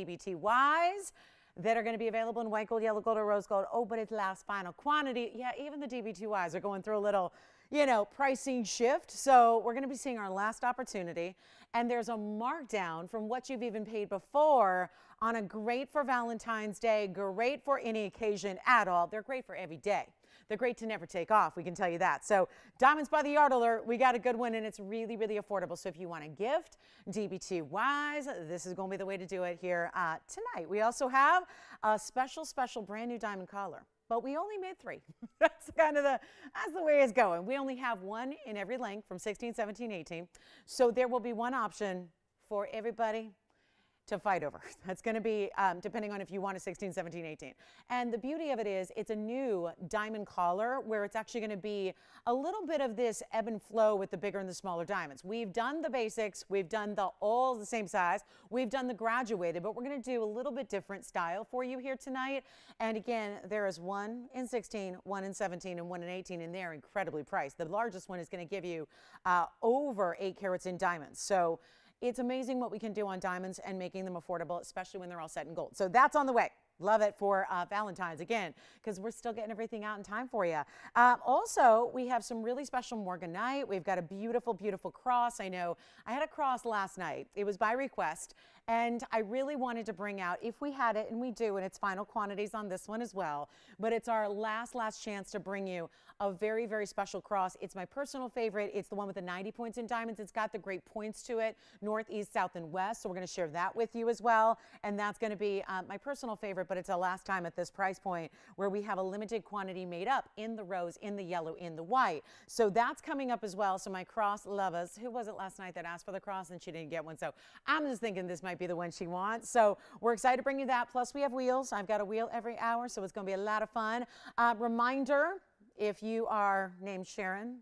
DBTYs that are going to be available in white gold, yellow gold, or rose gold. Oh, but it's last final quantity. Yeah, even the DBTYs are going through a little, pricing shift. So we're going to be seeing our last opportunity. And there's a markdown from what you've even paid before on a great for Valentine's Day, great for any occasion at all. They're great for every day. They're great to never take off, we can tell you that. So Diamonds by the Yard alert, we got a good one, and it's really, really affordable. So if you want a gift, DBT-wise, this is going to be the way to do it here tonight. We also have a special brand new diamond collar, but we only made 3. That's the way it's going. We only have one in every length from 16, 17, 18. So there will be one option for everybody to fight over. That's going to be depending on if you want a 16, 17, 18. And the beauty of it is it's a new diamond collar where it's actually going to be a little bit of this ebb and flow with the bigger and the smaller diamonds. We've done the basics. We've done all the same size. We've done the graduated, but we're going to do a little bit different style for you here tonight. And again, there is one in 16, one in 17, and one in 18, and they're incredibly priced. The largest one is going to give you over 8 carats in diamonds. So it's amazing what we can do on diamonds and making them affordable, especially when they're all set in gold. So that's on the way. Love it for Valentine's, again, because we're still getting everything out in time for you. Also, we have some really special Morganite. We've got a beautiful, beautiful cross. I know I had a cross last night. It was by request, and I really wanted to bring out, if we had it, and we do, and it's final quantities on this one as well, but it's our last chance to bring you a very, very special cross. It's my personal favorite. It's the one with the 90 points in diamonds. It's got the great points to it, north, east, south, and west. So we're going to share that with you as well. And that's going to be my personal favorite, but it's the last time at this price point where we have a limited quantity made up in the rose, in the yellow, in the white. So that's coming up as well. So my cross lovers, who was it last night that asked for the cross and she didn't get one? So I'm just thinking this might be the one she wants. So we're excited to bring you that. Plus we have wheels. I've got a wheel every hour, so it's going to be a lot of fun. Reminder, if you are named Sharon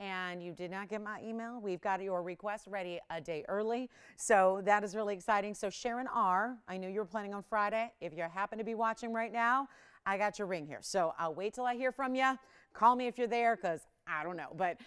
and you did not get my email, we've got your request ready a day early. So that is really exciting. So Sharon R., I knew you were planning on Friday. If you happen to be watching right now, I got your ring here. So I'll wait till I hear from you. Call me if you're there, because I don't know, but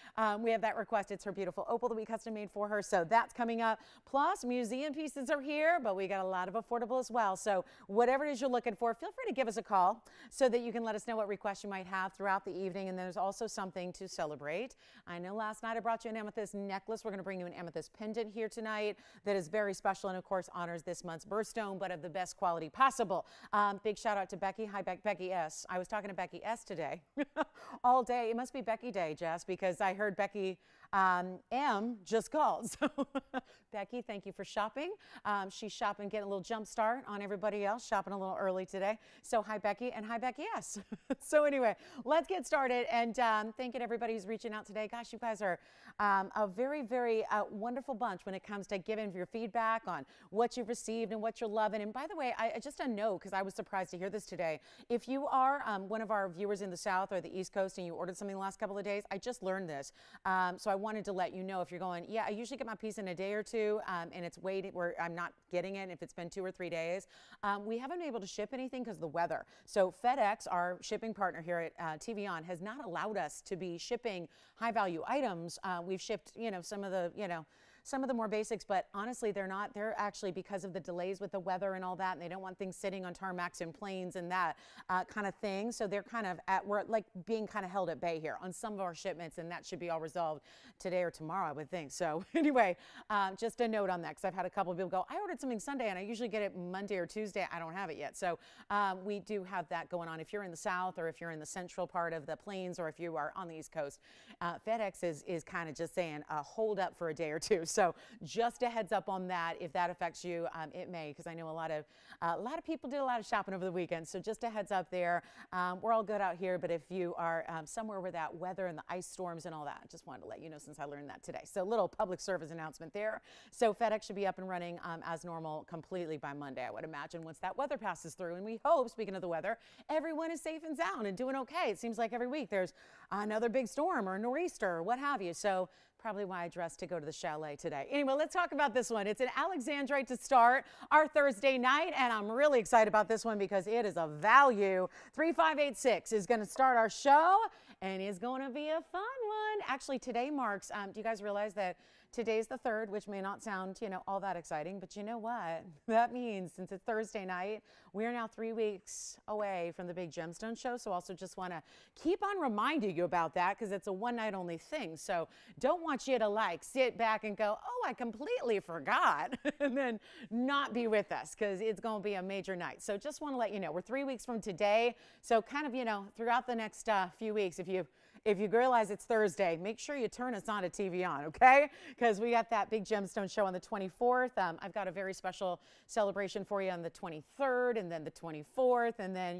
we have that request. It's her beautiful opal that we custom made for her. So that's coming up. Plus museum pieces are here, but we got a lot of affordable as well. So whatever it is you're looking for, feel free to give us a call so that you can let us know what requests you might have throughout the evening. And there's also something to celebrate. I know last night I brought you an amethyst necklace. We're going to bring you an amethyst pendant here tonight that is very special and of course honors this month's birthstone, but of the best quality possible. Big shout out to Becky. Hi, Becky S. I was talking to Becky S today all day. It must be Becky Day, Jess, because I heard Becky M just called. So Becky, thank you for shopping. She's shopping, getting a little jump start on everybody else, shopping a little early today. So hi, Becky, and hi, Becky S. So anyway, let's get started, and thanking everybody who's reaching out today. Gosh, you guys are a very, very wonderful bunch when it comes to giving your feedback on what you've received and what you're loving. And by the way, I just a note, because I was surprised to hear this today. If you are one of our viewers in the South or the East Coast and you ordered something the last couple of days, I just learned this. So I wanted to let you know, if you're going, yeah, I usually get my piece in a day or two, and it's waiting where I'm not getting it if it's been 2 or 3 days. We haven't been able to ship anything because of the weather. So FedEx, our shipping partner here at TVON, has not allowed us to be shipping high value items. We've shipped, some of the more basics, but honestly, they're actually, because of the delays with the weather and all that, and they don't want things sitting on tarmacs and planes and that kind of thing. So they're we're like being kind of held at bay here on some of our shipments, and that should be all resolved today or tomorrow, I would think. So anyway, just a note on that, because I've had a couple of people go, I ordered something Sunday and I usually get it Monday or Tuesday. I don't have it yet. So we do have that going on. If you're in the South, or if you're in the central part of the plains, or if you are on the East Coast, FedEx is kind of just saying hold up for a day or two. So just a heads up on that. If that affects you, it may, because I know a lot of people did a lot of shopping over the weekend. So just a heads up there. We're all good out here, but if you are somewhere where that weather and the ice storms and all that, I just wanted to let you know since I learned that today. So a little public service announcement there. So FedEx should be up and running as normal completely by Monday, I would imagine, once that weather passes through. And we hope, speaking of the weather, everyone is safe and sound and doing okay. It seems like every week there's another big storm or a nor'easter or what have you. So probably why I dressed to go to the chalet today. Anyway, let's talk about this one. It's an Alexandrite to start our Thursday night, and I'm really excited about this one because it is a value. 3586 is going to start our show, and it's going to be a fun one. Actually, today marks, do you guys realize that Today's the 3rd, which may not sound, all that exciting, but you know what? That means since it's Thursday night, we are now 3 weeks away from the big gemstone show. So also just want to keep on reminding you about that because it's a one night only thing. So don't want you to sit back and go, oh, I completely forgot, and then not be with us because it's going to be a major night. So just want to let you know, we're 3 weeks from today. So kind of, throughout the next few weeks, if you realize it's Thursday, make sure you turn us on to TVON, okay? Because we got that big gemstone show on the 24th. I've got a very special celebration for you on the 23rd and then the 24th. And then,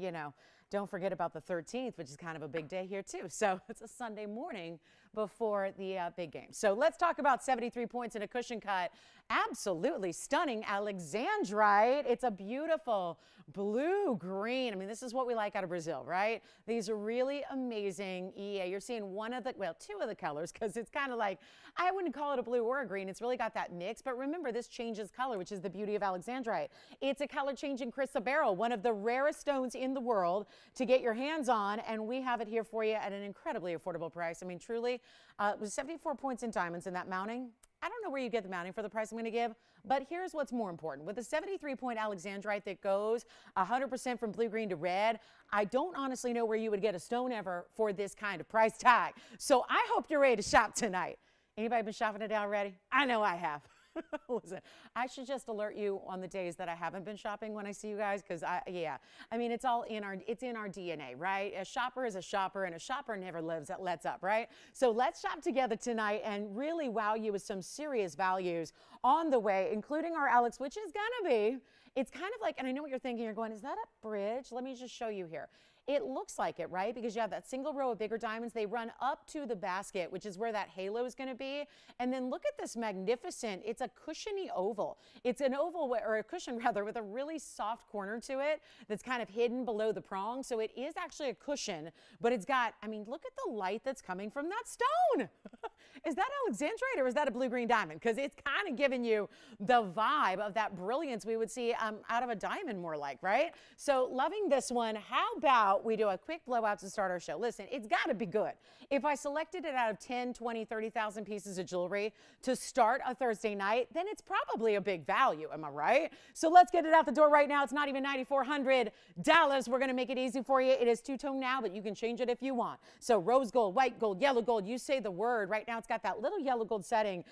don't forget about the 13th, which is kind of a big day here too. So it's a Sunday morning before the big game. So let's talk about 73 points in a cushion cut. Absolutely stunning Alexandrite. It's a beautiful blue-green. I mean, this is what we like out of Brazil, right? These are really amazing. Yeah, you're seeing two of the colors because it's kind of like, I wouldn't call it a blue or a green. It's really got that mix. But remember, this changes color, which is the beauty of Alexandrite. It's a color-changing chrysoberyl, one of the rarest stones in the world to get your hands on, and we have it here for you at an incredibly affordable price. I mean, truly, it was 74 points in diamonds in that mounting. I don't know where you get the mounting for the price I'm going to give, but here's what's more important. With a 73-point Alexandrite that goes 100% from blue-green to red, I don't honestly know where you would get a stone ever for this kind of price tag. So I hope you're ready to shop tonight. Anybody been shopping it already? I know I have. Listen, I should just alert you on the days that I haven't been shopping when I see you guys, because I mean, it's in our DNA, right? A shopper is a shopper, and a shopper never lets up, right? So let's shop together tonight and really wow you with some serious values on the way, including our Alex, which is gonna be, it's kind of like, and I know what you're thinking, you're going, is that a bridge? Let me just show you here. It looks like it, right? Because you have that single row of bigger diamonds. They run up to the basket, which is where that halo is going to be. And then look at this magnificent, it's a cushiony oval. It's an oval, or a cushion rather, with a really soft corner to it that's kind of hidden below the prong. So it is actually a cushion, but it's got, I mean, look at the light that's coming from that stone. Is that Alexandrite or is that a blue-green diamond? Because it's kind of giving you the vibe of that brilliance we would see out of a diamond more like, right? So loving this one. How about we do a quick blowout to start our show? Listen, it's got to be good. If I selected it out of 10, 20, 30,000 pieces of jewelry to start a Thursday night, then it's probably a big value. Am I right? So let's get it out the door right now. It's not even $9,400. We're going to make it easy for you. It is two-tone now, but you can change it if you want. So rose gold, white gold, yellow gold. You say the word. Right now it's got that little yellow gold setting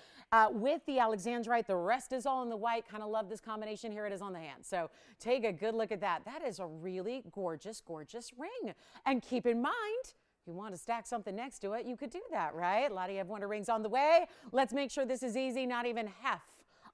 with the Alexandrite. The rest is all in the white. Kind of love this combination. Here it is on the hand. So take a good look at that. That is a really gorgeous, gorgeous ring. And keep in mind, if you want to stack something next to it, you could do that, right? A lot of you have wonder rings on the way. Let's make sure this is easy. Not even half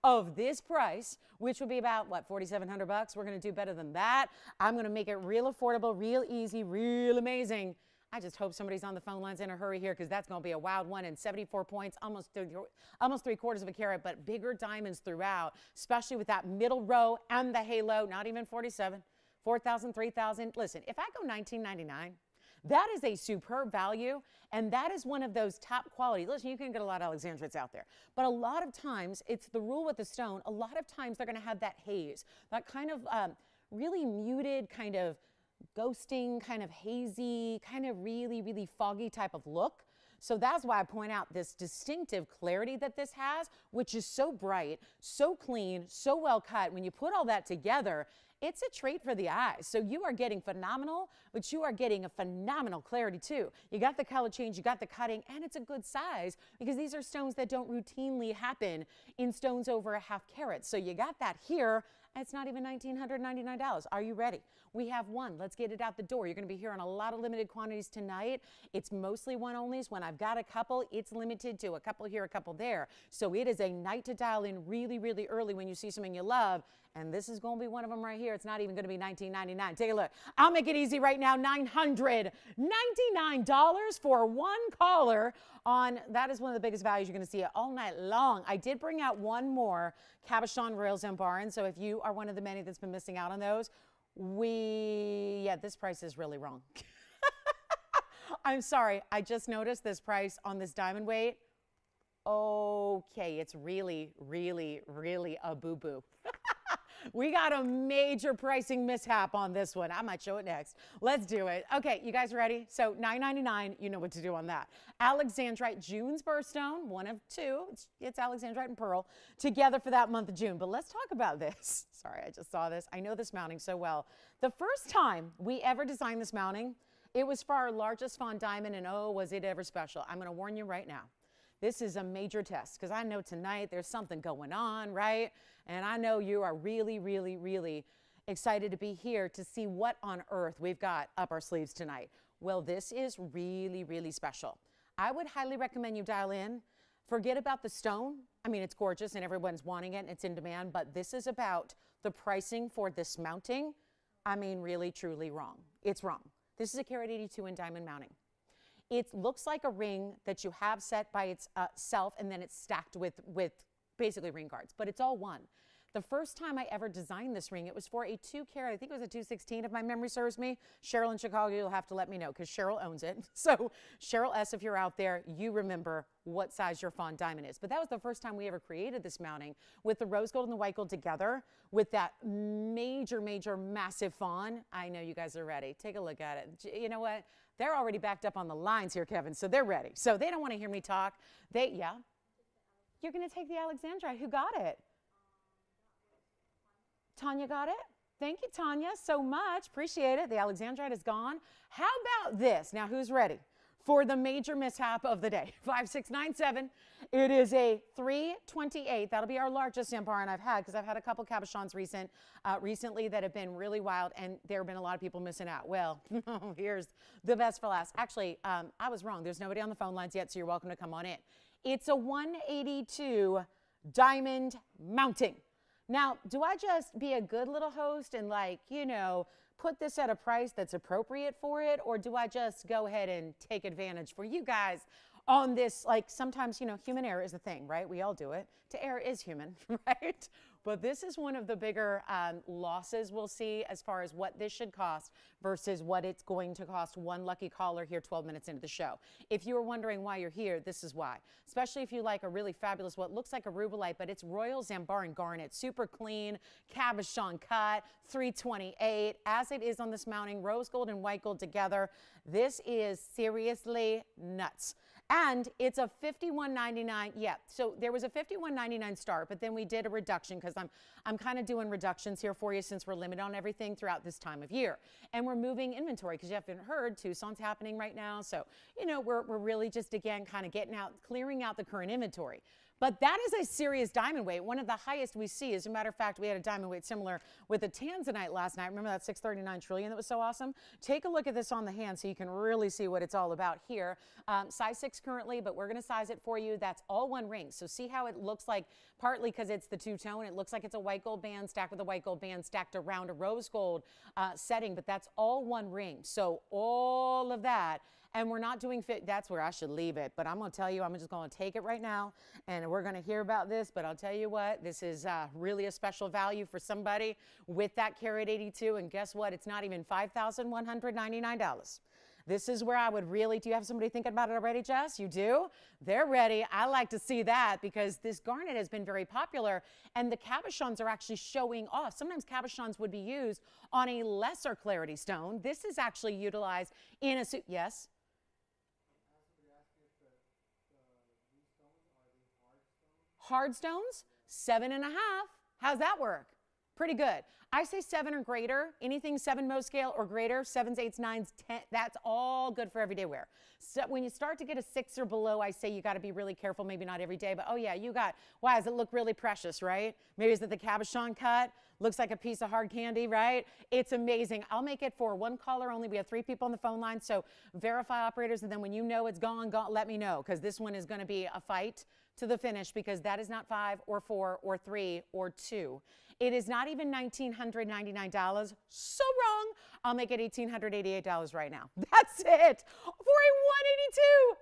of this price, which would be about, what, $4,700? We're going to do better than that. I'm going to make it real affordable, real easy, real amazing. I just hope somebody's on the phone lines in a hurry here, because that's going to be a wild one. And 74 points, almost 3/4 of a carat, but bigger diamonds throughout, especially with that middle row and the halo. Not even 47, 4,000, 3,000. Listen, if I go $19.99, that is a superb value, and that is one of those top quality. Listen, you can get a lot of Alexandrites out there, but a lot of times, it's the rule with the stone, a lot of times they're going to have that haze, that kind of really muted, kind of ghosting, kind of hazy, kind of really, really foggy type of look. So that's why I point out this distinctive clarity that this has, which is so bright, so clean, so well cut. When you put all that together, it's a treat for the eyes. So you are getting phenomenal, but you are getting a phenomenal clarity too. You got the color change, you got the cutting, and it's a good size, because these are stones that don't routinely happen in stones over a ½ carat. So you got that here. It's not even $1,999. Are you ready? We have one. Let's get it out the door. You're going to be here on a lot of limited quantities tonight. It's mostly one-onlys. When I've got a couple, it's limited to a couple here, a couple there. So it is a night to dial in really, really early when you see something you love. And this is going to be one of them right here. It's not even going to be $19.99. Take a look. I'll make it easy right now. $999 for one caller on, that is one of the biggest values you're going to see all night long. I did bring out one more cabochon royals and barons. So if you are one of the many that's been missing out on those, this price is really wrong. I'm sorry. I just noticed this price on this diamond weight. Okay, it's really, really, really a boo-boo. We got a major pricing mishap on this one. I might show it next. Let's do it. Okay, you guys ready? So $9.99, you know what to do on that. Alexandrite June's birthstone, one of two. It's Alexandrite and Pearl together for that month of June. But let's talk about this. Sorry, I just saw this. I know this mounting so well. The first time we ever designed this mounting, it was for our largest fawn diamond, and oh, was it ever special. I'm going to warn you right now. This is a major test because I know tonight there's something going on, right? And I know you are really, really, really excited to be here to see what on earth we've got up our sleeves tonight. Well, this is really, really special. I would highly recommend you dial in. Forget about the stone. I mean, it's gorgeous and everyone's wanting it and it's in demand, but this is about the pricing for this mounting. I mean, really, truly wrong. It's wrong. This is a carat 82 in diamond mounting. It looks like a ring that you have set by itself, and then it's stacked with basically ring guards, but it's all one. The first time I ever designed this ring, it was for a 2 carat, I think it was a 216 if my memory serves me. Cheryl in Chicago, you'll have to let me know because Cheryl owns it. So Cheryl S., if you're out there, you remember what size your fawn diamond is. But that was the first time we ever created this mounting with the rose gold and the white gold together with that major, major, massive fawn. I know you guys are ready. Take a look at it. You know what? They're already backed up on the lines here, Kevin, so they're ready. So they don't want to hear me talk. Yeah? You're going to take the Alexandrite. Who got it? Tanya got it? Thank you, Tanya, so much. Appreciate it. The Alexandrite is gone. How about this? Now, who's ready for the major mishap of the day? 5697. It is a 328. That'll be our largest Zambaran I've had because I've had a couple cabochons recently that have been really wild, and there have been a lot of people missing out. Well, here's the best for last. Actually, I was wrong. There's nobody on the phone lines yet, so you're welcome to come on in. It's a 182 diamond mounting. Now, do I just be a good little host and put this at a price that's appropriate for it? Or do I just go ahead and take advantage for you guys on this? Sometimes, human error is a thing, right? We all do it. To err is human, right? But this is one of the bigger losses we'll see as far as what this should cost versus what it's going to cost one lucky caller here 12 minutes into the show. If you were wondering why you're here, this is why. Especially if you like a really fabulous, what looks like a rubellite, but it's royal Zambaran garnet, super clean, cabochon cut, 328, as it is on this mounting, rose gold and white gold together. This is seriously nuts. And it's a $51.99. Yeah, so there was a $51.99 start, but then we did a reduction because I'm kind of doing reductions here for you since we're limited on everything throughout this time of year. And we're moving inventory because you haven't heard Tucson's happening right now. So, we're really just, again, kind of clearing out the current inventory. But that is a serious diamond weight, one of the highest we see. As a matter of fact, we had a diamond weight similar with a tanzanite last night. Remember that 639 trillion that was so awesome? Take a look at this on the hand so you can really see what it's all about here. Size 6 currently, but we're going to size it for you. That's all one ring. So see how it looks like, partly because it's the two-tone. It looks like it's a white gold band stacked with a white gold band stacked around a rose gold setting, but that's all one ring. So all of that. And we're not doing fit. That's where I should leave it. But I'm going to tell you, I'm just going to take it right now. And we're going to hear about this. But I'll tell you what, this is really a special value for somebody with that carat 82. And guess what? It's not even $5,199. This is where I would really, do you have somebody thinking about it already, Jess? You do? They're ready. I like to see that because this garnet has been very popular and the cabochons are actually showing off. Sometimes cabochons would be used on a lesser clarity stone. This is actually utilized in a suit. Yes? Hard stones, 7.5. How's that work? Pretty good. I say 7 or greater, anything 7 Mohs scale or greater, 7s, 8s, 9s, 10, that's all good for everyday wear. So when you start to get a 6 or below, I say you got to be really careful, maybe not every day, but oh yeah, wow, does it look really precious, right? Maybe is it the cabochon cut? Looks like a piece of hard candy, right? It's amazing. I'll make it for one caller only. We have 3 people on the phone line, so verify operators, and then when you know it's gone, let me know, because this one is going to be a fight to the finish because that is not 5 or 4 or 3 or 2. It is not even $1,999. So wrong. I'll make it $1,888 right now. That's it for a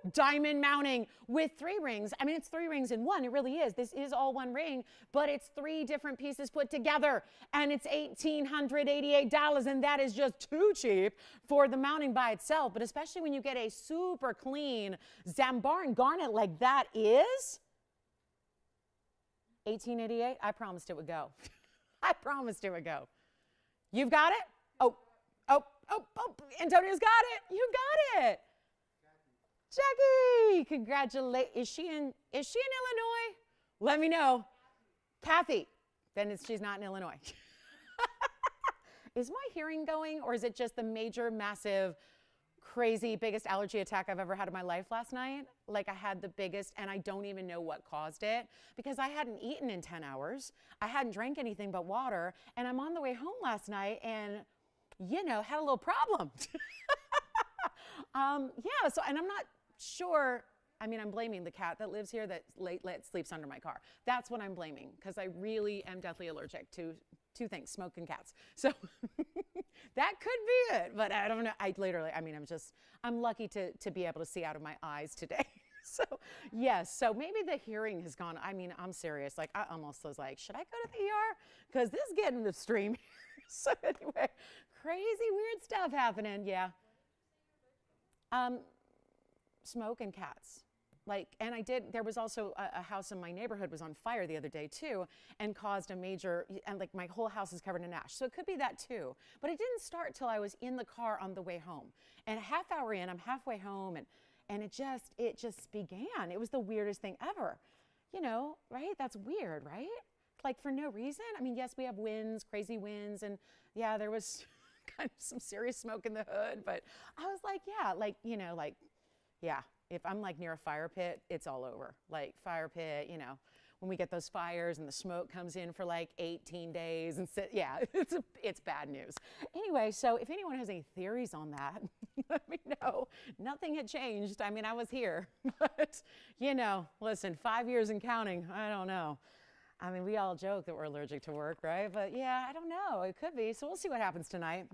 182 diamond mounting with 3 rings. I mean, it's 3 rings in one. It really is. This is all one ring, but it's 3 different pieces put together, and it's $1,888, and that is just too cheap for the mounting by itself. But especially when you get a super clean Zambaran garnet like that is $1,888. I promised it would go. I promised it would go. You've got it? Oh, oh, oh, oh, Antonio's got it. You got it. Jackie, congratulations. Is she in Illinois? Let me know. Kathy. Then she's not in Illinois. Is my hearing going, or is it just the major, massive, crazy, biggest allergy attack I've ever had in my life last night? Like, I had the biggest, and I don't even know what caused it, because I hadn't eaten in 10 hours. I hadn't drank anything but water, and I'm on the way home last night and, you know, had a little problem. Yeah, so, and I'm not sure, I mean, I'm blaming the cat that lives here that sleeps under my car. That's what I'm blaming, because I really am deathly allergic to two things, smoke and cats. So that could be it, but I don't know. I'm lucky to be able to see out of my eyes today. So yes, so maybe the hearing has gone. I mean, I'm serious. Like, I almost was like, should I go to the ER? Because this is getting the stream here. So anyway, crazy weird stuff happening. Yeah. Smoke and cats. Like, and there was also a house in my neighborhood was on fire the other day too, and caused a major, and like my whole house is covered in ash. So it could be that too. But it didn't start till I was in the car on the way home. And a half hour in, I'm halfway home, and it just began. It was the weirdest thing ever. You know, right? That's weird, right? Like, for no reason. I mean, yes, we have winds, crazy winds, and yeah, there was kind of some serious smoke in the hood, but I was like, yeah, like, you know, like, yeah. If I'm like near a fire pit, it's all over. Like, fire pit, you know, when we get those fires and the smoke comes in for like 18 days and yeah, it's bad news. Anyway, so if anyone has any theories on that, let me know. Nothing had changed. I mean, I was here, but you know, listen, 5 years and counting, I don't know. I mean, we all joke that we're allergic to work, right? But yeah, I don't know. It could be. So we'll see what happens tonight.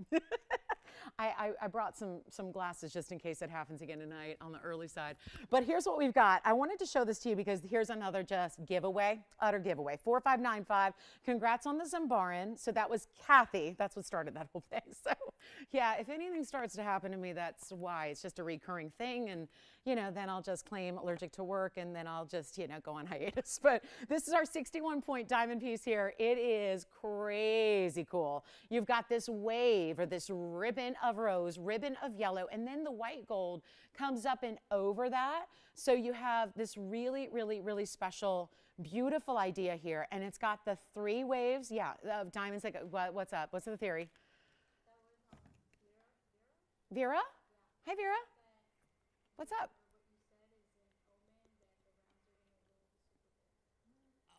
I brought some glasses just in case it happens again tonight on the early side. But here's what we've got. I wanted to show this to you because here's another just giveaway, utter giveaway. 4595. Congrats on the Zambaran. So that was Kathy. That's what started that whole thing. So yeah, if anything starts to happen to me, that's why. It's just a recurring thing. And, you know, then I'll just claim allergic to work and then I'll just, you know, go on hiatus. But this is our 61-point diamond piece here. It is crazy cool. You've got this wave or this ribbon of rose, ribbon of yellow, and then the white gold comes up and over that. So you have this really, really, really special, beautiful idea here. And it's got the 3 waves, yeah, of diamonds. Like, what's up? What's the theory? Vera? Hi, Vera. What's up?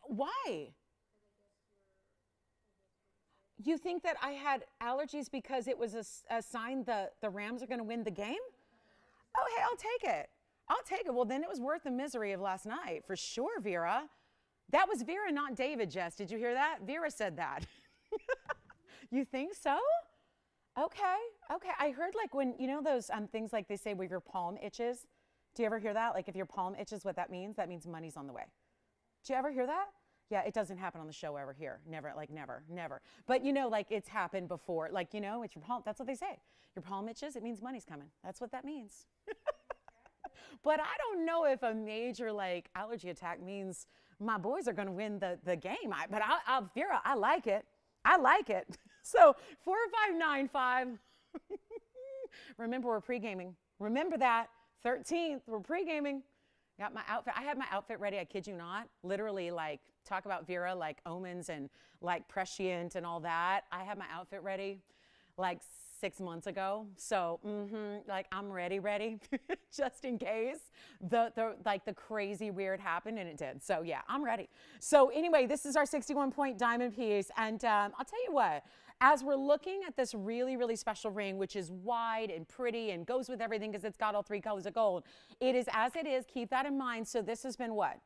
Why? You think that I had allergies because it was a sign the Rams are going to win the game? Oh, hey, I'll take it. I'll take it. Well, then it was worth the misery of last night, for sure, Vera. That was Vera, not David, Jess. Did you hear that? Vera said that. You think so? Okay, okay. I heard, like, when, you know those things like they say where your palm itches? Do you ever hear that? Like, if your palm itches, what that means money's on the way. Do you ever hear that? Yeah, it doesn't happen on the show ever here. Never, like never, never. But you know, like it's happened before. Like, you know, it's your palm. That's what they say. Your palm itches, it means money's coming. That's what that means. But I don't know if a major like allergy attack means my boys are going to win the game. But Vera, I like it. I like it. So 4595. Remember, we're pre-gaming. Remember that. 13th, we're pre-gaming. Got my outfit. I had my outfit ready. I kid you not. Literally, like, talk about Vera, like omens and like prescient and all that. I had my outfit ready like 6 months ago. So, like, I'm ready, just in case the crazy weird happened, and it did. So yeah, I'm ready. So anyway, this is our 61-point diamond piece, and I'll tell you what. As we're looking at this really, really special ring, which is wide and pretty and goes with everything because it's got all 3 colors of gold, it is as it is. Keep that in mind. So this has been what?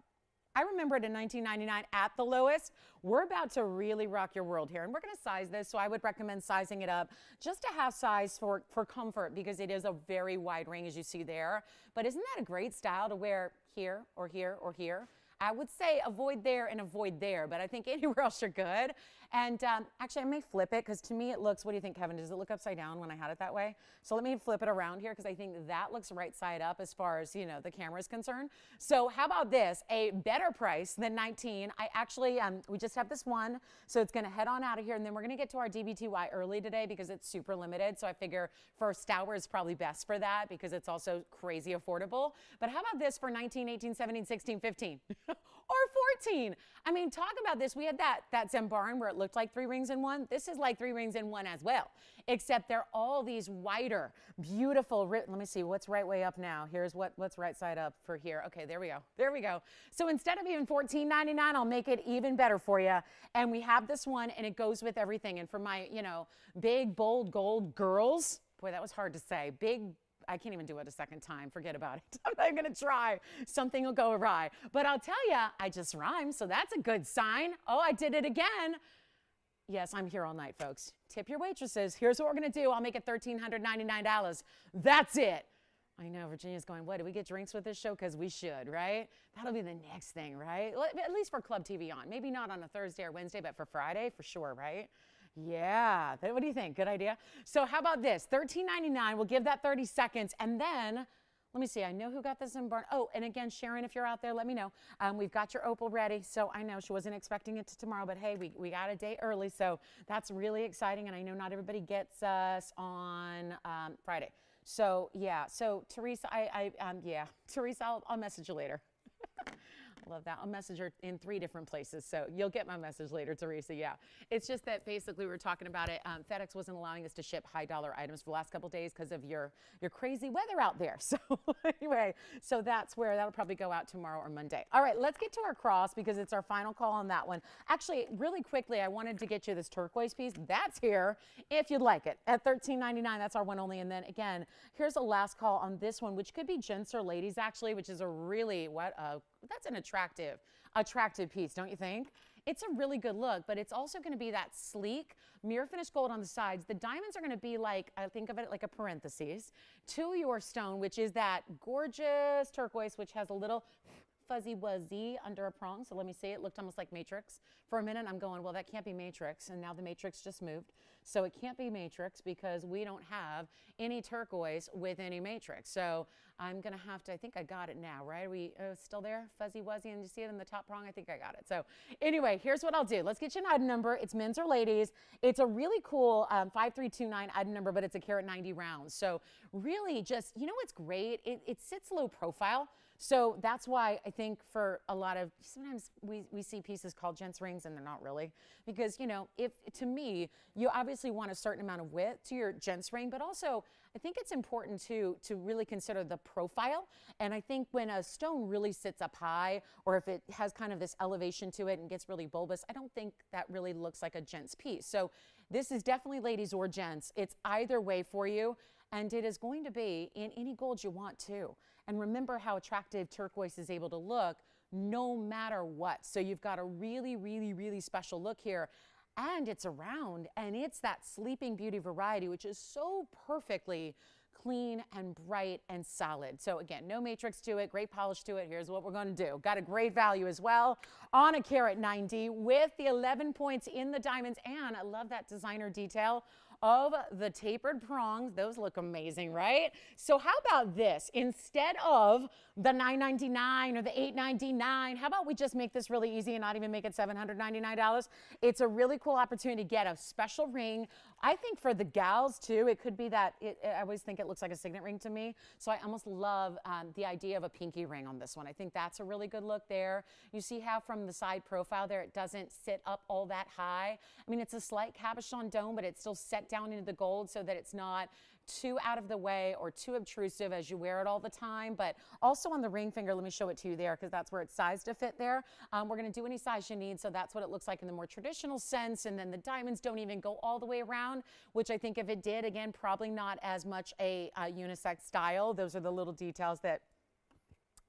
I remember it in 1999 at the lowest. We're about to really rock your world here. And we're going to size this. So I would recommend sizing it up just a half size for comfort because it is a very wide ring as you see there. But isn't that a great style to wear here or here or here? I would say avoid there and avoid there, but I think anywhere else you're good. And actually, I may flip it because to me it looks, what do you think, Kevin? Does it look upside down when I had it that way? So let me flip it around here because I think that looks right side up as far as, you know, the camera is concerned. So how about this? A better price than 19. I actually, we just have this one, so it's going to head on out of here, and then we're going to get to our DBTY early today because it's super limited. So I figure first hour is probably best for that because it's also crazy affordable. But how about this for 19, 18, 17, 16, 15, or 14? I mean, talk about this. We had that Zambaran where it looked like 3 rings in one. This is like 3 rings in one as well, except they're all these wider, beautiful. Let me see what's right way up now. Here's what's right side up for here. Okay, there we go. There we go. So instead of even $14.99, I'll make it even better for you. And we have this one, and it goes with everything. And for my, you know, big, bold gold girls, boy, that was hard to say. Big, I can't even do it a second time. Forget about it. I'm not going to try. Something will go awry. But I'll tell you, I just rhymed, so that's a good sign. Oh, I did it again. Yes, I'm here all night, folks. Tip your waitresses. Here's what we're going to do. I'll make it $1,399. That's it. I know, Virginia's going, what, do we get drinks with this show? Because we should, right? That'll be the next thing, right? At least for Club TVON. Maybe not on a Thursday or Wednesday, but for Friday, for sure, right? Yeah. What do you think? Good idea? So how about this? $13.99. We'll give that 30 seconds. And then, let me see. I know who got this in barn. Oh, and again, Sharon, if you're out there, let me know. We've got your Opal ready. So I know she wasn't expecting it to tomorrow, but hey, we got a day early. So that's really exciting. And I know not everybody gets us on Friday. So yeah, so Teresa, Teresa, I'll message you later. I love that. I'll message her in 3 different places, so you'll get my message later, Teresa. Yeah, it's just that basically we were talking about it. FedEx wasn't allowing us to ship high-dollar items for the last couple of days because of your crazy weather out there. So anyway, so that's where that'll probably go out tomorrow or Monday. All right, let's get to our cross because it's our final call on that one. Actually, really quickly, I wanted to get you this turquoise piece. That's here if you'd like it at $13.99. That's our one only. And then again, here's a last call on this one, which could be gents or ladies actually, which is a really that's an attractive piece, don't you think? It's a really good look, but it's also going to be that sleek mirror finished gold on the sides. The diamonds are going to be like, I think of it like a parentheses to your stone, which is that gorgeous turquoise, which has a little fuzzy wuzzy under a prong. So let me see, it looked almost like matrix. For a minute, I'm going, well, that can't be matrix. And now the matrix just moved. So it can't be matrix because we don't have any turquoise with any matrix. So I'm going to have to, I think I got it now, right? Are we still there? Fuzzy wuzzy, and you see it in the top prong? I think I got it. So anyway, here's what I'll do. Let's get you an item number. It's men's or ladies. It's a really cool 5329 item number, but it's a carat 90 rounds. So really just, you know what's great? It sits low profile. So that's why I think for a lot of, sometimes we see pieces called gents rings and they're not really. Because, you know, if to me, you obviously want a certain amount of width to your gents ring, but also I think it's important to really consider the profile. And I think when a stone really sits up high, or if it has kind of this elevation to it and gets really bulbous, I don't think that really looks like a gents piece. So this is definitely ladies or gents. It's either way for you. And it is going to be in any gold you want to. And remember how attractive turquoise is able to look no matter what. So you've got a really, really, really special look here. And it's a round, and it's that Sleeping Beauty variety, which is so perfectly clean and bright and solid. So again, no matrix to it, great polish to it. Here's what we're going to do. Got a great value as well on a carat 90 with the 11 points in the diamonds. And I love that designer detail of the tapered prongs. Those look amazing, right? So how about this? Instead of the $9.99 or the $8.99, how about we just make this really easy and not even make it $799? It's a really cool opportunity to get a special ring. I think for the gals too, it could be that, I always think it looks like a signet ring to me. So I almost love the idea of a pinky ring on this one. I think that's a really good look there. You see how from the side profile there, it doesn't sit up all that high. I mean, it's a slight cabochon dome, but it's still set down into the gold so that it's not too out of the way or too obtrusive as you wear it all the time. But also on the ring finger, let me show it to you there because that's where it's sized to fit there. We're going to do any size you need, so that's what it looks like in the more traditional sense. And then the diamonds don't even go all the way around, which I think if it did, again, probably not as much a unisex style. Those are the little details that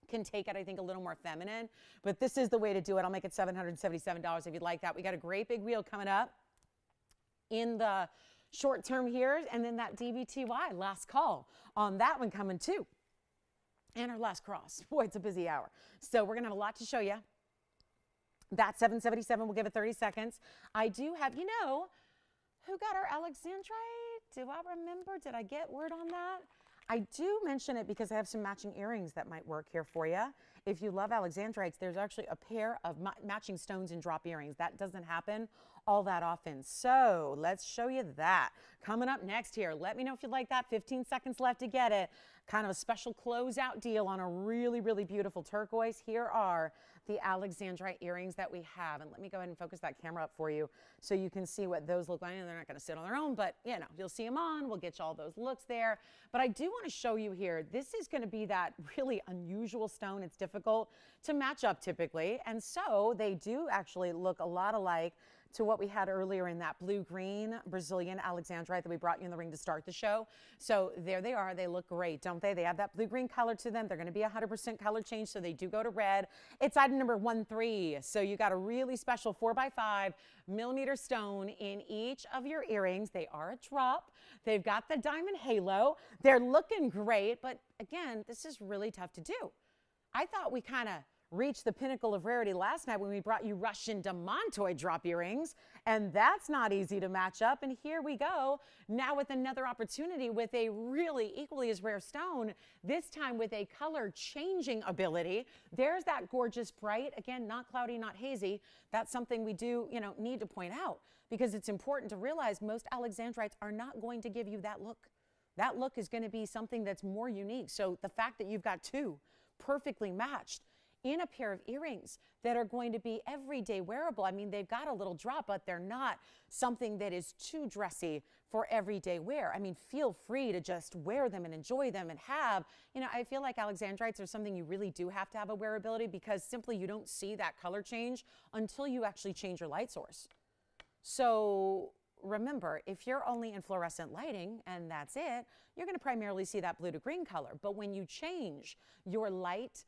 can take it, I think, a little more feminine. But this is the way to do it. I'll make it $777 if you'd like that. We got a great big wheel coming up in the short term here, and then that DBTY last call on that one coming too, and our last cross. Boy, it's a busy hour, so we're gonna have a lot to show you. That's $777. We'll give it 30 seconds. I do have, you know, who got our Alexandrite? Do I remember? Did I get word on that? I do mention it because I have some matching earrings that might work here for you. If you love Alexandrites, there's actually a pair of matching stones and drop earrings. That doesn't happen all that often. So let's show you that. Coming up next here, let me know if you like that. 15 seconds left to get it. Kind of a special closeout deal on a really, really beautiful turquoise. Here are the Alexandrite earrings that we have. And let me go ahead and focus that camera up for you so you can see what those look like. And they're not going to sit on their own, but you know, you'll see them on. We'll get you all those looks there. But I do want to show you here, this is going to be that really unusual stone. It's difficult to match up typically. And so they do actually look a lot alike to what we had earlier in that blue-green Brazilian Alexandrite that we brought you in the ring to start the show. So there they are. They look great, don't they? They have that blue-green color to them. They're going to be 100% color change, so they do go to red. It's item number 13. So you got a really special 4x5 millimeter stone in each of your earrings. They are a drop. They've got the diamond halo. They're looking great, but again, this is really tough to do. I thought we kind of reached the pinnacle of rarity last night when we brought you Russian Demontoid drop earrings, and that's not easy to match up. And here we go now with another opportunity with a really equally as rare stone, this time with a color changing ability. There's that gorgeous bright, again, not cloudy, not hazy. That's something we do, you know, need to point out because it's important to realize most Alexandrites are not going to give you that look. That look is going to be something that's more unique. So the fact that you've got two perfectly matched in a pair of earrings that are going to be everyday wearable. I mean, they've got a little drop, but they're not something that is too dressy for everyday wear. I mean, feel free to just wear them and enjoy them and have, you know, I feel like Alexandrites are something you really do have to have a wearability because simply you don't see that color change until you actually change your light source. So remember, if you're only in fluorescent lighting and that's it, you're going to primarily see that blue to green color. But when you change your light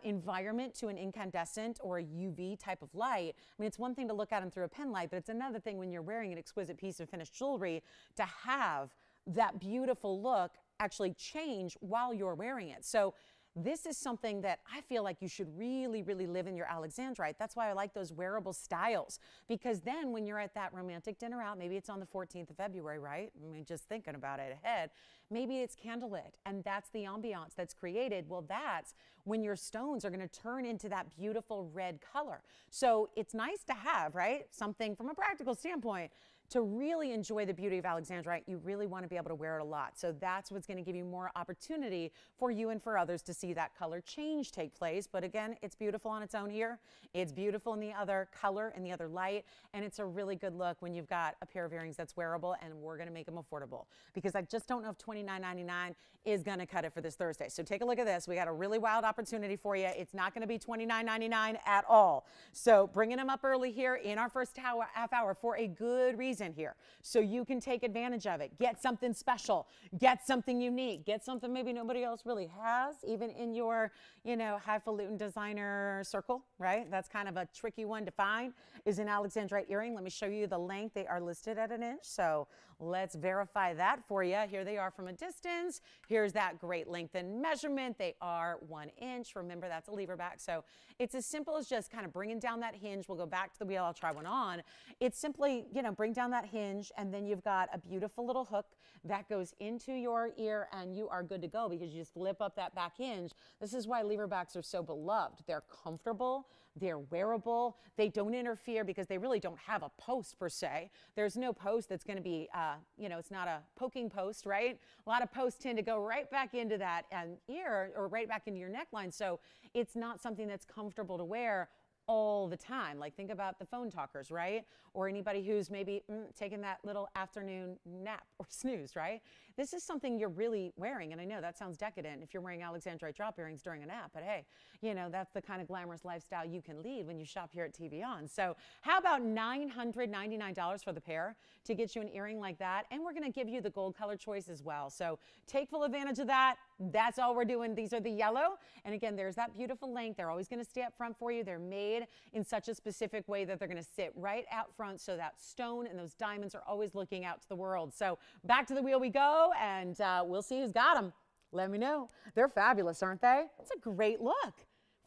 environment to an incandescent or a UV type of light, I mean, it's one thing to look at them through a pen light, but it's another thing when you're wearing an exquisite piece of finished jewelry to have that beautiful look actually change while you're wearing it. So this is something that I feel like you should really, really live in your Alexandrite. That's why I like those wearable styles, because then when you're at that romantic dinner out, maybe it's on the 14th of February, right? I mean, just thinking about it ahead. Maybe it's candlelit, and that's the ambiance that's created. Well, that's when your stones are going to turn into that beautiful red color. So it's nice to have, right? Something from a practical standpoint. To really enjoy the beauty of Alexandrite, you really want to be able to wear it a lot. So that's what's going to give you more opportunity for you and for others to see that color change take place. But again, it's beautiful on its own here. It's beautiful in the other color and the other light. And it's a really good look when you've got a pair of earrings that's wearable, and we're going to make them affordable because I just don't know if $29.99 is going to cut it for this Thursday. So take a look at this. We got a really wild opportunity for you. It's not going to be $29.99 at all. So bringing them up early here in our first half hour for a good reason here, so you can take advantage of it. Get something special, get something unique, get something maybe nobody else really has, even in your, you know, highfalutin designer circle, right? That's kind of a tricky one to find, is an Alexandrite earring. Let me show you the length. They are listed at 1 inch, so let's verify that for you. Here they are from a distance. Here's that great length and measurement. They are 1 inch. Remember, that's a lever back, so it's as simple as just kind of bringing down that hinge. We'll go back to the wheel. I'll try one on. It's simply, you know, bring down that hinge, and then you've got a beautiful little hook that goes into your ear, and you are good to go because you just flip up that back hinge. This is why lever backs are so beloved. They're comfortable, they're wearable, they don't interfere because they really don't have a post per se. There's no post that's going to be, you know, it's not a poking post, right? A lot of posts tend to go right back into that ear or right back into your neckline. So it's not something that's comfortable to wear all the time. Like think about the phone talkers, right? Or anybody who's maybe taking that little afternoon nap or snooze, right? This is something you're really wearing. And I know that sounds decadent if you're wearing Alexandrite drop earrings during a nap, but hey, you know, that's the kind of glamorous lifestyle you can lead when you shop here at TVON. So how about $999 for the pair to get you an earring like that? And we're going to give you the gold color choice as well. So take full advantage of that. That's all we're doing. These are the yellow. And again, there's that beautiful length. They're always going to stay up front for you. They're made in such a specific way that they're going to sit right out front, so that stone and those diamonds are always looking out to the world. So back to the wheel we go, and we'll see who's got them. Let me know. They're fabulous, aren't they? It's a great look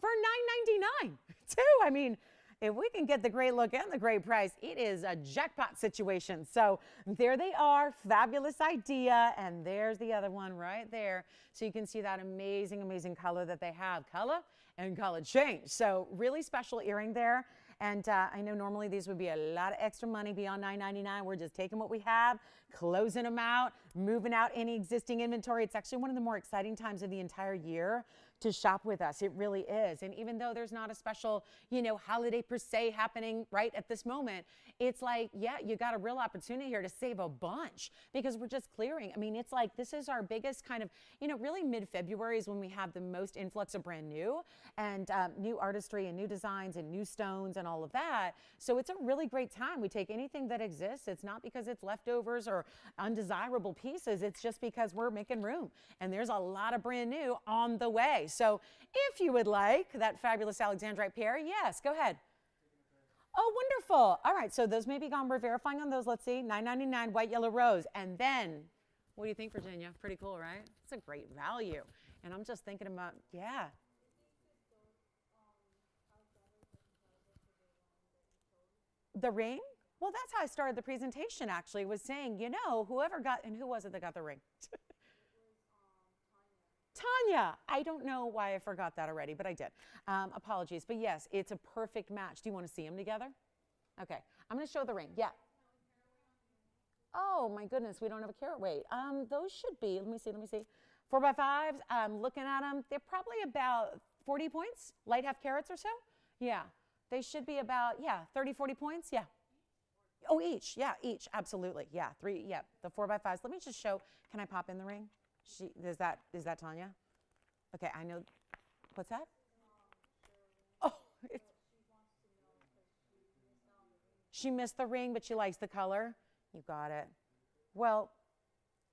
for $9.99 too. I mean, if we can get the great look and the great price, it is a jackpot situation. So there they are, fabulous idea. And there's the other one right there. So you can see that amazing, amazing color that they have. Color and color change. So really special earring there. And I know normally these would be a lot of extra money beyond $9.99. We're just taking what we have, closing them out, moving out any existing inventory. It's actually one of the more exciting times of the entire year to shop with us. It really is. And even though there's not a special, holiday per se happening right at this moment, it's like, yeah, you got a real opportunity here to save a bunch because we're just clearing. I mean, it's like this is our biggest kind of, really mid-February is when we have the most influx of brand new and new artistry and new designs and new stones and all of that. So it's a really great time. We take anything that exists. It's not because it's leftovers or undesirable pieces. It's just because we're making room and there's a lot of brand new on the way. So if you would like that fabulous Alexandrite pair, yes, go ahead. Oh, wonderful. All right, so those may be gone. We're verifying on those. Let's see, $9.99 white, yellow, rose. And then, what do you think, Virginia? Pretty cool, right? It's a great value. And I'm just thinking about, yeah. The ring? Well, that's how I started the presentation, actually, was saying, whoever got, and who was it that got the ring? Tanya. I don't know why I forgot that already, but I did. Apologies. But yes, it's a perfect match. Do you want to see them together? Okay. I'm going to show the ring. Yeah. Oh, my goodness. We don't have a carat weight. Those should be, let me see. 4x5s, looking at them, they're probably about 40 points, light half carats or so. Yeah. They should be about, 30, 40 points. Yeah. Oh, each. Yeah, each. Absolutely. Yeah. 3. Yeah. The 4x5s. Let me just show. Can I pop in the ring? Is that Tanya? Okay, I know. What's that? Oh, she missed the ring, but she likes the color. You got it. Well,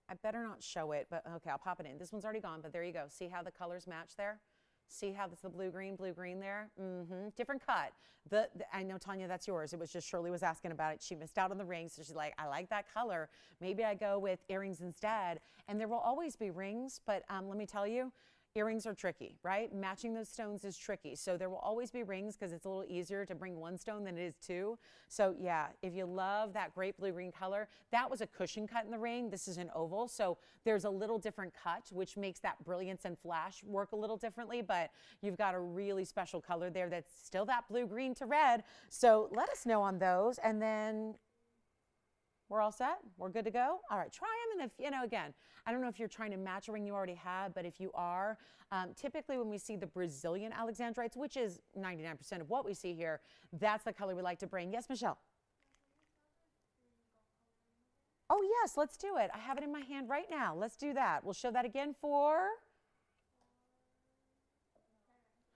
I better not show it, but okay, I'll pop it in. This one's already gone, but there you go. See how the colors match there? See how it's the blue green there? Different cut. I know, Tanya, that's yours. It was just Shirley was asking about it. She missed out on the rings, so she's like, I like that color. Maybe I go with earrings instead. And there will always be rings, but let me tell you, earrings are tricky, right? Matching those stones is tricky. So there will always be rings because it's a little easier to bring one stone than it is two. So yeah, if you love that great blue-green color, that was a cushion cut in the ring. This is an oval. So there's a little different cut, which makes that brilliance and flash work a little differently. But you've got a really special color there that's still that blue-green to red. So let us know on those. And then we're all set? We're good to go? All right, try them. And if, again, I don't know if you're trying to match a ring you already have, but if you are, typically when we see the Brazilian Alexandrites, which is 99% of what we see here, that's the color we like to bring. Yes, Michelle? Oh, yes, let's do it. I have it in my hand right now. Let's do that. We'll show that again for...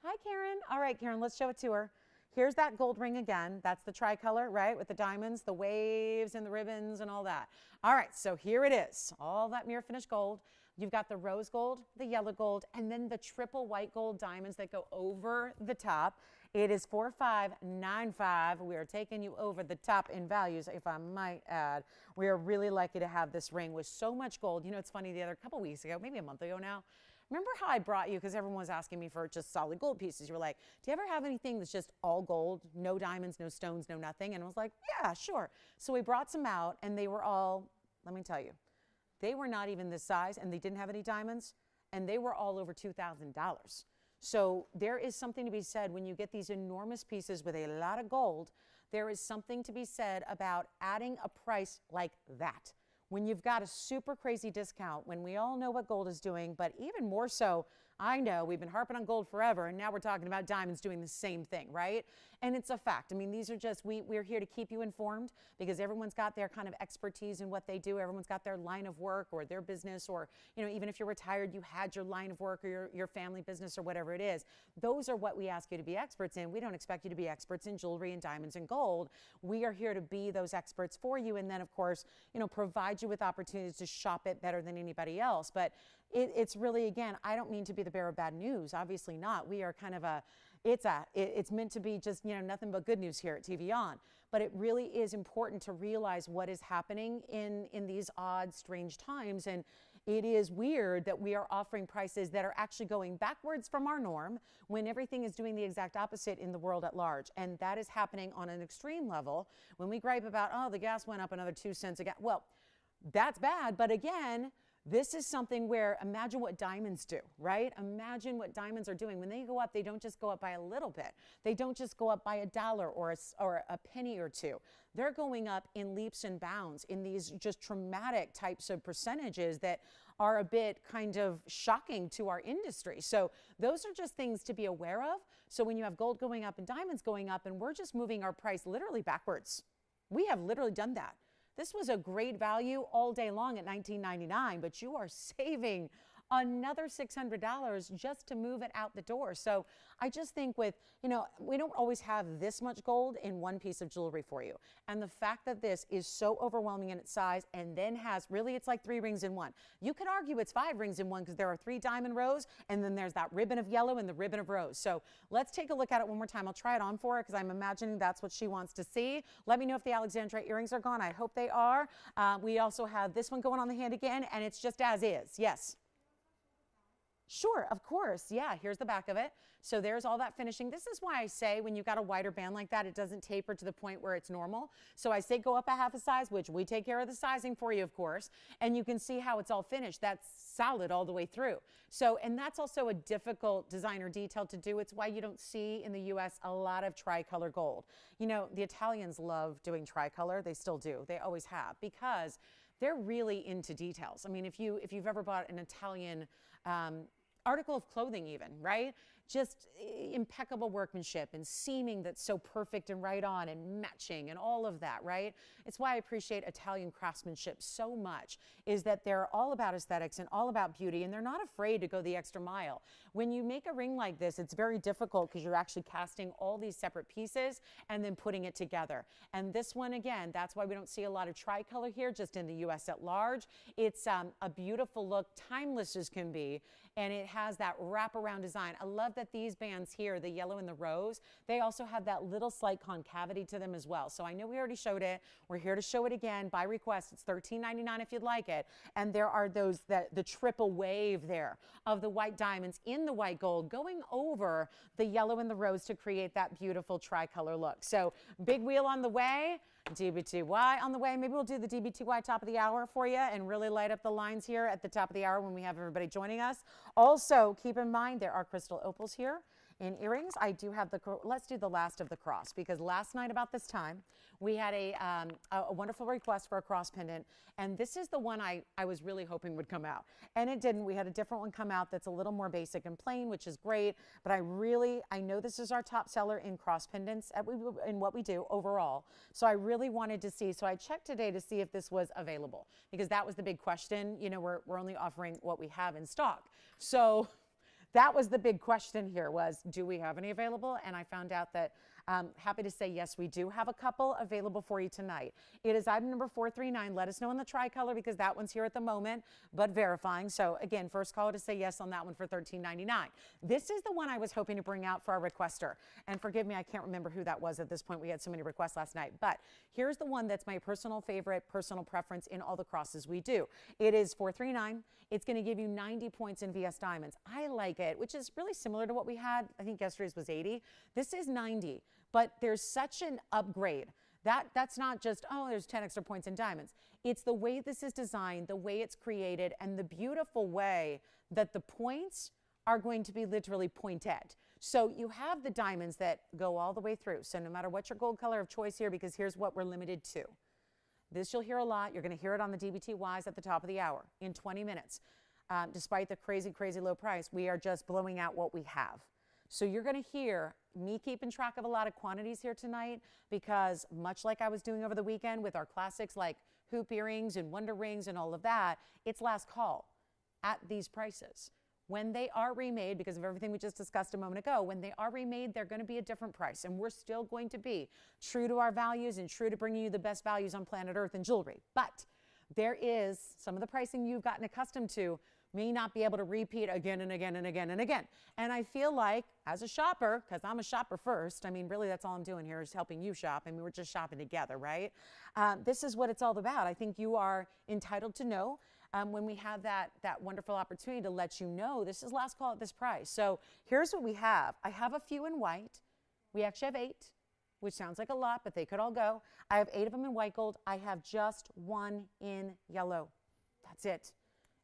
Hi, Karen. All right, Karen, let's show it to her. Here's that gold ring again. That's the tricolor, right? With the diamonds, the waves, and the ribbons and all that. All right, so here it is. All that mirror finished gold. You've got the rose gold, the yellow gold, and then the triple white gold diamonds that go over the top. It is 4595. We are taking you over the top in values, if I might add. We are really lucky to have this ring with so much gold. It's funny, the other couple weeks ago, maybe a month ago now, remember how I brought you, because everyone was asking me for just solid gold pieces. You were like, do you ever have anything that's just all gold, no diamonds, no stones, no nothing? And I was like, yeah, sure. So we brought some out, and they were all, let me tell you, they were not even this size, and they didn't have any diamonds, and they were all over $2,000. So there is something to be said when you get these enormous pieces with a lot of gold. There is something to be said about adding a price like that. When you've got a super crazy discount, when we all know what gold is doing, but even more so, I know we've been harping on gold forever, and now we're talking about diamonds doing the same thing, right? And it's a fact. I mean, these are just, we're here to keep you informed because everyone's got their kind of expertise in what they do. Everyone's got their line of work or their business, or, even if you're retired, you had your line of work or your family business or whatever it is. Those are what we ask you to be experts in. We don't expect you to be experts in jewelry and diamonds and gold. We are here to be those experts for you, and then, of course, provide you with opportunities to shop it better than anybody else. But it's really, again, I don't mean to be the bearer of bad news. Obviously not. We are kind of it's meant to be just, nothing but good news here at TVON. But it really is important to realize what is happening in these odd, strange times. And it is weird that we are offering prices that are actually going backwards from our norm when everything is doing the exact opposite in the world at large. And that is happening on an extreme level. When we gripe about, oh, the gas went up another 2 cents a gallon. Well, that's bad. But again, this is something where imagine what diamonds do, right? Imagine what diamonds are doing. When they go up, they don't just go up by a little bit. They don't just go up by $1 or a penny or two. They're going up in leaps and bounds in these just traumatic types of percentages that are a bit kind of shocking to our industry. So those are just things to be aware of. So when you have gold going up and diamonds going up and we're just moving our price literally backwards, we have literally done that. This was a great value all day long at $19.99, but you are saving another $600 just to move it out the door. So I just think with, you know, we don't always have this much gold in one piece of jewelry for you. And the fact that this is so overwhelming in its size and then has really, it's like 3 rings in one. You could argue it's 5 rings in one because there are 3 diamond rows and then there's that ribbon of yellow and the ribbon of rose. So let's take a look at it one more time. I'll try it on for her because I'm imagining that's what she wants to see. Let me know if the Alexandrite earrings are gone. I hope they are. We also have this one going on the hand again and it's just as is. Yes. Sure, of course. Yeah, here's the back of it. So there's all that finishing. This is why I say when you've got a wider band like that, it doesn't taper to the point where it's normal. So I say go up a half a size, which we take care of the sizing for you, of course. And you can see how it's all finished. That's solid all the way through. So, and that's also a difficult designer detail to do. It's why you don't see in the US a lot of tricolor gold. You know, the Italians love doing tricolor. They still do. They always have because they're really into details. I mean, if you've ever bought an Italian article of clothing even, right? Just impeccable workmanship and seaming that's so perfect and right on and matching and all of that, right? It's why I appreciate Italian craftsmanship so much, is that they're all about aesthetics and all about beauty, and they're not afraid to go the extra mile. When you make a ring like this, it's very difficult because you're actually casting all these separate pieces and then putting it together. And this one, again, that's why we don't see a lot of tricolor here, just in the US at large. It's a beautiful look, timeless as can be, and it has that wraparound design. I love that these bands here, the yellow and the rose, they also have that little slight concavity to them as well. So I know we already showed it. We're here to show it again by request. It's $13.99 if you'd like it. And there are those, the triple wave there of the white diamonds in the white gold going over the yellow and the rose to create that beautiful tricolor look. So big wheel on the way. DBTY on the way. Maybe we'll do the DBTY top of the hour for you and really light up the lines here at the top of the hour when we have everybody joining us. Also, keep in mind there are crystal opals here in earrings. I do have let's do the last of the cross, because last night about this time we had a wonderful request for a cross pendant, and this is the one I was really hoping would come out, and it didn't. We had a different one come out that's a little more basic and plain, which is great, but I know this is our top seller in cross pendants in what we do overall, so I really wanted to see. So I checked today to see if this was available, because that was the big question. You know, we're only offering what we have in stock, so that was the big question here, was do we have any available? And I found out that happy to say, yes, we do have a couple available for you tonight. It is item number 439. Let us know in the tricolor, because that one's here at the moment, but verifying. So again, first caller to say yes on that one for $13.99. This is the one I was hoping to bring out for our requester. And forgive me, I can't remember who that was at this point. We had so many requests last night. But here's the one that's my personal favorite, personal preference in all the crosses we do. It is 439. It's going to give you 90 points in VS Diamonds. I like it, which is really similar to what we had. I think yesterday's was 80. This is 90. But there's such an upgrade. That's not just, oh, there's 10 extra points in diamonds. It's the way this is designed, the way it's created, and the beautiful way that the points are going to be literally pointed. So you have the diamonds that go all the way through. So no matter what your gold color of choice here, because here's what we're limited to. This you'll hear a lot. You're going to hear it on the DBTYs at the top of the hour in 20 minutes. Despite the crazy, crazy low price, we are just blowing out what we have. So you're going to hear me keeping track of a lot of quantities here tonight, because much like I was doing over the weekend with our classics like hoop earrings and wonder rings and all of that, it's last call at these prices. When they are remade, because of everything we just discussed a moment ago, when they are remade, they're going to be a different price. And we're still going to be true to our values and true to bringing you the best values on planet Earth in jewelry. But there is some of the pricing you've gotten accustomed to may not be able to repeat again and again and again and again. And I feel like, as a shopper, because I'm a shopper first, I mean, really that's all I'm doing here is helping you shop. I mean, we're just shopping together, right? This is what it's all about. I think you are entitled to know when we have that wonderful opportunity to let you know this is last call at this price. So here's what we have. I have a few in white. We actually have 8, which sounds like a lot, but they could all go. I have 8 of them in white gold. I have just 1 in yellow. That's it.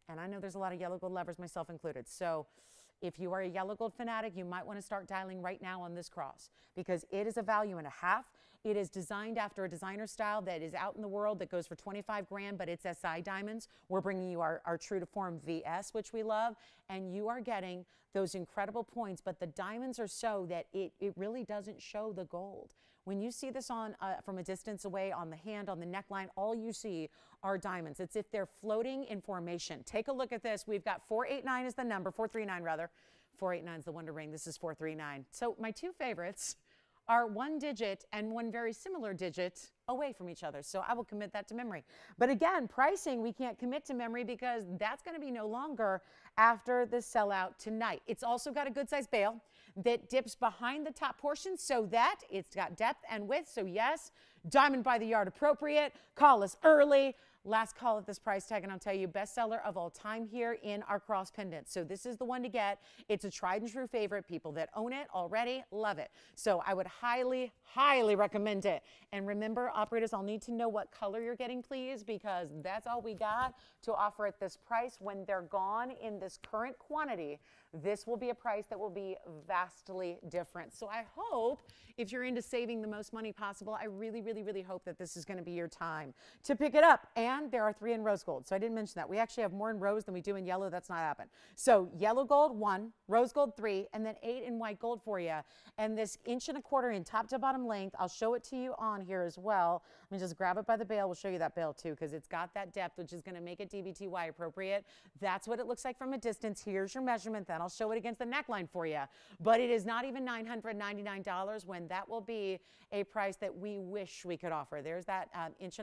And I know there's a lot of yellow gold lovers, myself included. So if you are a yellow gold fanatic, you might want to start dialing right now on this cross because it is a value and a half. It is designed after a designer style that is out in the world that goes for 25 grand, but it's SI diamonds. We're bringing you our true to form VS, which we love, and you are getting those incredible points, but the diamonds are so that it really doesn't show the gold. When you see this on from a distance away, on the hand, on the neckline, all you see are diamonds. It's if they're floating in formation. Take a look at this. We've got 489 is the number, 439 rather. 489 is the Wonder Ring. This is 439. So my 2 favorites are 1 digit and 1 very similar digit away from each other. So I will commit that to memory. But again, pricing, we can't commit to memory because that's going to be no longer after the sellout tonight. It's also got a good size bail that dips behind the top portion so that it's got depth and width. So yes, diamond by the yard appropriate. Call us early. Last call at this price tag, and I'll tell you, bestseller of all time here in our cross pendant. So this is the one to get. It's a tried and true favorite. People that own it already love it. So I would highly, highly recommend it. And remember, operators, I'll need to know what color you're getting, please, because that's all we got to offer at this price. When they're gone in this current quantity, this will be a price that will be vastly different. So I hope if you're into saving the most money possible, I really, really, really hope that this is going to be your time to pick it up. And there are 3 in rose gold. So I didn't mention that. We actually have more in rose than we do in yellow. That's not happened. So yellow gold 1, rose gold 3, and then 8 in white gold for you. And this 1.25 inch in top to bottom length, I'll show it to you on here as well. Let me just grab it by the bail. We'll show you that bail too because it's got that depth, which is going to make it DBTY appropriate. That's what it looks like from a distance. Here's your measurement. Then I'll show it against the neckline for you. But it is not even $999 when that will be a price that we wish we could offer. There's that 1.25 inch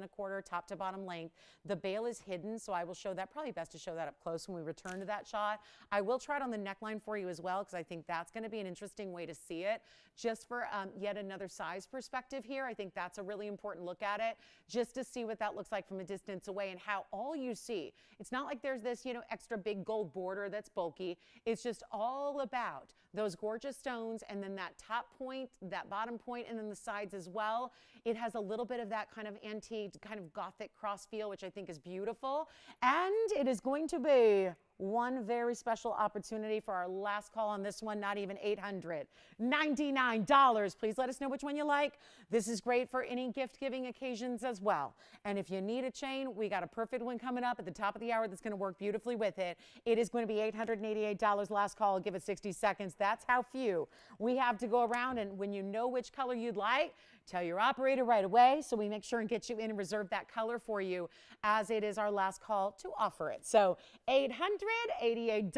top to bottom length. The bail is hidden, so I will show that. Probably best to show that up close when we return to that shot. I will try it on the neckline for you as well because I think that's going to be an interesting way to see it. Just for yet another size perspective here, I think that's a really important look at it, just to see what that looks like from a distance away and how all you see. It's not like there's this, extra big gold border that's bulky. It's just all about those gorgeous stones and then that top point, that bottom point, and then the sides as well. It has a little bit of that kind of antique, kind of gothic cross feel, which I think is beautiful. And it is going to be one very special opportunity for our last call on this one, not even $899. Please let us know which one you like. This is great for any gift-giving occasions as well. And if you need a chain, we got a perfect one coming up at the top of the hour that's going to work beautifully with it. It is going to be $888 last call. Give it 60 seconds. That's how few we have to go around. And when you know which color you'd like, tell your operator right away so we make sure and get you in and reserve that color for you as it is our last call to offer it. So $888,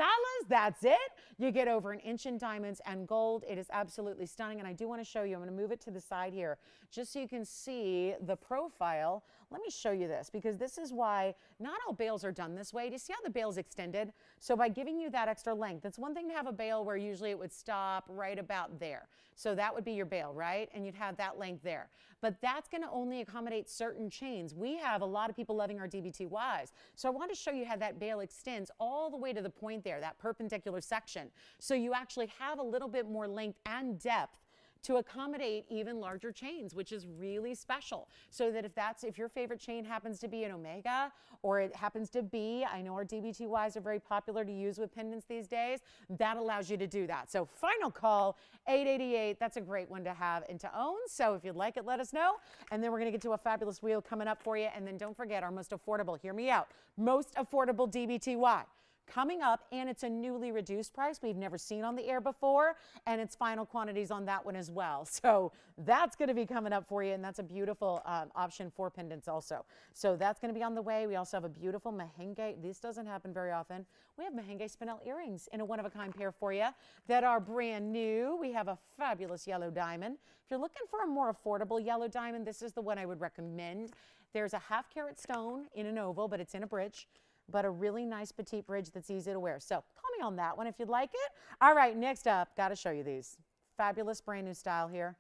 that's it. You get over 1 inch in diamonds and gold. It is absolutely stunning. And I do want to show you, I'm going to move it to the side here just so you can see the profile. Let me show you this because this is why not all bails are done this way. Do you see how the bail is extended? So by giving you that extra length, it's one thing to have a bail where usually it would stop right about there. So that would be your bail, right? And you'd have that length there. But that's going to only accommodate certain chains. We have a lot of people loving our DBTYs. So I want to show you how that bail extends all the way to the point there, that perpendicular section. So you actually have a little bit more length and depth to accommodate even larger chains, which is really special. So that if your favorite chain happens to be an Omega, or it happens to be, I know our DBTYs are very popular to use with pendants these days, that allows you to do that. So final call, $888, that's a great one to have and to own. So if you'd like it, let us know. And then we're gonna get to a fabulous wheel coming up for you. And then don't forget our most affordable, hear me out, most affordable DBTY. Coming up, and it's a newly reduced price we've never seen on the air before, and it's final quantities on that one as well. So that's going to be coming up for you, and that's a beautiful option for pendants also. So that's going to be on the way. We also have a beautiful merengue. This doesn't happen very often. We have merengue spinel earrings in a one-of-a-kind pair for you that are brand new. We have a fabulous yellow diamond. If you're looking for a more affordable yellow diamond, this is the one I would recommend. There's a 1/2 carat stone in an oval, but it's in a bridge. But a really nice petite bridge that's easy to wear. So call me on that one if you'd like it. All right, next up, got to show you these. Fabulous brand new style here.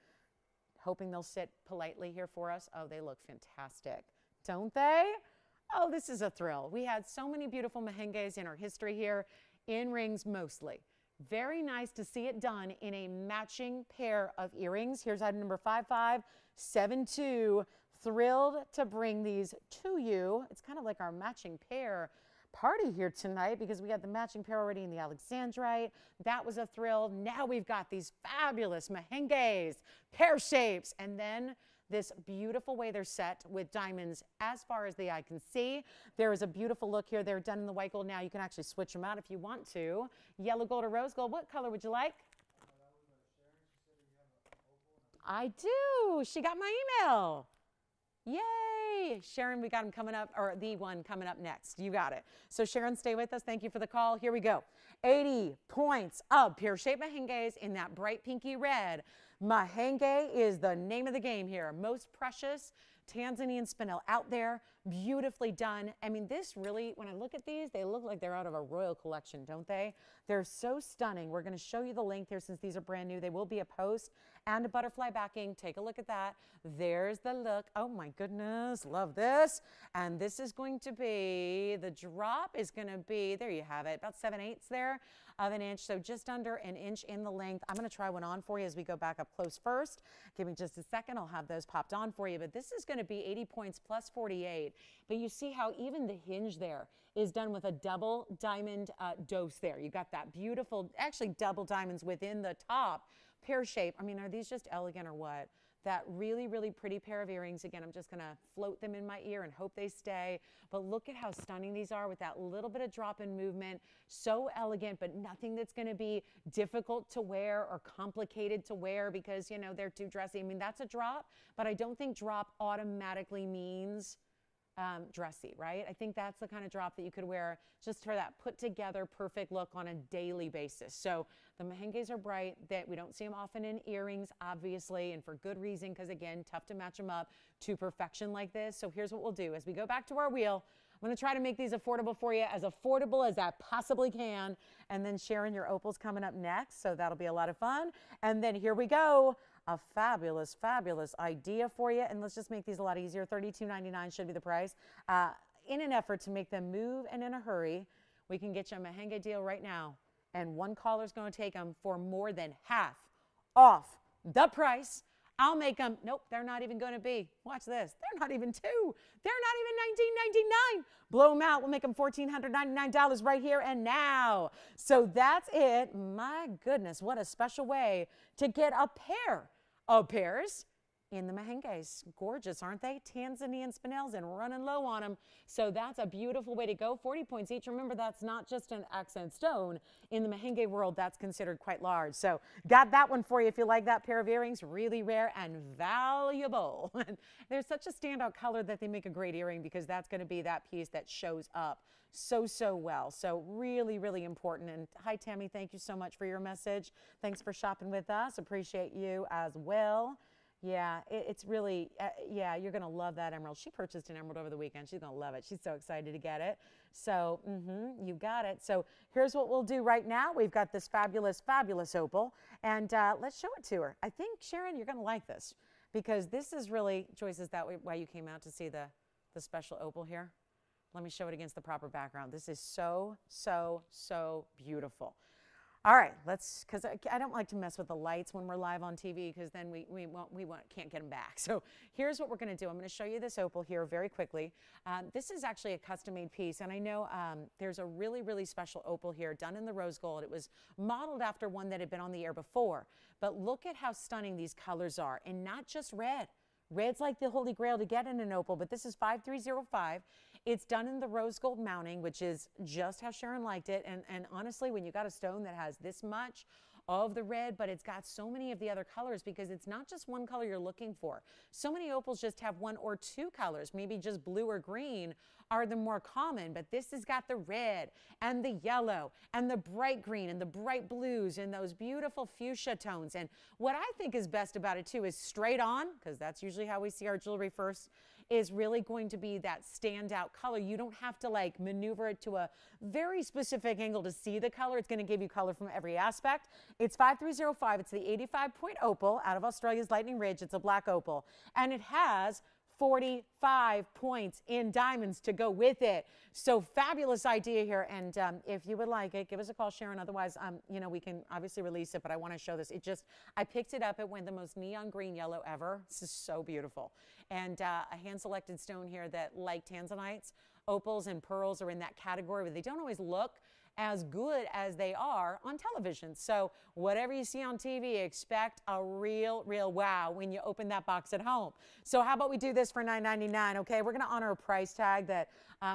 Hoping they'll sit politely here for us. Oh, they look fantastic, don't they? Oh, this is a thrill. We had so many beautiful mehenges in our history here, in rings mostly. Very nice to see it done in a matching pair of earrings. Here's item number 5572. Thrilled to bring these to you. It's kind of like our matching pair party here tonight because we had the matching pair already in the Alexandrite. That was a thrill. Now we've got these fabulous mehenges, pear shapes, and then this beautiful way they're set with diamonds as far as the eye can see. There is a beautiful look here. They're done in the white gold. Now you can actually switch them out if you want to. Yellow gold or rose gold. What color would you like? I do. She got my email. Yay! Sharon, we got him coming up, or the one coming up next. You got it. So Sharon, stay with us. Thank you for the call. Here we go. 80 points of pear-shaped mehenges in that bright pinky red. Mehenge is the name of the game here. Most precious Tanzanian spinel out there, beautifully done. I mean, this really, when I look at these, they look like they're out of a royal collection, don't they? They're so stunning. We're going to show you the link here since these are brand new. They will be a post and a butterfly backing. Take a look at that. There's the look. Oh my goodness, love this. And this is going to be, the drop is going to be, there you have it, about 7/8 there of an inch. So just under an inch in the length. I'm going to try one on for you as we go back up close first. Give me just a second. I'll have those popped on for you. But this is going to be 80 points plus 48. But you see how even the hinge there is done with a double diamond dose there. You got that beautiful, actually double diamonds within the top. Pear shape. I mean, are these just elegant or what? That really, really pretty pair of earrings. Again, I'm just going to float them in my ear and hope they stay. But look at how stunning these are with that little bit of drop in movement. So elegant, but nothing that's going to be difficult to wear or complicated to wear because, you know, they're too dressy. I mean, that's a drop, but I don't think drop automatically means dressy, right? I think that's the kind of drop that you could wear just for that put together perfect look on a daily basis. So the mehenges are bright, that we don't see them often in earrings, obviously, and for good reason, because again, tough to match them up to perfection like this. So here's what we'll do. As we go back to our wheel, I'm going to try to make these affordable for you, as affordable as I possibly can. And then Sharon, your opal's coming up next, so that'll be a lot of fun. And then here we go. A fabulous, fabulous idea for you. And let's just make these a lot easier. $32.99 should be the price. In an effort to make them move and in a hurry, we can get you a mehenge deal right now. And one caller's going to take them for more than half off the price. I'll make them, nope, they're not even going to be. Watch this. They're not even two. They're not even $19.99. Blow them out. We'll make them $1,499 right here and now. So that's it. My goodness, what a special way to get a pair of pairs in the mehenges. Gorgeous, aren't they? Tanzanian spinels and running low on them. So that's a beautiful way to go. 40 points each. Remember, that's not just an accent stone. In the mehenge world, that's considered quite large. So got that one for you if you like that pair of earrings. Really rare and valuable. They're such a standout color that they make a great earring because that's going to be that piece that shows up so well. So really, really important. And hi, Tammy. Thank you so much for your message. Thanks for shopping with us. Appreciate you as well. Yeah, it's really, yeah, you're going to love that emerald. She purchased an emerald over the weekend. She's going to love it. She's so excited to get it. So, you got it. So here's what we'll do right now. We've got this fabulous, fabulous opal, and let's show it to her. I think, Sharon, you're going to like this because this is really, Joyce, is that why you came out to see the special opal here? Let me show it against the proper background. This is so beautiful. All right, let's, because I don't like to mess with the lights when we're live on TV because then we can't get them back. So here's what we're going to do. I'm going to show you this opal here very quickly. This is actually a custom-made piece, and I know there's a really, really special opal here done in the rose gold. It was modeled after one that had been on the air before, but look at how stunning these colors are, and not just red. Red's like the holy grail to get in an opal, but this is 5305. It's done in the rose gold mounting, which is just how Sharon liked it. And honestly, when you got a stone that has this much of the red, but it's got so many of the other colors because it's not just one color you're looking for. So many opals just have one or two colors, maybe just blue or green are the more common, but this has got the red and the yellow and the bright green and the bright blues and those beautiful fuchsia tones. And what I think is best about it too is straight on, because that's usually how we see our jewelry first, is really going to be that standout color. You don't have to like maneuver it to a very specific angle to see the color. It's going to give you color from every aspect. It's 5305. It's the 85-point opal out of Australia's Lightning Ridge. It's a black opal. And it has 45 points in diamonds to go with it. So fabulous idea here. And if you would like it, give us a call, Sharon. Otherwise, you know, we can obviously release it, but I want to show this. I picked it up. It went the most neon green yellow ever. This is so beautiful. And a hand-selected stone here that, like tanzanites, opals and pearls are in that category, but they don't always look as good as they are on television. So whatever you see on TV, expect a real wow when you open that box at home. So how about we do this for $9.99, okay? We're going to honor a price tag that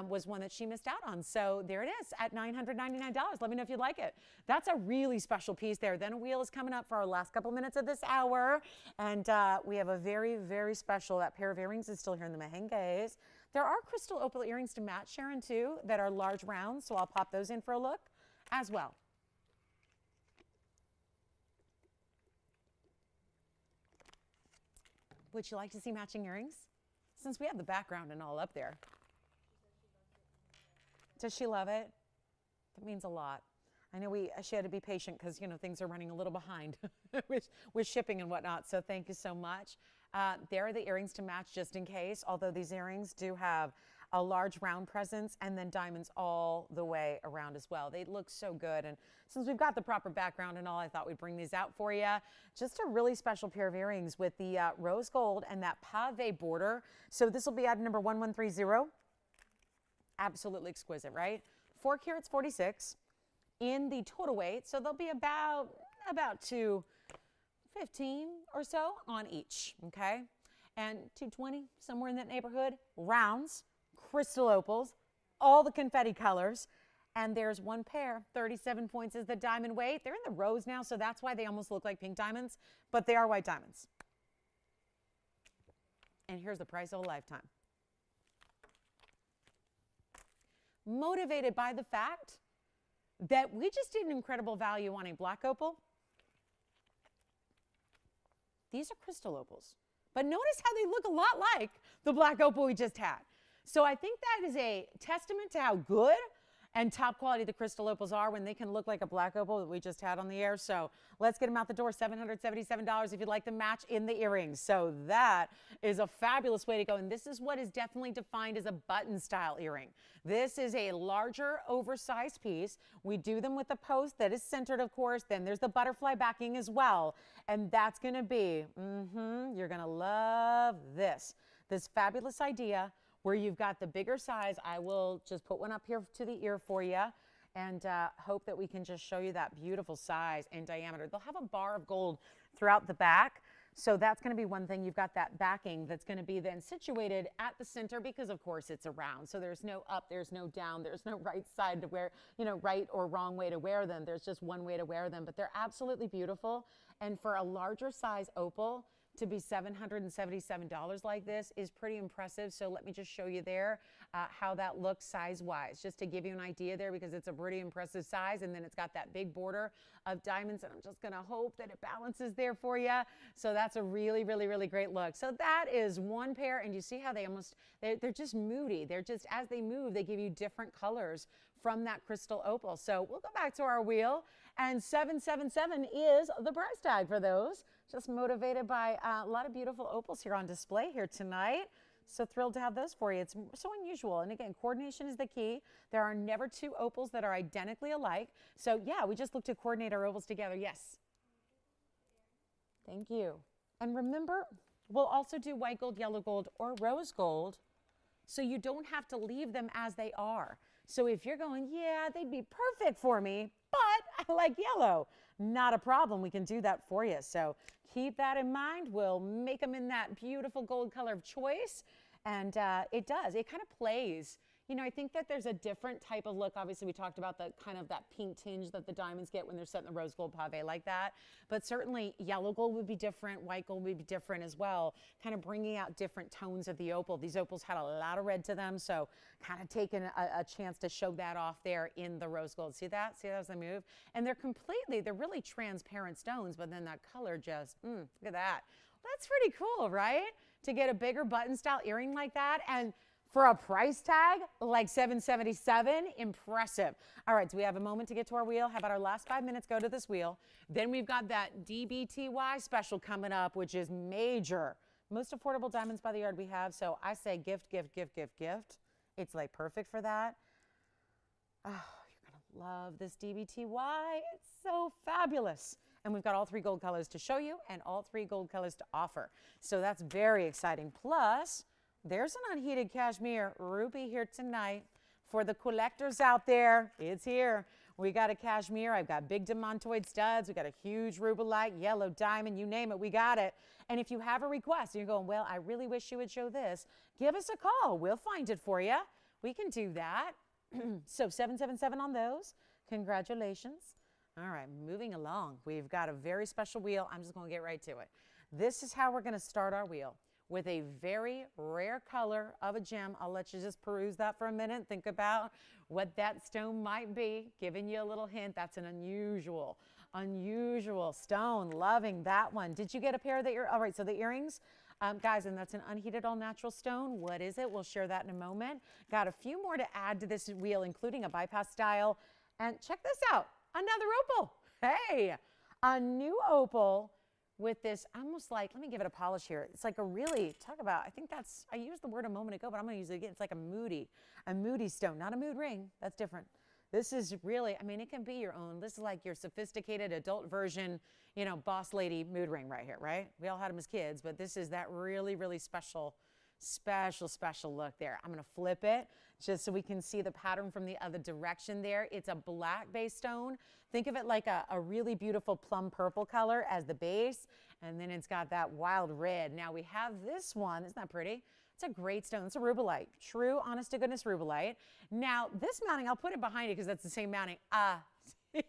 was one that she missed out on. So there it is at $999. Let me know if you like it. That's a really special piece there. Then a wheel is coming up for our last couple minutes of this hour. And we have a very special, that pair of earrings is still here in the mehenges. There are crystal opal earrings to match, Sharon, too, that are large rounds, so I'll pop those in for a look as well. Would you like to see matching earrings? Since we have the background and all up there. Does she love it? That means a lot. I know she had to be patient because, you know, things are running a little behind with shipping and whatnot, so thank you so much. There are the earrings to match just in case, although these earrings do have a large round presence and then diamonds all the way around as well. They look so good. And since we've got the proper background and all, I thought we'd bring these out for you. Just a really special pair of earrings with the rose gold and that pave border. So this will be item number 1130. Absolutely exquisite, right? 4 carats 46 in the total weight. So they'll be about 215 or so on each, okay? And 220, somewhere in that neighborhood. Rounds, crystal opals, all the confetti colors. And there's one pair, 37 points is the diamond weight. They're in the rose now, so that's why they almost look like pink diamonds, but they are white diamonds. And here's the price of a lifetime. Motivated by the fact that we just did an incredible value on a black opal. These are crystal opals, but notice how they look a lot like the black opal we just had. So I think that is a testament to how good and top quality the crystal opals are when they can look like a black opal that we just had on the air. So let's get them out the door, $777 if you'd like to match in the earrings. So that is a fabulous way to go. And this is what is definitely defined as a button style earring. This is a larger oversized piece. We do them with a post that is centered, of course. Then there's the butterfly backing as well. And that's going to be, you're going to love this fabulous idea where you've got the bigger size. I will just put one up here to the ear for you and hope that we can just show you that beautiful size and diameter. They'll have a bar of gold throughout the back. So that's going to be one thing. You've got that backing that's going to be then situated at the center because, of course, it's a round. So there's no up, there's no down, there's no right side to wear, right or wrong way to wear them. There's just one way to wear them. But they're absolutely beautiful. And for a larger size opal, to be $777 like this is pretty impressive. So let me just show you there how that looks size-wise, just to give you an idea there because it's a pretty impressive size. And then it's got that big border of diamonds, and I'm just going to hope that it balances there for you. So that's a really great look. So that is one pair, and you see how they're just moody. They're just, as they move, they give you different colors from that crystal opal. So we'll go back to our wheel, and 777 is the price tag for those. Just motivated by a lot of beautiful opals here on display here tonight. So thrilled to have those for you. It's so unusual. And again, coordination is the key. There are never two opals that are identically alike. So yeah, we just look to coordinate our opals together. Yes. Thank you. And remember, we'll also do white gold, yellow gold, or rose gold. So you don't have to leave them as they are. So if you're going, yeah, they'd be perfect for me, but I like yellow, not a problem. We can do that for you. So keep that in mind. We'll make them in that beautiful gold color of choice. And it does. It kind of plays. I think that there's a different type of look. Obviously, we talked about the kind of that pink tinge that the diamonds get when they're set in the rose gold pave like that. But certainly yellow gold would be different. White gold would be different as well, kind of bringing out different tones of the opal. These opals had a lot of red to them, so kind of taking a chance to show that off there in the rose gold. See that? See that as they move? And they're really transparent stones, but then that color just, look at that. That's pretty cool, right? To get a bigger button style earring like that, and for a price tag like $777, impressive. All right, so we have a moment to get to our wheel. How about our last 5 minutes go to this wheel? Then we've got that DBTY special coming up, which is major Most affordable diamonds by the yard we have. So I say gift, gift, gift, gift, gift. It's like perfect for that. Oh, you're going to love this DBTY. It's so fabulous. And we've got all 3 gold colors to show you and all 3 gold colors to offer. So that's very exciting. Plus, there's an unheated cashmere ruby here tonight. For the collectors out there, it's here. We got a cashmere. I've got big demontoid studs. We got a huge rubellite, yellow diamond, you name it, we got it. And if you have a request and you're going, well, I really wish you would show this, give us a call. We'll find it for you. We can do that. So 777 on those. Congratulations. All right, moving along. We've got a very special wheel. I'm just going to get right to it. This is how we're going to start our wheel, with a very rare color of a gem. I'll let you just peruse that for a minute. Think about what that stone might be, giving you a little hint. That's an unusual stone. Loving that one. Did you get a pair of the earrings? All right, so the earrings, guys, and that's an unheated all-natural stone. What is it? We'll share that in a moment. Got a few more to add to this wheel, including a bypass style. And check this out, another opal. Hey, a new opal with this, almost like, let me give it a polish here. It's like a really, talk about, I think that's, I used the word a moment ago, but I'm going to use it again. It's like a moody stone, not a mood ring. That's different. This is really, I mean, it can be your own. This is like your sophisticated adult version, you know, boss lady mood ring right here, right? We all had them as kids, but this is that really, really special look there. I'm going to flip it just so we can see the pattern from the other direction there. It's a black base stone. Think of it like a really beautiful plum purple color as the base, and then it's got that wild red. Now we have this one. Isn't that pretty? It's a great stone. It's a rubellite, true, honest to goodness rubellite. Now this mounting, I'll put it behind you because that's the same mounting. If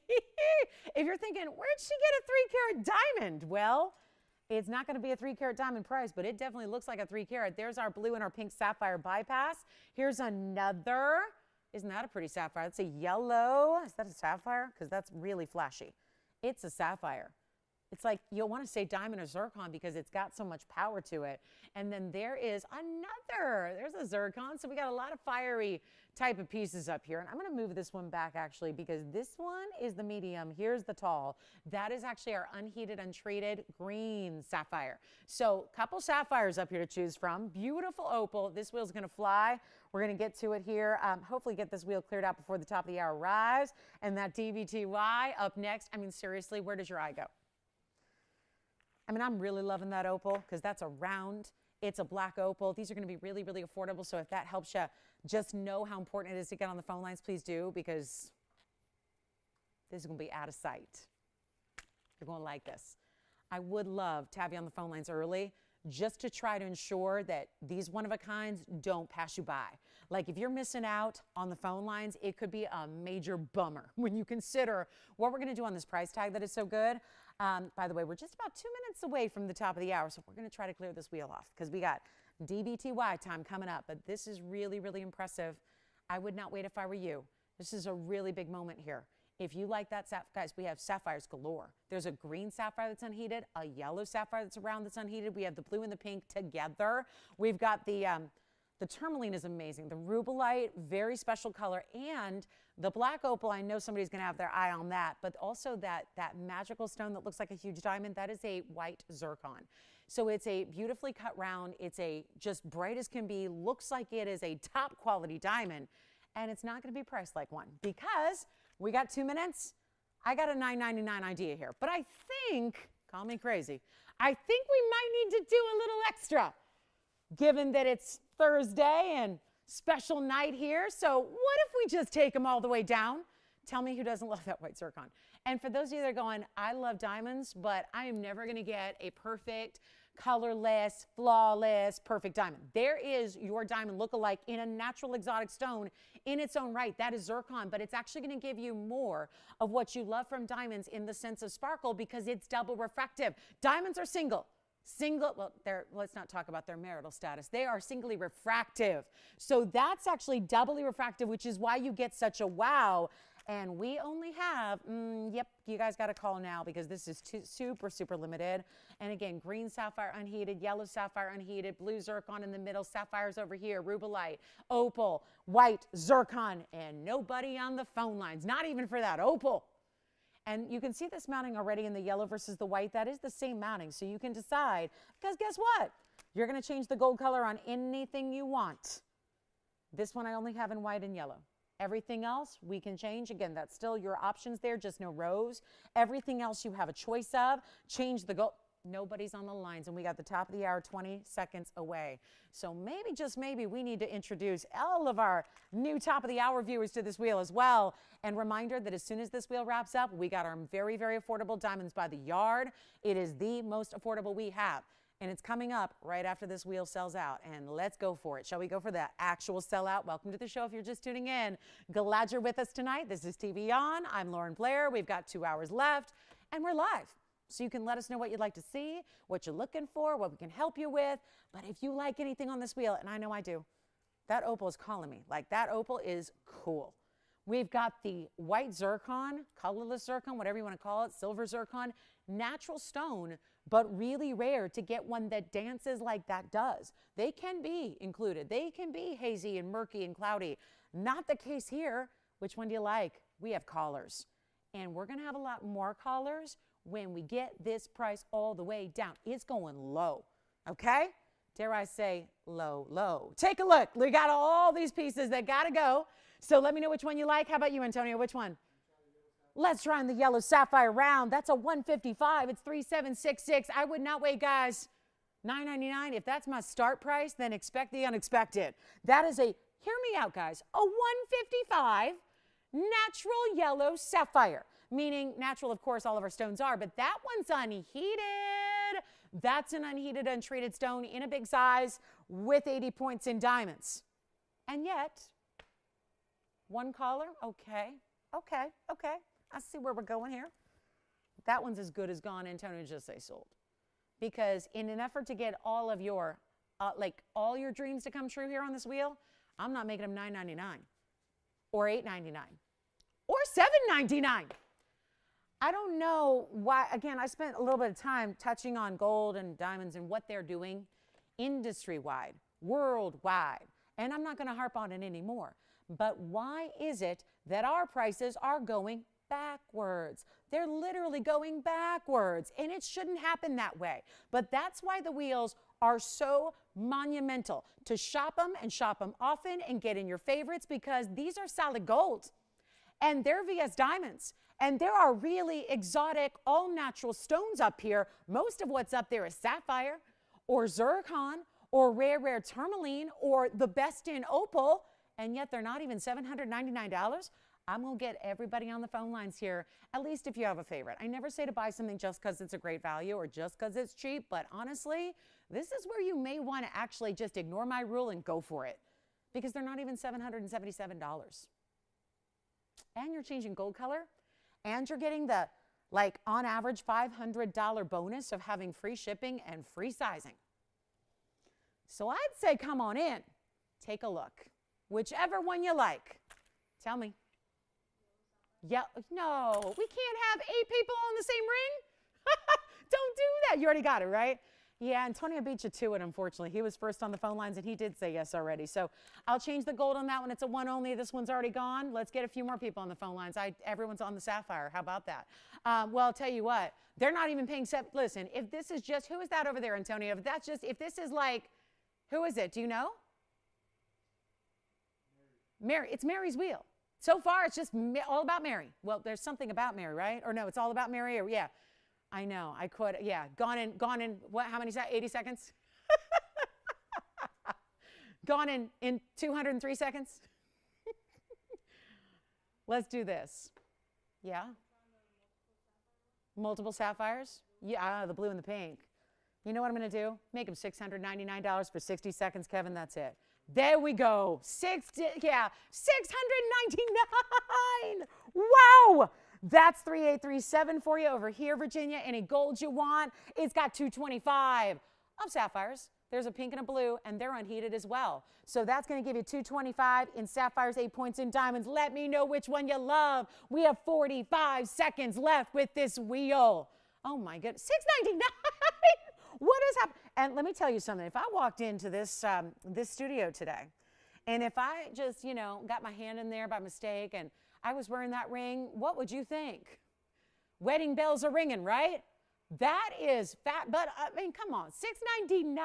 you're thinking, where'd she get a 3-carat diamond? Well, it's not going to be a 3-carat diamond price, but it definitely looks like a 3-carat. There's our blue and our pink sapphire bypass. Here's another. Isn't that a pretty sapphire? It's a yellow. Is that a sapphire? Because that's really flashy. It's a sapphire. It's like you'll want to say diamond or zircon because it's got so much power to it. And then there is another. There's a zircon. So we got a lot of fiery type of pieces up here. And I'm going to move this one back actually because this one is the medium. Here's the tall. That is actually our unheated, untreated green sapphire. So a couple sapphires up here to choose from. Beautiful opal. This wheel's going to fly. We're going to get to it here. Hopefully get this wheel cleared out before the top of the hour arrives. And that DBTY up next. I mean, seriously, where does your eye go? I mean, I'm really loving that opal because that's a round. It's a black opal. These are going to be really, really affordable. So if that helps you just know how important it is to get on the phone lines, please do, because this is going to be out of sight. You're going to like this. I would love to have you on the phone lines early just to try to ensure that these one-of-a-kinds don't pass you by. Like if you're missing out on the phone lines, it could be a major bummer when you consider what we're going to do on this price tag that is so good. By the way, we're just about 2 minutes away from the top of the hour, so we're going to try to clear this wheel off because we got DBTY time coming up. But this is really, really impressive. I would not wait if I were you. This is a really big moment here. If you like that, guys, we have sapphires galore. There's a green sapphire that's unheated, a yellow sapphire that's around that's unheated. We have the blue and the pink together. We've got the tourmaline is amazing. The rubellite, very special color, and the black opal, I know somebody's going to have their eye on that, but also that magical stone that looks like a huge diamond, that is a white zircon. So it's a beautifully cut round. It's a just bright as can be, looks like it is a top quality diamond, and it's not going to be priced like one because we got 2 minutes. I got a $9.99 idea here, but I think, call me crazy, I think we might need to do a little extra given that it's Thursday and special night here. So what if we just take them all the way down? Tell me who doesn't love that white zircon. And for those of you that are going, I love diamonds, but I am never going to get a perfect, colorless, flawless, perfect diamond. There is your diamond look-alike in a natural exotic stone in its own right. That is zircon, but it's actually going to give you more of what you love from diamonds in the sense of sparkle because it's double refractive. Diamonds are single, well, let's not talk about their marital status. They are singly refractive. So that's actually doubly refractive, which is why you get such a wow. And we only have, yep, you guys got to call now because this is super, super limited. And again, green sapphire unheated, yellow sapphire unheated, blue zircon in the middle, sapphires over here, rubellite, opal, white zircon, and nobody on the phone lines, not even for that opal. And you can see this mounting already in the yellow versus the white. That is the same mounting. So you can decide, because guess what? You're going to change the gold color on anything you want. This one I only have in white and yellow. Everything else we can change. Again, that's still your options there, just no rose. Everything else you have a choice of. Change the gold. Nobody's on the lines, and we got the top of the hour 20 seconds away. So maybe, just maybe, we need to introduce all of our new top of the hour viewers to this wheel as well. And reminder that as soon as this wheel wraps up, we got our very, very affordable diamonds by the yard. It is the most affordable we have. And it's coming up right after this wheel sells out. And let's go for it. Shall we go for the actual sellout? Welcome to the show if you're just tuning in. Glad you're with us tonight. This is TVON. I'm Lauren Blair. We've got 2 hours left, and we're live. So you can let us know what you'd like to see, what you're looking for, what we can help you with. But if you like anything on this wheel, and I know I do, that opal is calling me. Like, that opal is cool. We've got the white zircon, colorless zircon, whatever you want to call it, silver zircon, natural stone, but really rare to get one that dances like that does. They can be included. They can be hazy and murky and cloudy. Not the case here. Which one do you like? We have collars. And we're going to have a lot more collars when we get this price all the way down. It's going low, okay? Dare I say low, low. Take a look. We got all these pieces that got to go. So let me know which one you like. How about you, Antonio? Which one? Let's try the yellow sapphire round. That's a 155. It's 3766. I would not wait, guys. $9.99. If that's my start price, then expect the unexpected. That is a, hear me out, guys, a 155 natural yellow sapphire. Meaning natural, of course, all of our stones are, but that one's unheated. That's an unheated, untreated stone in a big size with 80 points in diamonds. And yet, one collar, okay. I see where we're going here. That one's as good as gone, Antonio, just say sold. Because in an effort to get all of your, all your dreams to come true here on this wheel, I'm not making them $9.99 or $8.99 or $7.99. I don't know why, again, I spent a little bit of time touching on gold and diamonds and what they're doing industry-wide, worldwide, and I'm not going to harp on it anymore. But why is it that our prices are going backwards? They're literally going backwards, and it shouldn't happen that way. But that's why the wheels are so monumental, to shop them and shop them often and get in your favorites, because these are solid gold, and they're VS diamonds. And there are really exotic, all-natural stones up here. Most of what's up there is sapphire or zircon or rare tourmaline or the best in opal, and yet they're not even $799. I'm going to get everybody on the phone lines here, at least if you have a favorite. I never say to buy something just because it's a great value or just because it's cheap, but honestly, this is where you may want to actually just ignore my rule and go for it, because they're not even $777. And you're changing gold color. And you're getting the, on average, $500 bonus of having free shipping and free sizing. So I'd say come on in. Take a look. Whichever one you like. Tell me. Yeah, no, we can't have 8 people on the same ring. Don't do that. You already got it, right? Yeah, Antonio beat you to it, unfortunately. He was first on the phone lines, and he did say yes already. So I'll change the gold on that one. It's a one only. This one's already gone. Let's get a few more people on the phone lines. Everyone's on the sapphire. How about that? Well, I'll tell you what. They're not even paying. Listen, if this is just, who is that over there, Antonio? If this is who is it? Do you know? Mary. It's Mary's wheel. So far, it's just all about Mary. Well, there's something about Mary, right? Or no, it's all about Mary, or yeah. I know, I could, yeah, gone in, what, how many seconds? 80 seconds? Gone in 203 seconds? Let's do this. Yeah? Multiple sapphires? Yeah, the blue and the pink. You know what I'm going to do? Make them $699 for 60 seconds, Kevin, that's it. There we go. $699. Wow! That's 3837 for you over here, Virginia. Any gold you want? It's got 225 of sapphires. There's a pink and a blue, and they're unheated as well. So that's going to give you 225 in sapphires, 8 points in diamonds. Let me know which one you love. We have 45 seconds left with this wheel. Oh, my goodness. $699. What is happening? And let me tell you something. If I walked into this, this studio today, and if I just, got my hand in there by mistake and I was wearing that ring, what would you think? Wedding bells are ringing, right? That is fat, but I mean, come on, $699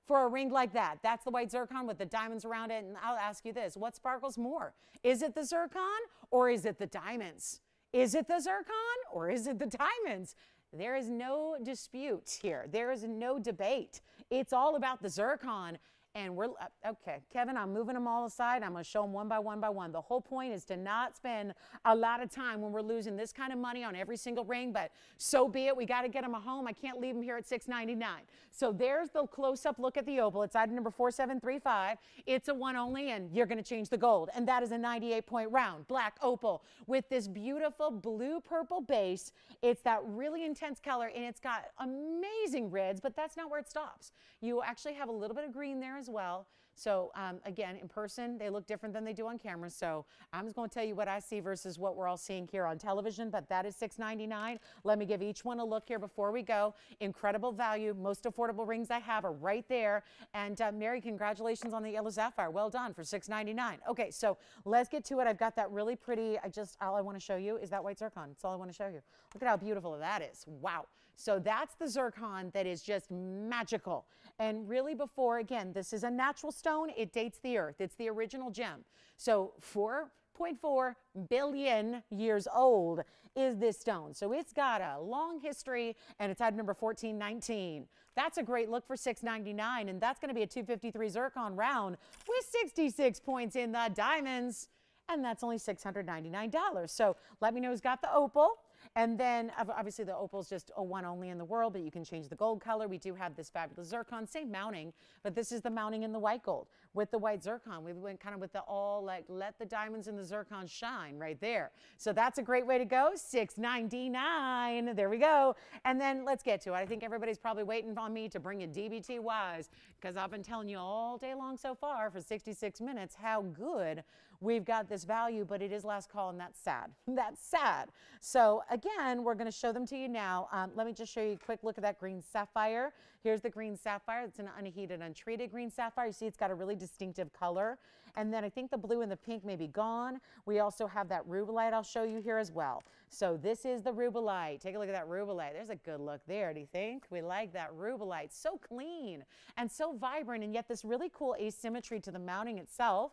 for a ring like that. That's the white zircon with the diamonds around it. And I'll ask you this, what sparkles more? Is it the zircon or is it the diamonds? Is it the zircon or is it the diamonds? There is no dispute here. There is no debate. It's all about the zircon. And we're, okay, Kevin, I'm moving them all aside. I'm going to show them one by one by one. The whole point is to not spend a lot of time when we're losing this kind of money on every single ring, but so be it. We got to get them home. I can't leave them here at $6.99. So there's the close-up look at the opal. It's item number 4735. It's a one only, and you're going to change the gold. And that is a 98-point round black opal with this beautiful blue-purple base. It's that really intense color, and it's got amazing reds, but that's not where it stops. You actually have a little bit of green there as well. So again, in person, they look different than they do on camera. So I'm just going to tell you what I see versus what we're all seeing here on television, but that is $6.99. Let me give each one a look here before we go. Incredible value. Most affordable rings I have are right there. And Mary, congratulations on the yellow sapphire. Well done for $6.99. Okay, so let's get to it. I've got that really pretty, all I want to show you is that white zircon. That's all I want to show you. Look at how beautiful that is. Wow. So that's the zircon that is just magical. And really before, again, this is a natural stone. It dates the earth. It's the original gem. So 4.4 billion years old is this stone. So it's got a long history, and it's item number 1419. That's a great look for $6.99, and that's going to be a 253 zircon round with 66 points in the diamonds, and that's only $699. So let me know who's got the opal. And then obviously the opal is just a one only in the world, but you can change the gold color. We do have this fabulous zircon, same mounting, but this is the mounting in the white gold with the white zircon. We went kind of with the all like let the diamonds and the zircon shine right there. So that's a great way to go. $6.99. There we go. And then let's get to it. I think everybody's probably waiting on me to bring you DBTYs because I've been telling you all day long so far for 66 minutes how good we've got this value, but it is last call, and that's sad. That's sad. So again, we're going to show them to you now. Let me just show you a quick look at that green sapphire. Here's the green sapphire. It's an unheated, untreated green sapphire. You see it's got a really distinctive color. And then I think the blue and the pink may be gone. We also have that rubellite I'll show you here as well. So this is the rubellite. Take a look at that rubellite. There's a good look there, do you think? We like that rubellite. So clean and so vibrant, and yet this really cool asymmetry to the mounting itself.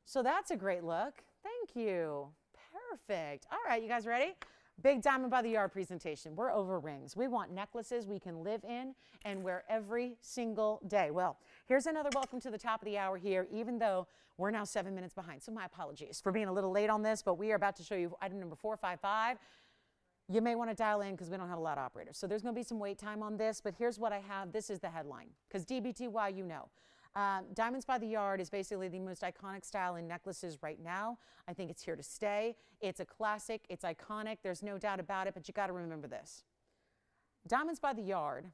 So that's a great look. Thank you. Perfect. All right, you guys ready? Big diamond by the yard presentation. We're over rings. We want necklaces we can live in and wear every single day. Well, here's another welcome to the top of the hour here, even though we're now 7 minutes behind. So my apologies for being a little late on this, but we are about to show you item number 455. You may want to dial in because we don't have a lot of operators. So there's going to be some wait time on this, but here's what I have. This is the headline because DBTY, you know. Diamonds by the yard is basically the most iconic style in necklaces right now. I think it's here to stay. It's a classic. It's iconic. There's no doubt about it, but you got to remember this. Diamonds by the yard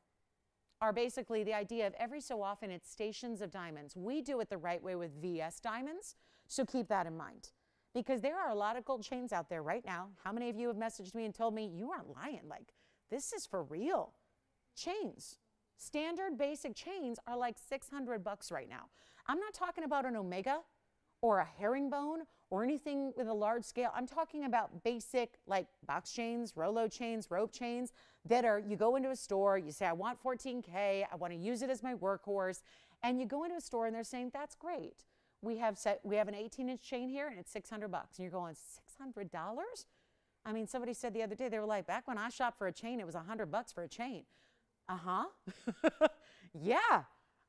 are basically the idea of every so often it's stations of diamonds. We do it the right way with VS diamonds, so keep that in mind. Because there are a lot of gold chains out there right now. How many of you have messaged me and told me you aren't lying? Like, this is for real. Chains. Standard basic chains are like $600 right now. I'm not talking about an Omega or a herringbone or anything with a large scale. I'm talking about basic like box chains, Rolo chains, rope chains that are, you go into a store, you say, I want 14K, I want to use it as my workhorse. And you go into a store and they're saying, that's great. We have an 18-inch chain here and it's $600. And you're going, $600? I mean, somebody said the other day, they were like, back when I shopped for a chain, it was $100 for a chain. Uh-huh. Yeah.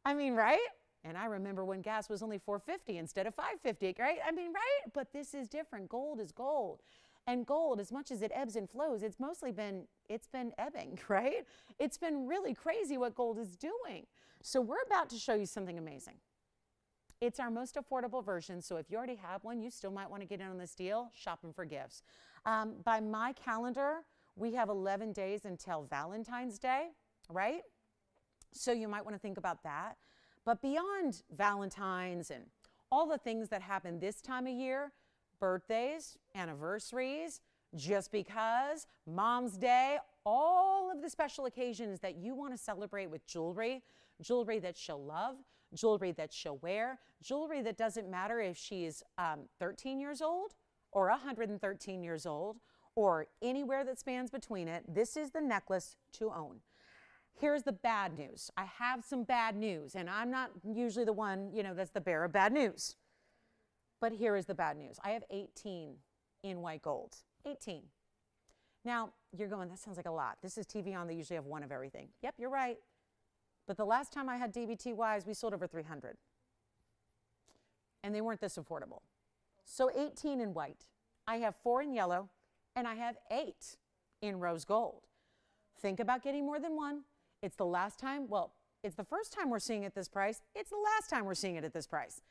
I mean, right? And I remember when gas was only $4.50 instead of $5.50, right? I mean, right? But this is different. Gold is gold. And gold, as much as it ebbs and flows, it's been ebbing, right? It's been really crazy what gold is doing. So we're about to show you something amazing. It's our most affordable version, so if you already have one, you still might want to get in on this deal. Shop them for gifts. By my calendar, we have 11 days until Valentine's Day. Right? So you might want to think about that. But beyond Valentine's and all the things that happen this time of year, birthdays, anniversaries, just because, Mom's Day, all of the special occasions that you want to celebrate with jewelry, jewelry that she'll love, jewelry that she'll wear, jewelry that doesn't matter if she's 13 years old or 113 years old or anywhere that spans between it. This is the necklace to own. Here's the bad news. I have some bad news, and I'm not usually the one, that's the bearer of bad news. But here is the bad news. I have 18 in white gold. 18. Now, you're going, that sounds like a lot. This is TVON. They usually have one of everything. Yep, you're right. But the last time I had DBTYs, we sold over 300. And they weren't this affordable. So 18 in white. I have 4 in yellow, and I have 8 in rose gold. Think about getting more than one. It's the last time, well, it's the first time we're seeing it at this price. It's the last time we're seeing it at this price.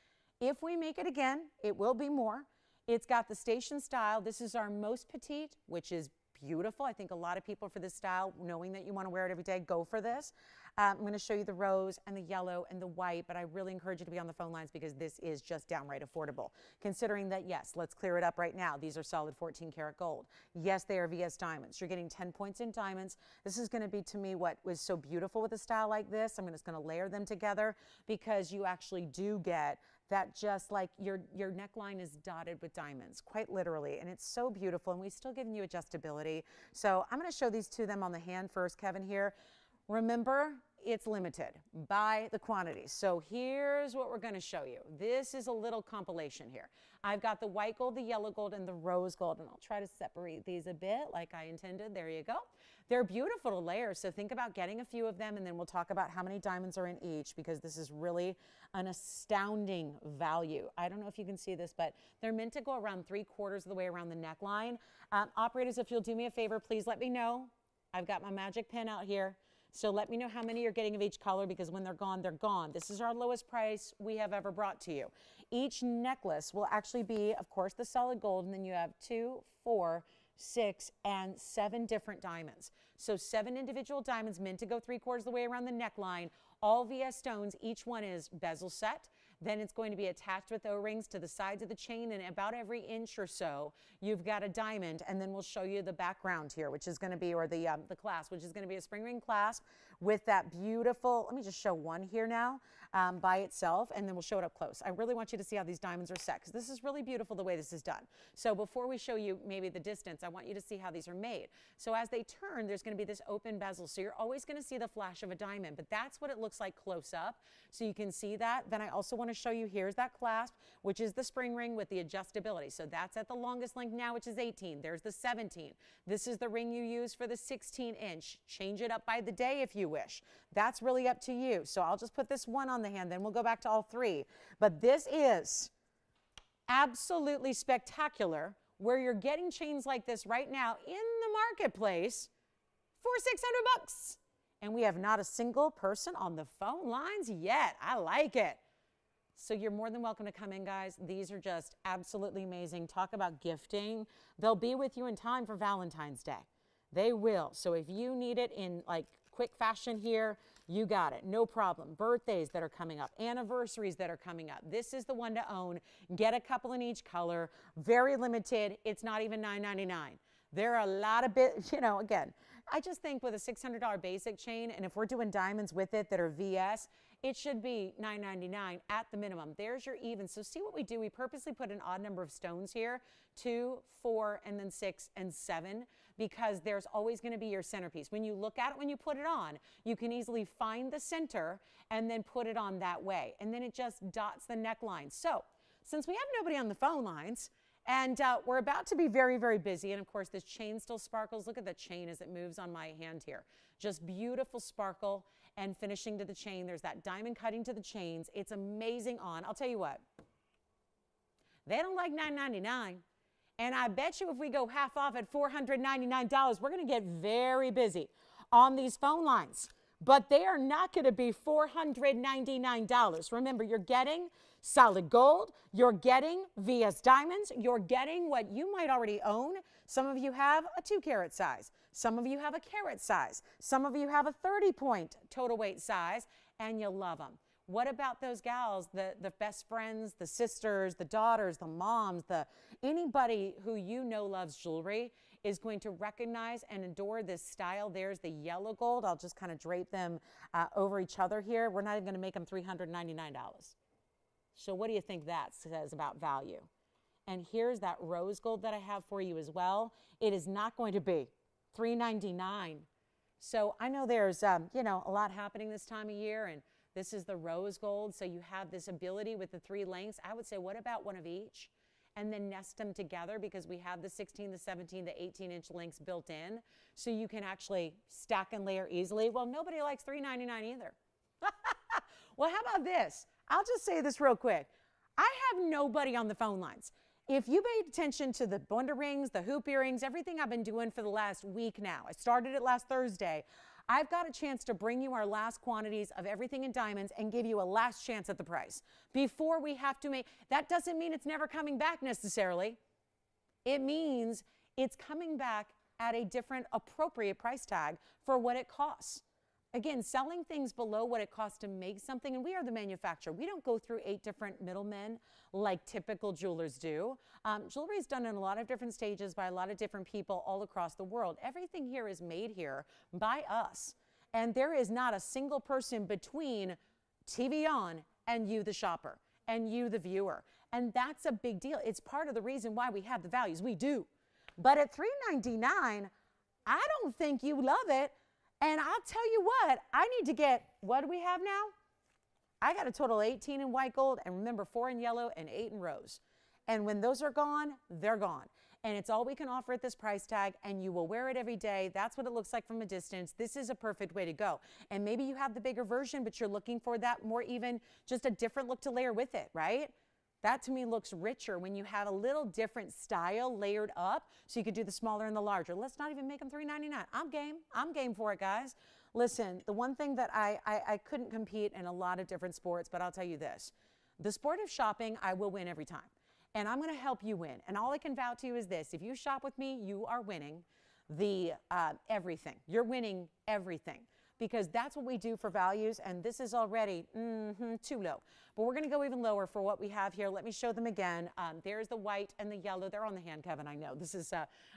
If we make it again, it will be more. It's got the station style. This is our most petite, which is beautiful. I think a lot of people for this style, knowing that you want to wear it every day, go for this. I'm going to show you the rose and the yellow and the white, but I really encourage you to be on the phone lines because this is just downright affordable. Considering that, yes, let's clear it up right now. These are solid 14 karat gold. Yes, they are VS diamonds. You're getting 10 points in diamonds. This is going to be, to me, what was so beautiful with a style like this. I'm just going to layer them together because you actually do get that, just like your neckline is dotted with diamonds, quite literally, and it's so beautiful, and we've still given you adjustability. So I'm going to show these to them on the hand first, Kevin, here. Remember, it's limited by the quantity. So here's what we're going to show you. This is a little compilation here. I've got the white gold, the yellow gold, and the rose gold, and I'll try to separate these a bit like I intended. There you go. They're beautiful to layer, so think about getting a few of them, and then we'll talk about how many diamonds are in each because this is really an astounding value. I don't know if you can see this, but they're meant to go around 3/4 of the way around the neckline. Operators, if you'll do me a favor, please let me know. I've got my magic pen out here. So let me know how many you're getting of each color because when they're gone, they're gone. This is our lowest price we have ever brought to you. Each necklace will actually be, of course, the solid gold, and then you have 2, 4, 6, and 7 different diamonds. So 7 individual diamonds meant to go 3/4 of the way around the neckline, all VS stones. Each one is bezel set. Then it's going to be attached with O-rings to the sides of the chain, and about every inch or so, you've got a diamond, and then we'll show you the background here, which is going to be, or the clasp, which is going to be a spring ring clasp with that beautiful, let me just show one here now by itself, and then we'll show it up close. I really want you to see how these diamonds are set, because this is really beautiful the way this is done. So before we show you maybe the distance, I want you to see how these are made. So as they turn, there's going to be this open bezel, so you're always going to see the flash of a diamond, but that's what it looks like close up, so you can see that. Then I also want to show you, here's that clasp, which is the spring ring with the adjustability. So that's at the longest length now, which is 18. There's the 17. This is the ring you use for the 16-inch. Change it up by the day if you wish. That's really up to you. So I'll just put this one on the hand, then we'll go back to all 3. But this is absolutely spectacular, where you're getting chains like this right now in the marketplace for $600. And we have not a single person on the phone lines yet. I like it. So you're more than welcome to come in, guys. These are just absolutely amazing. Talk about gifting. They'll be with you in time for Valentine's Day. They will. So if you need it in like quick fashion here, you got it. No problem. Birthdays that are coming up, anniversaries that are coming up. This is the one to own. Get a couple in each color. Very limited. It's not even $9.99. There are a lot of again, I just think with a $600 basic chain, and if we're doing diamonds with it that are VS, it should be $9.99 at the minimum. There's your even. So see what we do. We purposely put an odd number of stones here, 2, 4, and then 6 and 7, because there's always going to be your centerpiece. When you look at it, when you put it on, you can easily find the center and then put it on that way. And then it just dots the neckline. So since we have nobody on the phone lines, and we're about to be very, very busy. And of course, this chain still sparkles. Look at the chain as it moves on my hand here. Just beautiful sparkle and finishing to the chain. There's that diamond cutting to the chains. It's amazing on. I'll tell you what. They don't like $9.99. And I bet you if we go half off at $499, we're going to get very busy on these phone lines. But they are not going to be $499. Remember, you're getting solid gold, you're getting VS diamonds, you're getting what you might already own. Some of you have a 2-carat size. Some of you have a carat size. Some of you have a 30-point total weight size, and you love them. What about those gals, the best friends, the sisters, the daughters, the moms, anybody who you know loves jewelry is going to recognize and adore this style. There's the yellow gold. I'll just kind of drape them over each other here. We're not even going to make them $399. So what do you think that says about value? And here's that rose gold that I have for you as well. It is not going to be $399. So I know there's, you know, a lot happening this time of year, and this is the rose gold. So you have this ability with the 3 lengths. I would say, what about one of each? And then nest them together, because we have the 16, the 17, the 18-inch lengths built in. So you can actually stack and layer easily. Well, nobody likes $3.99 either. Well, how about this? I'll just say this real quick. I have nobody on the phone lines. If you paid attention to the bunda rings, the hoop earrings, everything I've been doing for the last week now, I started it last Thursday, I've got a chance to bring you our last quantities of everything in diamonds and give you a last chance at the price before we have to make. That doesn't mean it's never coming back necessarily. It means it's coming back at a different appropriate price tag for what it costs. Again, selling things below what it costs to make something, and we are the manufacturer. We don't go through 8 different middlemen like typical jewelers do. Jewelry is done in a lot of different stages by a lot of different people all across the world. Everything here is made here by us, and there is not a single person between TVON and you, the shopper, and you, the viewer. And that's a big deal. It's part of the reason why we have the values we do. But at $3.99, I don't think you love it. And I'll tell you what, I need to get, what do we have now? I got a total 18 in white gold, and remember 4 in yellow and 8 in rose. And when those are gone, they're gone. And it's all we can offer at this price tag, and you will wear it every day. That's what it looks like from a distance. This is a perfect way to go. And maybe you have the bigger version, but you're looking for that more even, just a different look to layer with it, right? That to me looks richer when you have a little different style layered up, so you could do the smaller and the larger. Let's not even make them $3.99. I'm game. I'm game for it, guys. Listen, the one thing that I couldn't compete in a lot of different sports, but I'll tell you this. The sport of shopping, I will win every time. And I'm going to help you win. And all I can vow to you is this. If you shop with me, you are winning the everything. You're winning everything. Because that's what we do for values, and this is already too low. But we're going to go even lower for what we have here. Let me show them again. There's the white and the yellow. They're on the hand, Kevin, I know. This is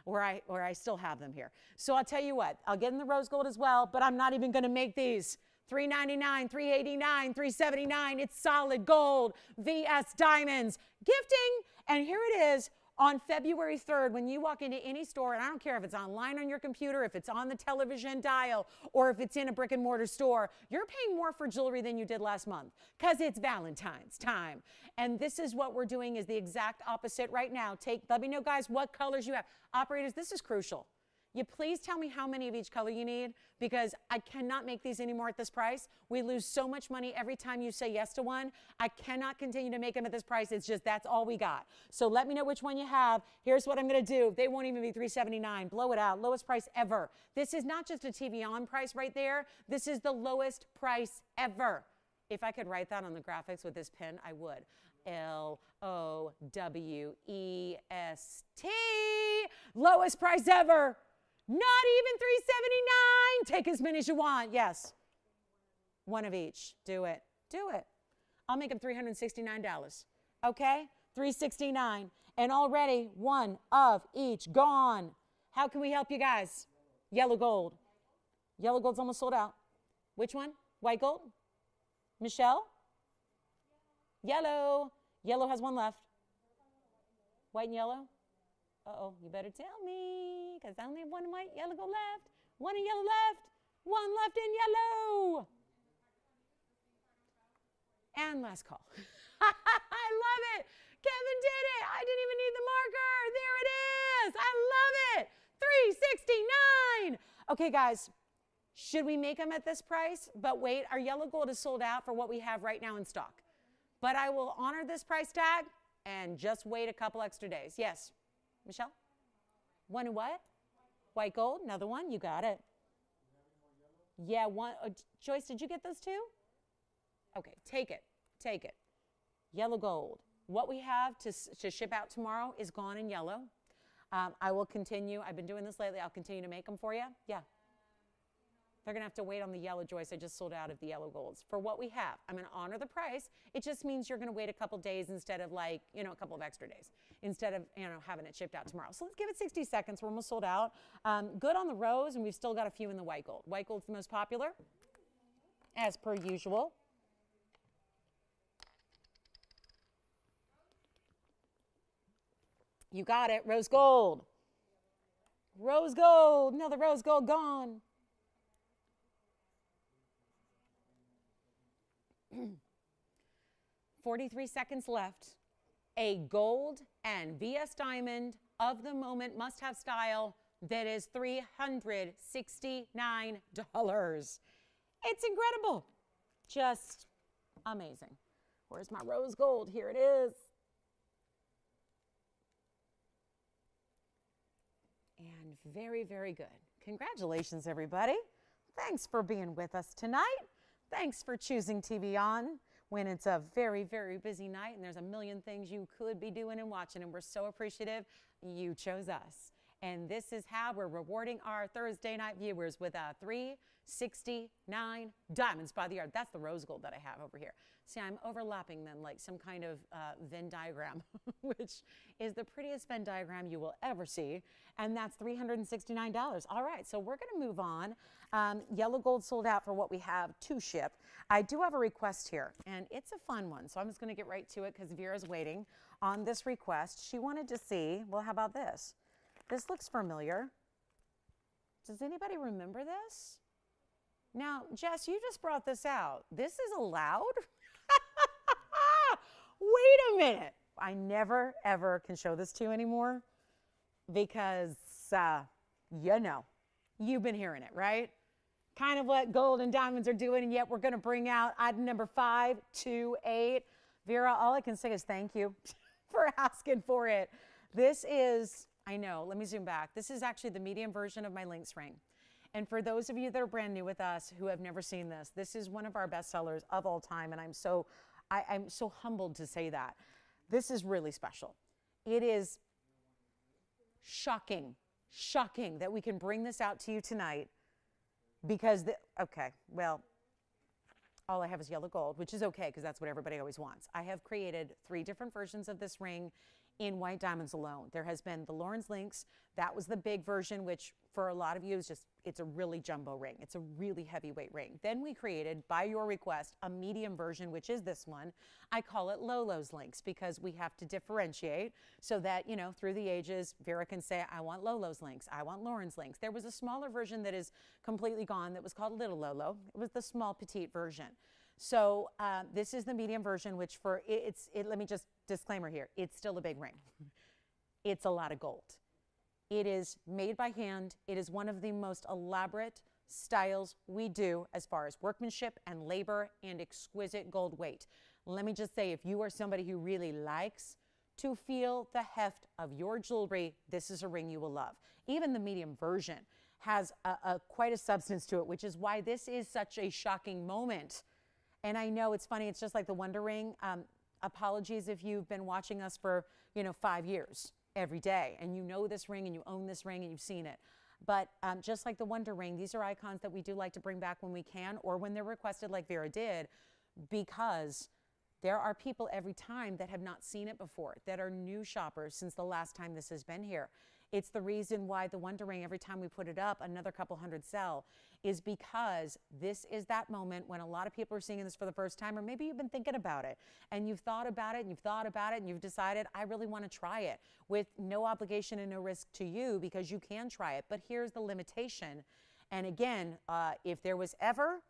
where I still have them here. So I'll tell you what, I'll get in the rose gold as well, but I'm not even going to make these. $3.99, $3.89, $3.79. It's solid gold, VS diamonds, gifting, and here it is. On February 3rd, when you walk into any store, and I don't care if it's online on your computer, if it's on the television dial, or if it's in a brick and mortar store, you're paying more for jewelry than you did last month because it's Valentine's time. And this is what we're doing is the exact opposite right now. Let me know, guys, what colors you have. Operators, this is crucial. You please tell me how many of each color you need, because I cannot make these anymore at this price. We lose so much money every time you say yes to one. I cannot continue to make them at this price. It's just that's all we got. So let me know which one you have. Here's what I'm going to do. They won't even be $3.79. Blow it out. Lowest price ever. This is not just a TVON price right there. This is the lowest price ever. If I could write that on the graphics with this pen, I would. LOWEST. Lowest price ever. Not even $3.79. Take as many as you want. Yes. One of each. Do it. Do it. I'll make them $369. Okay? $369. And already one of each gone. How can we help you guys? Yellow gold. Yellow gold's almost sold out. Which one? White gold? Michelle? Yellow. Yellow has one left. White and yellow? Uh-oh, you better tell me, because I only have one white, yellow gold left, one in yellow left, one left in yellow. And last call. I love it. Kevin did it. I didn't even need the marker. There it is. I love it. $369. Okay, guys, should we make them at this price? But wait, our yellow gold is sold out for what we have right now in stock. But I will honor this price tag and just wait a couple extra days. Yes. Michelle? One in what? White gold? Another one? You got it. Yeah, one. Joyce, did you get those two? Okay, take it. Take it. Yellow gold. What we have to ship out tomorrow is gone in yellow. I will continue. I've been doing this lately. I'll continue to make them for you. Yeah. They're going to have to wait on the yellow, Joyce. I just sold out of the yellow golds. For what we have, I'm going to honor the price. It just means you're going to wait a couple days instead of a couple of extra days, instead of, having it shipped out tomorrow. So let's give it 60 seconds. We're almost sold out. Good on the rose, and we've still got a few in the white gold. White gold's the most popular, as per usual. You got it. Rose gold. Rose gold. Another rose gold gone. 43 seconds left. A gold and VS diamond of the moment must-have style that is $369. It's incredible. Just amazing. Where's my rose gold? Here it is. And very, very good. Congratulations, everybody. Thanks for being with us tonight. Thanks for choosing TVON when it's a very, very busy night and there's a million things you could be doing and watching, and we're so appreciative you chose us. And this is how we're rewarding our Thursday night viewers with a $369 diamonds by the yard. That's the rose gold that I have over here. See, I'm overlapping them like some kind of Venn diagram, which is the prettiest Venn diagram you will ever see. And that's $369. All right, so we're going to move on. Yellow gold sold out for what we have to ship. I do have a request here, and it's a fun one. So I'm just going to get right to it because Vera's waiting on this request. She wanted to see, well, how about this? This looks familiar. Does anybody remember this? Now, Jess, you just brought this out. This is allowed? Wait a minute. I never, ever can show this to you anymore because, you know, you've been hearing it, right? Kind of what gold and diamonds are doing, and yet we're going to bring out item number 528. Vera, all I can say is thank you for asking for it. This is, I know, let me zoom back. This is actually the medium version of my Lynx ring. And for those of you that are brand new with us who have never seen this, this is one of our best sellers of all time, and I'm so humbled to say that. This is really special. It is shocking that we can bring this out to you tonight because, okay, well, all I have is yellow gold, which is okay because that's what everybody always wants. I have created 3 different versions of this ring in white diamonds alone. There has been the Lauren's Lynx. That was the big version, which for a lot of you is just, it's a really jumbo ring. It's a really heavyweight ring. Then we created, by your request, a medium version, which is this one. I call it Lolo's Lynx because we have to differentiate so that, you know, through the ages, Vera can say, I want Lolo's Lynx, I want Lauren's Lynx. There was a smaller version that is completely gone that was called Little Lolo. It was the small petite version. So this is the medium version, which for let me just disclaimer here, it's still a big ring. It's a lot of gold. It is made by hand. It is one of the most elaborate styles we do as far as workmanship and labor and exquisite gold weight. Let me just say, if you are somebody who really likes to feel the heft of your jewelry, this is a ring you will love. Even the medium version has quite a substance to it, which is why this is such a shocking moment. And I know it's funny, it's just like the Wonder Ring. Apologies if you've been watching us for, 5 years every day, and you know this ring and you own this ring and you've seen it. But just like the Wonder Ring, these are icons that we do like to bring back when we can or when they're requested like Vera did, because there are people every time that have not seen it before, that are new shoppers since the last time this has been here. It's the reason why the Wonder Ring, every time we put it up, another couple hundred sell, is because this is that moment when a lot of people are seeing this for the first time, or maybe you've been thinking about it, and you've thought about it, and you've thought about it, and you've decided, I really want to try it, with no obligation and no risk to you, because you can try it. But here's the limitation. And again, if there was ever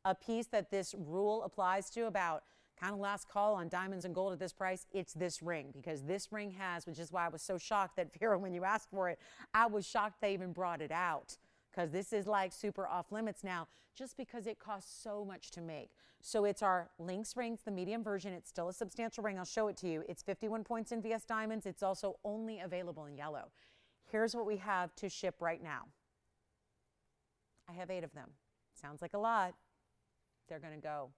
a piece that this rule applies to about kind of last call on diamonds and gold at this price, it's this ring, because this ring has, which is why I was so shocked that Vera, when you asked for it, I was shocked they even brought it out, because this is like super off limits now, just because it costs so much to make. So it's our Lynx rings, the medium version. It's still a substantial ring. I'll show it to you. It's 51 points in VS diamonds. It's also only available in yellow. Here's what we have to ship right now. I have 8 of them. Sounds like a lot. They're going to go.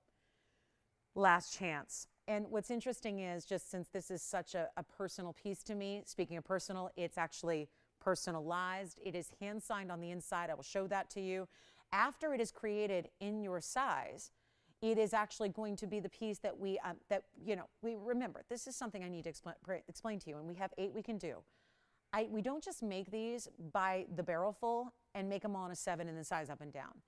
Last chance. And what's interesting is, just since this is such a personal piece to me, speaking of personal, it's actually personalized. It is hand signed on the inside. I will show that to you. After it is created in your size, it is actually going to be the piece that we remember. This is something I need to explain to you, and we have 8 we can do. We don't just make these by the barrel full and make them all in a 7 and then size up and down.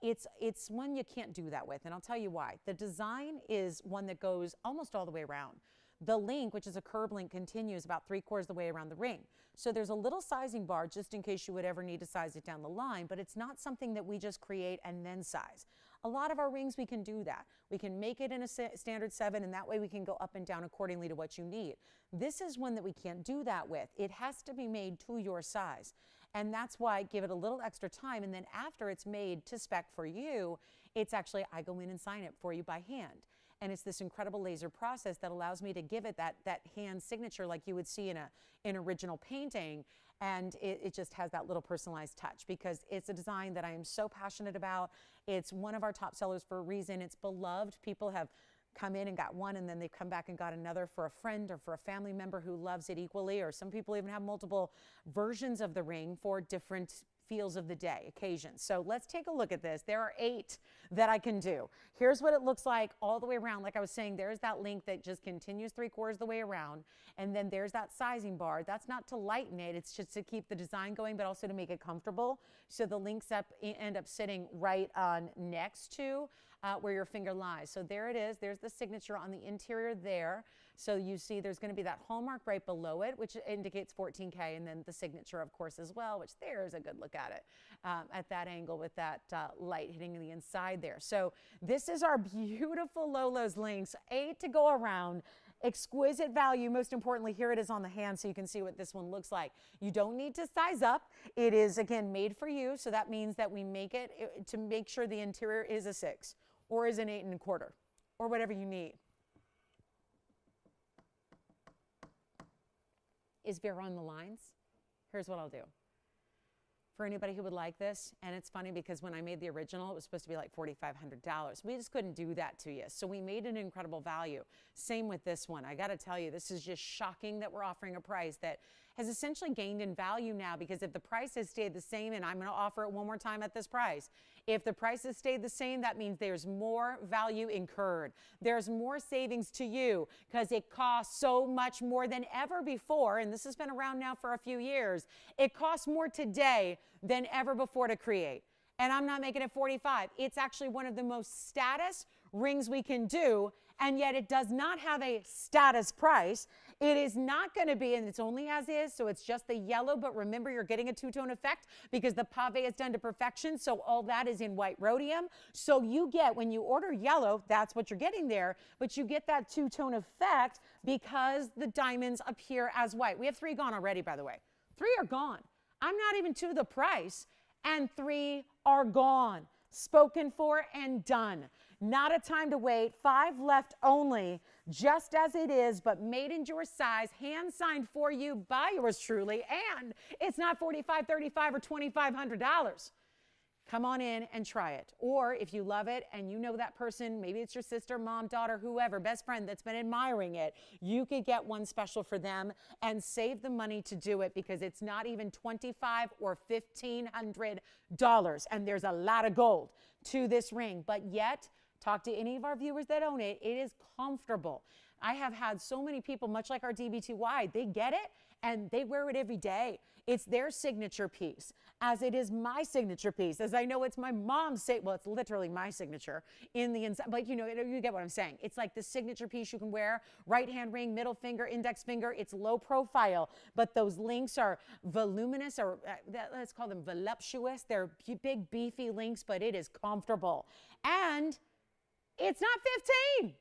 It's one you can't do that with, and I'll tell you why. The design is one that goes almost all the way around. The link, which is a curb link, continues about 3/4 the way around the ring. So there's a little sizing bar just in case you would ever need to size it down the line, but it's not something that we just create and then size. A lot of our rings, we can do that. We can make it in a standard 7, and that way we can go up and down accordingly to what you need. This is one that we can't do that with. It has to be made to your size. And that's why give it a little extra time. And then after it's made to spec for you, it's actually, I go in and sign it for you by hand. And it's this incredible laser process that allows me to give it that hand signature like you would see in an original painting. And it just has that little personalized touch because it's a design that I am so passionate about. It's one of our top sellers for a reason. It's beloved. People have come in and got one, and then they've come back and got another for a friend or for a family member who loves it equally, or some people even have multiple versions of the ring for different feels of the day, occasions. So let's take a look at this. There are 8 that I can do. Here's what it looks like all the way around. Like I was saying, there's that link that just continues 3/4 of the way around, and then there's that sizing bar. That's not to lighten it, it's just to keep the design going, but also to make it comfortable. So the links end up sitting right on next to where your finger lies. So there it is. There's the signature on the interior there. So you see there's going to be that hallmark right below it, which indicates 14K, and then the signature, of course, as well, which there's a good look at it at that angle with that light hitting the inside there. So this is our beautiful Lolo's links, 8 to go around. Exquisite value. Most importantly, here it is on the hand so you can see what this one looks like. You don't need to size up. It is, again, made for you. So that means that we make it to make sure the interior is a 6 or is an 8 1/4 or whatever you need. Is Vera on the lines? Here's what I'll do. For anybody who would like this, and it's funny because when I made the original, it was supposed to be like $4,500. We just couldn't do that to you. So we made an incredible value. Same with this one. I got to tell you, this is just shocking that we're offering a price that has essentially gained in value now, because if the price has stayed the same, and I'm going to offer it one more time at this price, if the price has stayed the same, that means there's more value incurred. There's more savings to you because it costs so much more than ever before, and this has been around now for a few years. It costs more today than ever before to create. And I'm not making it 45. It's actually one of the most status rings we can do, and yet it does not have a status price. It is not going to be, and it's only as is, so it's just the yellow, but remember you're getting a two-tone effect because the pave is done to perfection, so all that is in white rhodium. So you get, when you order yellow, that's what you're getting there, but you get that two-tone effect because the diamonds appear as white. We have 3 gone already, by the way. 3 are gone. I'm not even to the price, and 3 are gone. Spoken for and done. Not a time to wait. 5 left only, just as it is, but made in your size, hand signed for you by yours truly, and it's not $45, $35, or $2,500. Come on in and try it. Or if you love it and you know that person, maybe it's your sister, mom, daughter, whoever, best friend that's been admiring it, you could get one special for them and save the money to do it because it's not even $2,500 or $1,500. And there's a lot of gold to this ring, but yet, talk to any of our viewers that own it, it is comfortable. I have had so many people, much like our DB2Y, they get it and they wear it every day. It's their signature piece, as it is my signature piece, as I know it's my mom's, well, it's literally my signature in the inside, but you know, you get what I'm saying. It's like the signature piece you can wear, right hand ring, middle finger, index finger. It's low profile, but those links are voluminous, or let's call them voluptuous. They're big, beefy links, but it is comfortable. And it's not 15.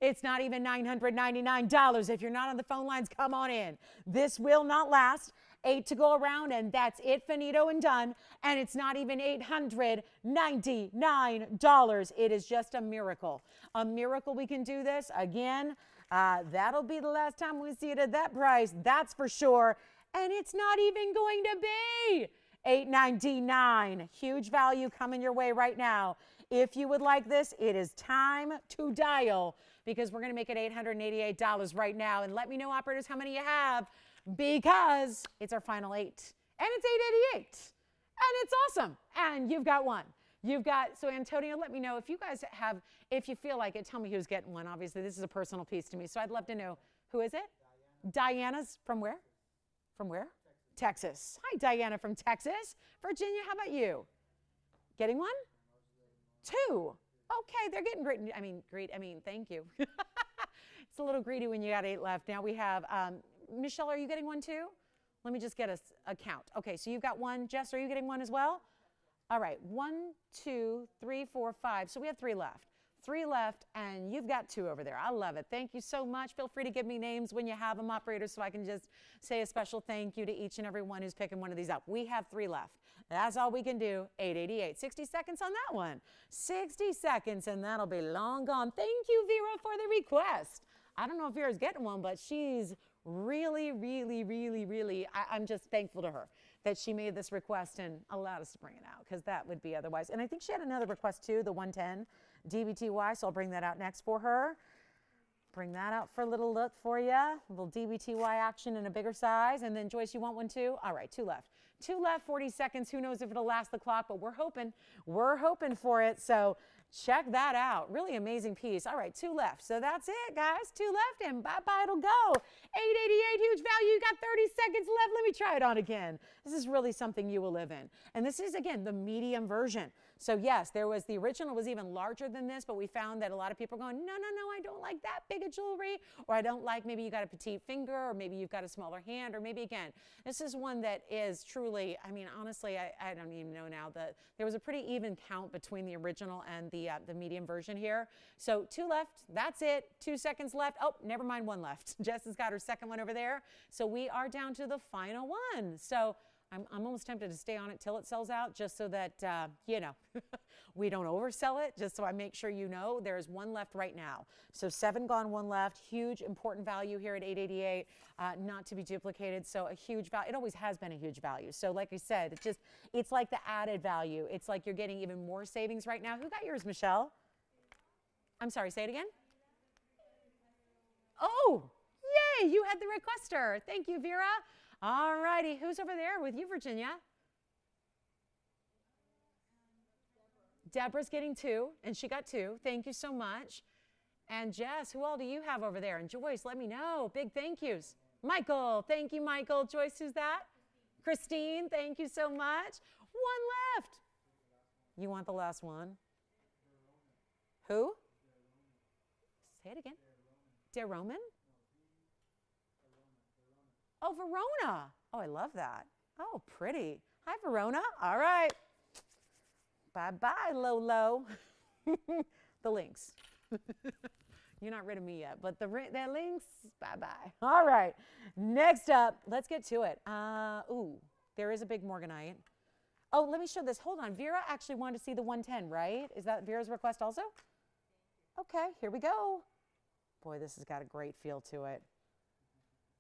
It's not even $999. If you're not on the phone lines, come on in. This will not last. 8 to go around, and that's it, finito and done. And it's not even $899. It is just a miracle. A miracle we can do this. Again, that'll be the last time we see it at that price. That's for sure. And it's not even going to be $899. Huge value coming your way right now. If you would like this, it is time to dial because we're going to make it $888 right now. And let me know, operators, how many you have because it's our final 8. And it's $888. And it's awesome. And you've got one. You've got, so Antonio, let me know if you guys have, if you feel like it, tell me who's getting one. Obviously, this is a personal piece to me. So I'd love to know, who is it? Diana's from where? From where? Texas. Hi, Diana from Texas. Virginia, how about you? Getting one? 2. Okay, they're getting great. Thank you. It's a little greedy when you got 8 left. Now we have, Michelle, are you getting one too? Let me just get a count. Okay, so you've got one. Jess, are you getting one as well? All right, 1, 2, 3, 4, 5. So we have 3 left. 3 left, and you've got 2 over there. I love it. Thank you so much. Feel free to give me names when you have them, operators, so I can just say a special thank you to each and every one who's picking one of these up. We have 3 left. That's all we can do. 888. 60 seconds on that one. 60 seconds, and that'll be long gone. Thank you, Vera, for the request. I don't know if Vera's getting one, but she's really, I'm just thankful to her that she made this request and allowed us to bring it out, because that would be otherwise. And I think she had another request too, the 110 DBTY, so I'll bring that out next for her. Bring that out for a little look for you. A little DBTY action in a bigger size. And then Joyce, you want one too? All right, 2 left. 2 left, 40 seconds. Who knows if it'll last the clock, but we're hoping for it. So check that out. Really amazing piece. All right, 2 left. So that's it, guys. 2 left, and bye-bye, it'll go. 888, huge value. You got 30 seconds left. Let me try it on again. This is really something you will live in. And this is, again, the medium version. So yes, there was the original was even larger than this, but we found that a lot of people are going, no, I don't like that big of jewelry, or I don't like, maybe you got a petite finger, or maybe you've got a smaller hand, or maybe, again, this is one that is truly, I mean, honestly, I don't even know now that there was a pretty even count between the original and the medium version here. So 2 left, that's it. 2 seconds left. Oh, never mind, 1 left. Jess has got her second one over there. So we are down to the final one. So I'm almost tempted to stay on it till it sells out, just so that, you know, we don't oversell it, just so I make sure you know there's 1 left right now. So 7 gone, 1 left. Huge, important value here at 888, not to be duplicated. So a huge value. It always has been a huge value. So like I said, it's like the added value. It's like you're getting even more savings right now. Who got yours, Michelle? I'm sorry, say it again. Oh, yay, you had the requester. Thank you, Vera. All righty, who's over there with you, Virginia? Deborah's getting 2, and she got 2. Thank you so much. And Jess, who all do you have over there? And Joyce, let me know. Big thank yous. Michael, thank you, Michael. Joyce, who's that? Christine, thank you so much. 1 left. You want the last one? Who? Say it again. DeRoman? Oh, Verona. Oh, I love that. Oh, pretty. Hi, Verona. All right. Bye-bye, Lolo. The links. You're not rid of me yet, but the links, bye-bye. All right. Next up, let's get to it. Ooh, there is a big Morganite. Oh, let me show this. Hold on. Vera actually wanted to see the 110, right? Is that Vera's request also? Okay, here we go. Boy, this has got a great feel to it.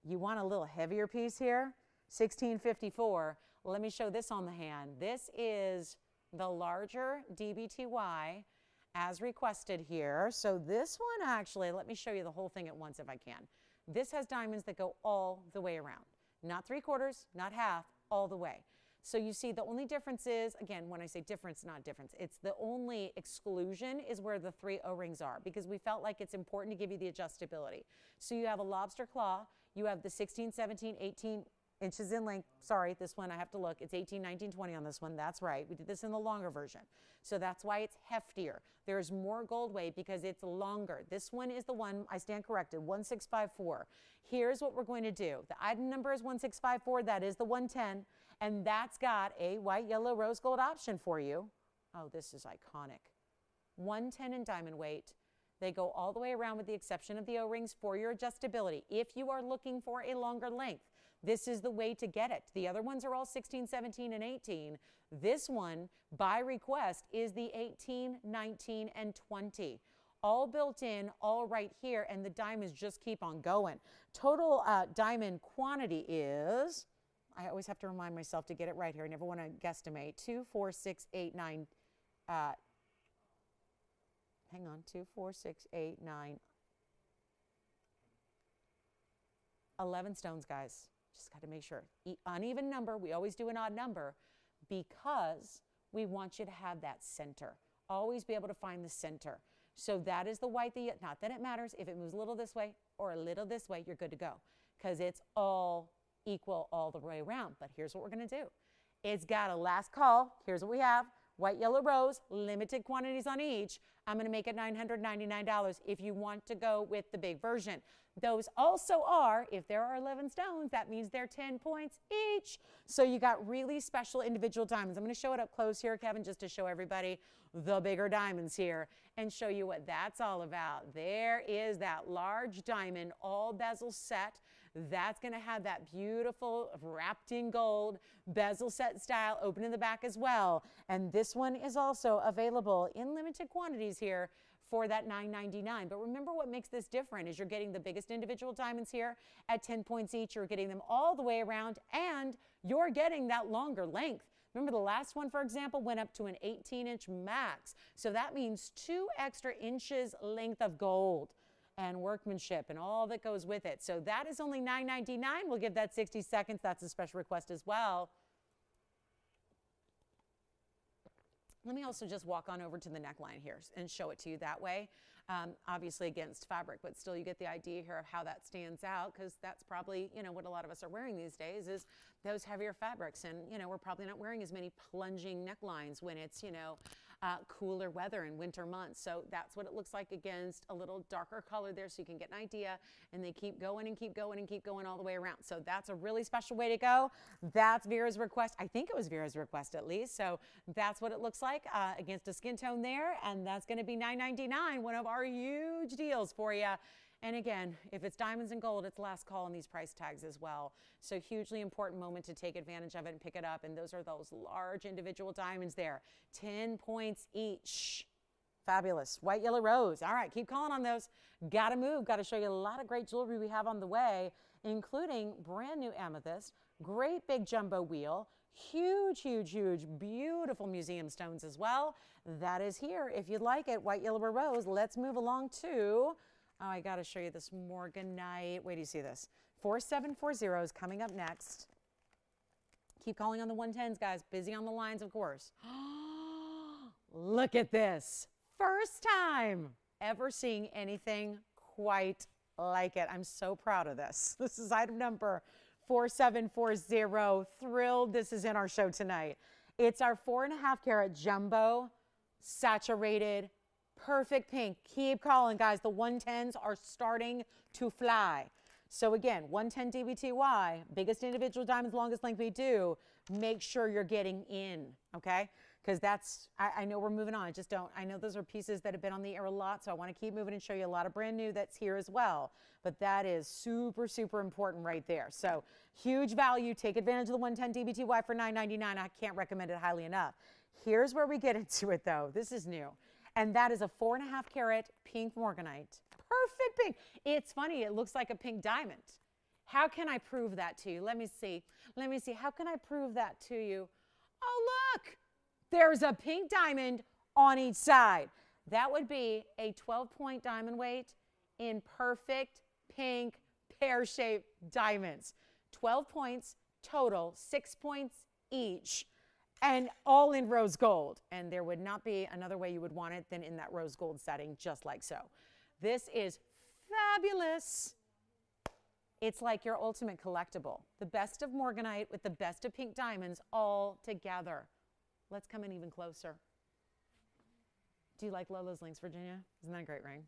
You want a little heavier piece here? 1654. Let me show this on the hand. This is the larger DBTY as requested here. So this one actually, let me show you the whole thing at once if I can. This has diamonds that go all the way around. Not 3/4, not half, all the way. So you see the only difference is, again, when I say difference, not difference, it's the only exclusion is where the 3 O-rings are, because we felt like it's important to give you the adjustability. So you have a lobster claw, you have the 16, 17, 18 inches in length. Sorry, this one I have to look. It's 18, 19, 20 on this one. That's right. We did this in the longer version. So that's why it's heftier. There's more gold weight because it's longer. This one is the one, I stand corrected, 1654. Here's what we're going to do. The item number is 1654. That is the 110. And that's got a white, yellow, rose gold option for you. Oh, this is iconic. 110 in diamond weight. They go all the way around with the exception of the O-rings for your adjustability. If you are looking for a longer length, this is the way to get it. The other ones are all 16, 17, and 18. This one, by request, is the 18, 19, and 20. All built in, all right here, and the diamonds just keep on going. Total diamond quantity is, I always have to remind myself to get it right here. I never want to guesstimate. 2, 4, 6, 8, 9. Hang on. 2, 4, 6, 8, 9. 11 stones, guys. Just got to make sure. Uneven number. We always do an odd number because we want you to have that center. Always be able to find the center. So that is the white. Not that it matters. If it moves a little this way or a little this way, you're good to go because it's all equal all the way around. But here's what we're going to do. It's got a last call. Here's what we have. white, yellow, rose, limited quantities on each. I'm going to make it $999 if you want to go with the big version. Those also are, if there are 11 stones, that means they're 10 points each. So you got really special individual diamonds. I'm going to show it up close here, Kevin, just to show everybody the bigger diamonds here and show you what that's all about. There is that large diamond, all bezel set. That's going to have that beautiful wrapped in gold bezel set style, open in the back as well. And this one is also available in limited quantities here for that $999. But remember, what makes this different is you're getting the biggest individual diamonds here at 10 points each. You're getting them all the way around, and you're getting that longer length. Remember, the last one, for example, went up to an 18-inch max. So that means 2 extra inches length of gold and workmanship and all that goes with it. So that is only $999. We'll give that 60 seconds. That's a special request as well. Let me also just walk on over to the neckline here and show it to you that way. Obviously against fabric, but still you get the idea here of how that stands out, because that's probably, you know, what a lot of us are wearing these days is those heavier fabrics. And, you know, we're probably not wearing as many plunging necklines when it's, you know, cooler weather in winter months. So that's what it looks like against a little darker color there, so you can get an idea. And they keep going and keep going and keep going all the way around. So that's a really special way to go. That's Vera's request. I think it was Vera's request at least. So that's what it looks like against a skin tone there. And that's going to be $999, one of our huge deals for you. And again, if it's diamonds and gold, it's last call on these price tags as well. So hugely important moment to take advantage of it and pick it up. And those are those large individual diamonds there. 10 points each. Fabulous. White, yellow, rose. All right, keep calling on those. Got to move. Got to show you a lot of great jewelry we have on the way, including brand new amethyst, great big jumbo wheel, huge, huge, huge, beautiful museum stones as well. That is here. If you'd like it, white, yellow, or rose, let's move along to... Oh, I got to show you this Morganite. Wait, do you see this? 4740 is coming up next. Keep calling on the 110s, guys. Busy on the lines, of course. Look at this. First time ever seeing anything quite like it. I'm so proud of this. This is item number 4740. Thrilled this is in our show tonight. It's our 4.5 carat jumbo saturated perfect pink. Keep calling, guys. The 110s are starting to fly. So again, 110 DBTY, biggest individual diamonds, longest length we do. Make sure you're getting in, okay? Because that's, I know we're moving on. I just don't, I know those are pieces that have been on the air a lot, so I want to keep moving and show you a lot of brand new that's here as well. But that is super, super important right there. So huge value. Take advantage of the 110 DBTY for $9.99. I can't recommend it highly enough. Here's where we get into it, though. This is new. And that is a 4.5 carat pink Morganite. Perfect pink. It's funny. It looks like a pink diamond. How can I prove that to you? Let me see. Let me see. How can I prove that to you? Oh, look. There's a pink diamond on each side. That would be a 12-point diamond weight in perfect pink pear-shaped diamonds. 12 points total, 6 points each. And all in rose gold. And there would not be another way you would want it than in that rose gold setting, just like so. This is fabulous. It's like your ultimate collectible. The best of Morganite with the best of pink diamonds all together. Let's come in even closer. Do you like Lola's Links, Virginia? Isn't that a great ring?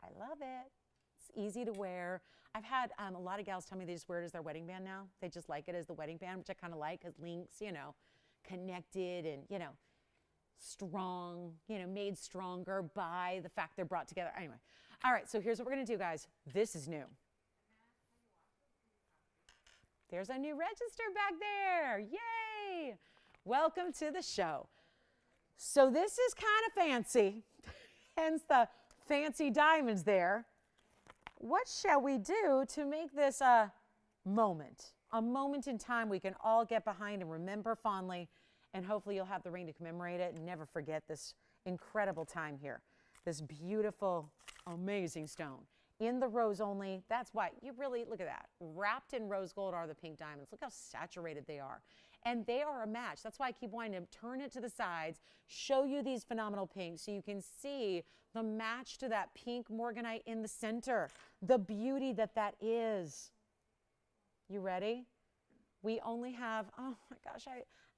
I love it. It's easy to wear. I've had a lot of gals tell me they just wear it as their wedding band now. They just like it as the wedding band, which I kind of like, because links, you know, connected and, you know, strong, you know, made stronger by the fact they're brought together. Anyway, all right, so here's what we're going to do, guys. This is new. There's our new register back there. Yay! Welcome to the show. So this is kind of fancy, hence the fancy diamonds there. What shall we do to make this a moment in time we can all get behind and remember fondly, and hopefully you'll have the ring to commemorate it and never forget this incredible time here. This beautiful, amazing stone. In the rose only, that's why you really, look at that. Wrapped in rose gold are the pink diamonds. Look how saturated they are. And they are a match. That's why I keep wanting to turn it to the sides, show you these phenomenal pinks so you can see the match to that pink Morganite in the center. The beauty that that is. You ready? We only have, oh my gosh,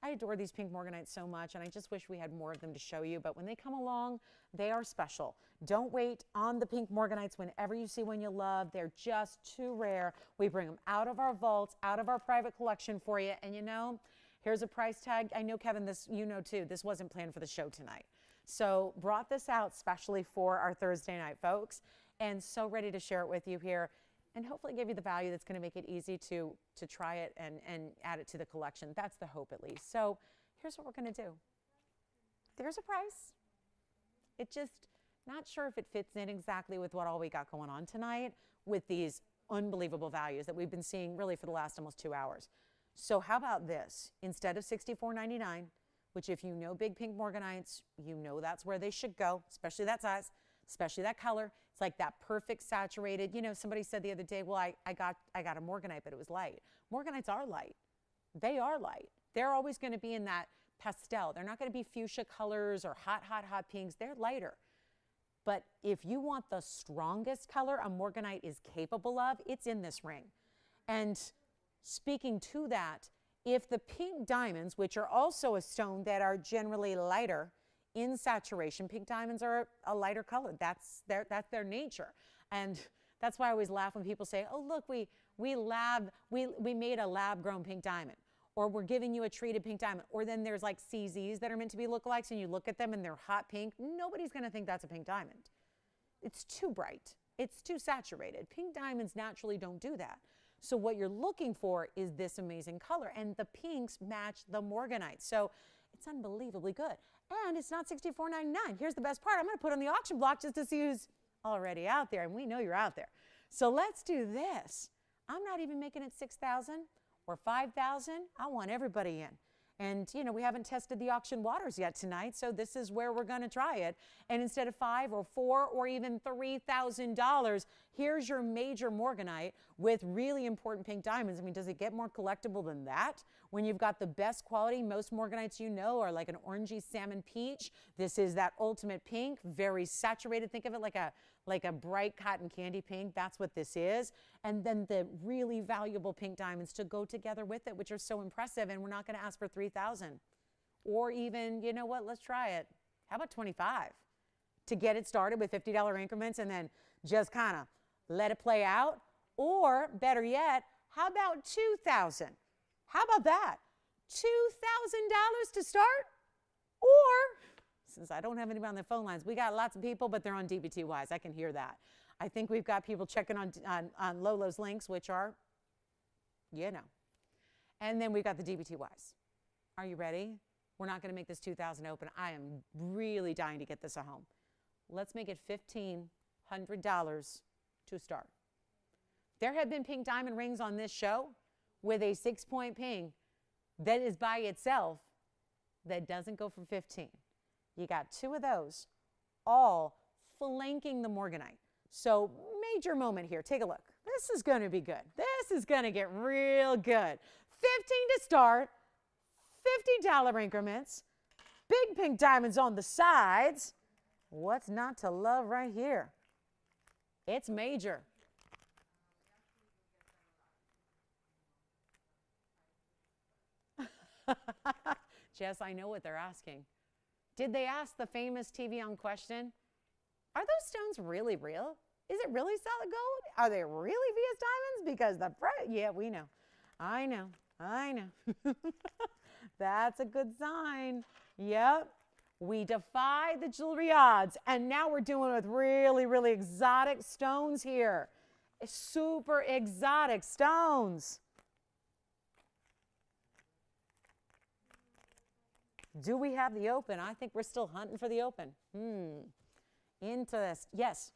I adore these pink Morganites so much, and I just wish we had more of them to show you, but when they come along, they are special. Don't wait on the pink Morganites whenever you see one you love. They're just too rare. We bring them out of our vaults, out of our private collection for you, and you know, here's a price tag. I know, Kevin, this, you know too, this wasn't planned for the show tonight. So brought this out specially for our Thursday night folks, and so ready to share it with you here, and hopefully give you the value that's going to make it easy to try it and add it to the collection. That's the hope, at least. So here's what we're going to do. There's a price. It just, not sure if it fits in exactly with what all we got going on tonight with these unbelievable values that we've been seeing really for the last almost 2 hours. So how about this? Instead of $64.99, which if you know big pink Morganites, you know that's where they should go, especially that size, especially that color. It's like that perfect saturated, you know, somebody said the other day, well, I got a Morganite, but it was light. Morganites are light. They are light. They're always going to be in that pastel. They're not going to be fuchsia colors or hot, hot, hot pinks. They're lighter. But if you want the strongest color a Morganite is capable of, it's in this ring. And speaking to that, if the pink diamonds, which are also a stone that are generally lighter in saturation, pink diamonds are a lighter color. That's their nature. And that's why I always laugh when people say, oh, look, we made a lab-grown pink diamond, or we're giving you a treated pink diamond, or then there's like CZs that are meant to be lookalikes, and you look at them and they're hot pink. Nobody's going to think that's a pink diamond. It's too bright. It's too saturated. Pink diamonds naturally don't do that. So what you're looking for is this amazing color, and the pinks match the Morganite. So it's unbelievably good. And it's not $64.99. Here's the best part. I'm going to put on the auction block just to see who's already out there, and we know you're out there. So let's do this. I'm not even making it $6,000 or $5,000. I want everybody in. And, you know, we haven't tested the auction waters yet tonight, so this is where we're going to try it. And instead of $5,000 or $4,000 or even $3,000, here's your major Morganite with really important pink diamonds. I mean, does it get more collectible than that? When you've got the best quality, most Morganites you know are like an orangey salmon peach. This is that ultimate pink, very saturated. Think of it like a bright cotton candy pink. That's what this is. And then the really valuable pink diamonds to go together with it, which are so impressive. And we're not going to ask for $3,000 or even, you know what, let's try it. How about $25 to get it started with $50 increments and then just kind of let it play out? Or better yet, how about $2,000? How about that? $2,000 to start? Or, since I don't have anybody on the phone lines, we got lots of people, but they're on DBTYs. I can hear that. I think we've got people checking on Lolo's links, which are, you know. And then we've got the DBTYs. Are you ready? We're not going to make this $2,000 open. I am really dying to get this a home. Let's make it $1,500 to start. There have been pink diamond rings on this show with a 6-point pink that is by itself that doesn't go for 15. You got 2 of those, all flanking the Morganite. So major moment here. Take a look. This is going to be good. This is going to get real good. 15 to start, $50 increments, big pink diamonds on the sides. What's not to love right here? It's major. Jess, I know what they're asking. Did they ask the famous TVON question? Are those stones really real? Is it really solid gold? Are they really VS diamonds? Because the price, yeah, we know. I know. That's a good sign. Yep. We defy the jewelry odds. And now we're doing with really, really exotic stones here. Super exotic stones. Do we have the open? I think we're still hunting for the open. Into this. Yes.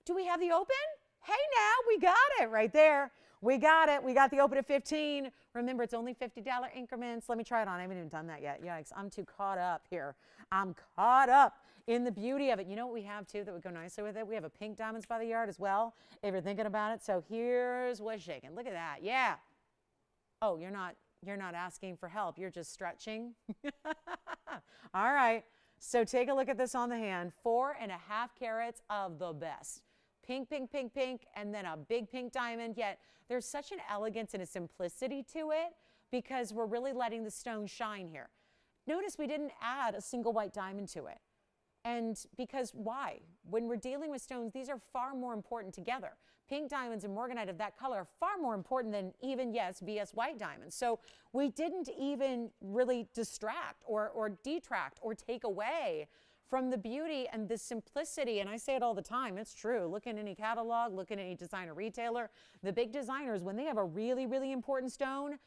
Do we have the open? Hey now, we got it right there. We got it. We got the open at 15. Remember, it's only $50 increments. Let me try it on. I haven't even done that yet. Yikes, I'm too caught up here. I'm caught up in the beauty of it. You know what we have too that would go nicely with it? We have a pink diamonds by the yard as well, if you're thinking about it. So here's what's shaking. Look at that. Yeah. Oh, you're not asking for help. You're just stretching. All right. So take a look at this on the hand. 4.5 carats of the best. Pink, pink, pink, pink, and then a big pink diamond. Yet there's such an elegance and a simplicity to it, because we're really letting the stone shine here. Notice we didn't add a single white diamond to it. And because why? When we're dealing with stones, these are far more important together. Pink diamonds and Morganite of that color are far more important than even, yes, BS white diamonds. So we didn't even really distract or detract or take away from the beauty and the simplicity. And I say it all the time, it's true. Look at any catalog, look at any designer retailer. The big designers, when they have a really, really important stone,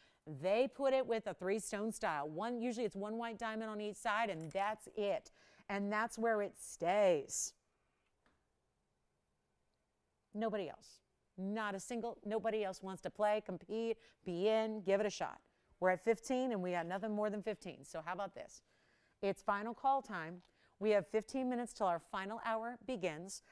they put it with a 3-stone style. Usually it's 1 white diamond on each side, and that's it. And that's where it stays. Nobody else. Not a single, nobody else wants to play, compete, be in, give it a shot. We're at 15 and we got nothing more than 15. So how about this? It's final call time. We have 15 minutes till our final hour begins.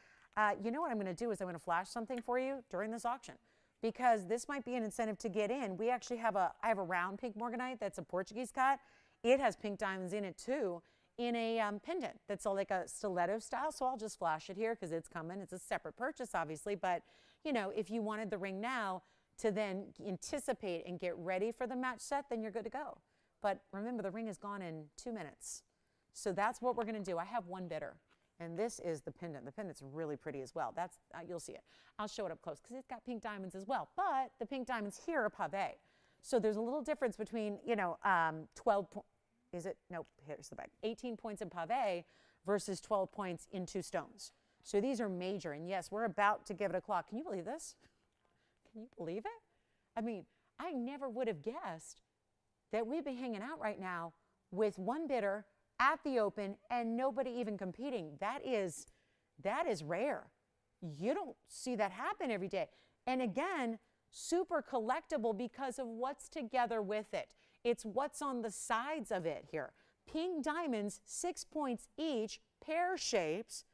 You know what I'm going to do is I'm going to flash something for you during this auction, because this might be an incentive to get in. We actually have I have a round pink Morganite that's a Portuguese cut. It has pink diamonds in it too, in a pendant that's like a stiletto style. So I'll just flash it here because it's coming. It's a separate purchase, obviously. But, you know, if you wanted the ring now to then anticipate and get ready for the match set, then you're good to go. But remember, the ring is gone in 2 minutes. So that's what we're going to do. I have one bidder, and this is the pendant. The pendant's really pretty as well. That's you'll see it. I'll show it up close because it's got pink diamonds as well. But the pink diamonds here are pavé. So there's a little difference between, you know, 18 points in pavé versus 12 points in 2 stones. So these are major. And yes, we're about to give it a clock. Can you believe this? Can you believe it? I mean, I never would have guessed that we'd be hanging out right now with one bidder at the open and nobody even competing. That is rare. You don't see that happen every day. And again, super collectible because of what's together with it. It's what's on the sides of it here. Pink diamonds, 6 points each, pear shapes,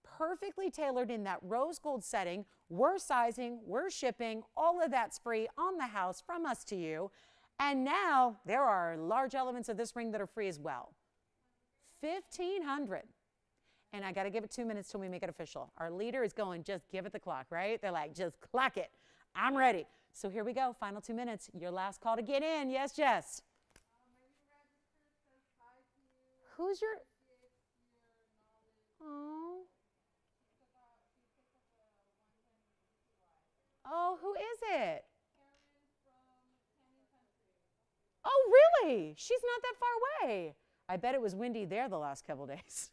perfectly tailored in that rose gold setting. We're sizing, we're shipping, all of that's free on the house from us to you. And now there are large elements of this ring that are free as well. $1,500. And I got to give it 2 minutes till we make it official. Our leader is going, just give it the clock, right? They're like, just clock it. I'm ready. So here we go. Final 2 minutes. Your last call to get in. Yes, Jess. Who's your? Oh. Oh, who is it? Oh, really? She's not that far away. I bet it was windy there the last couple days.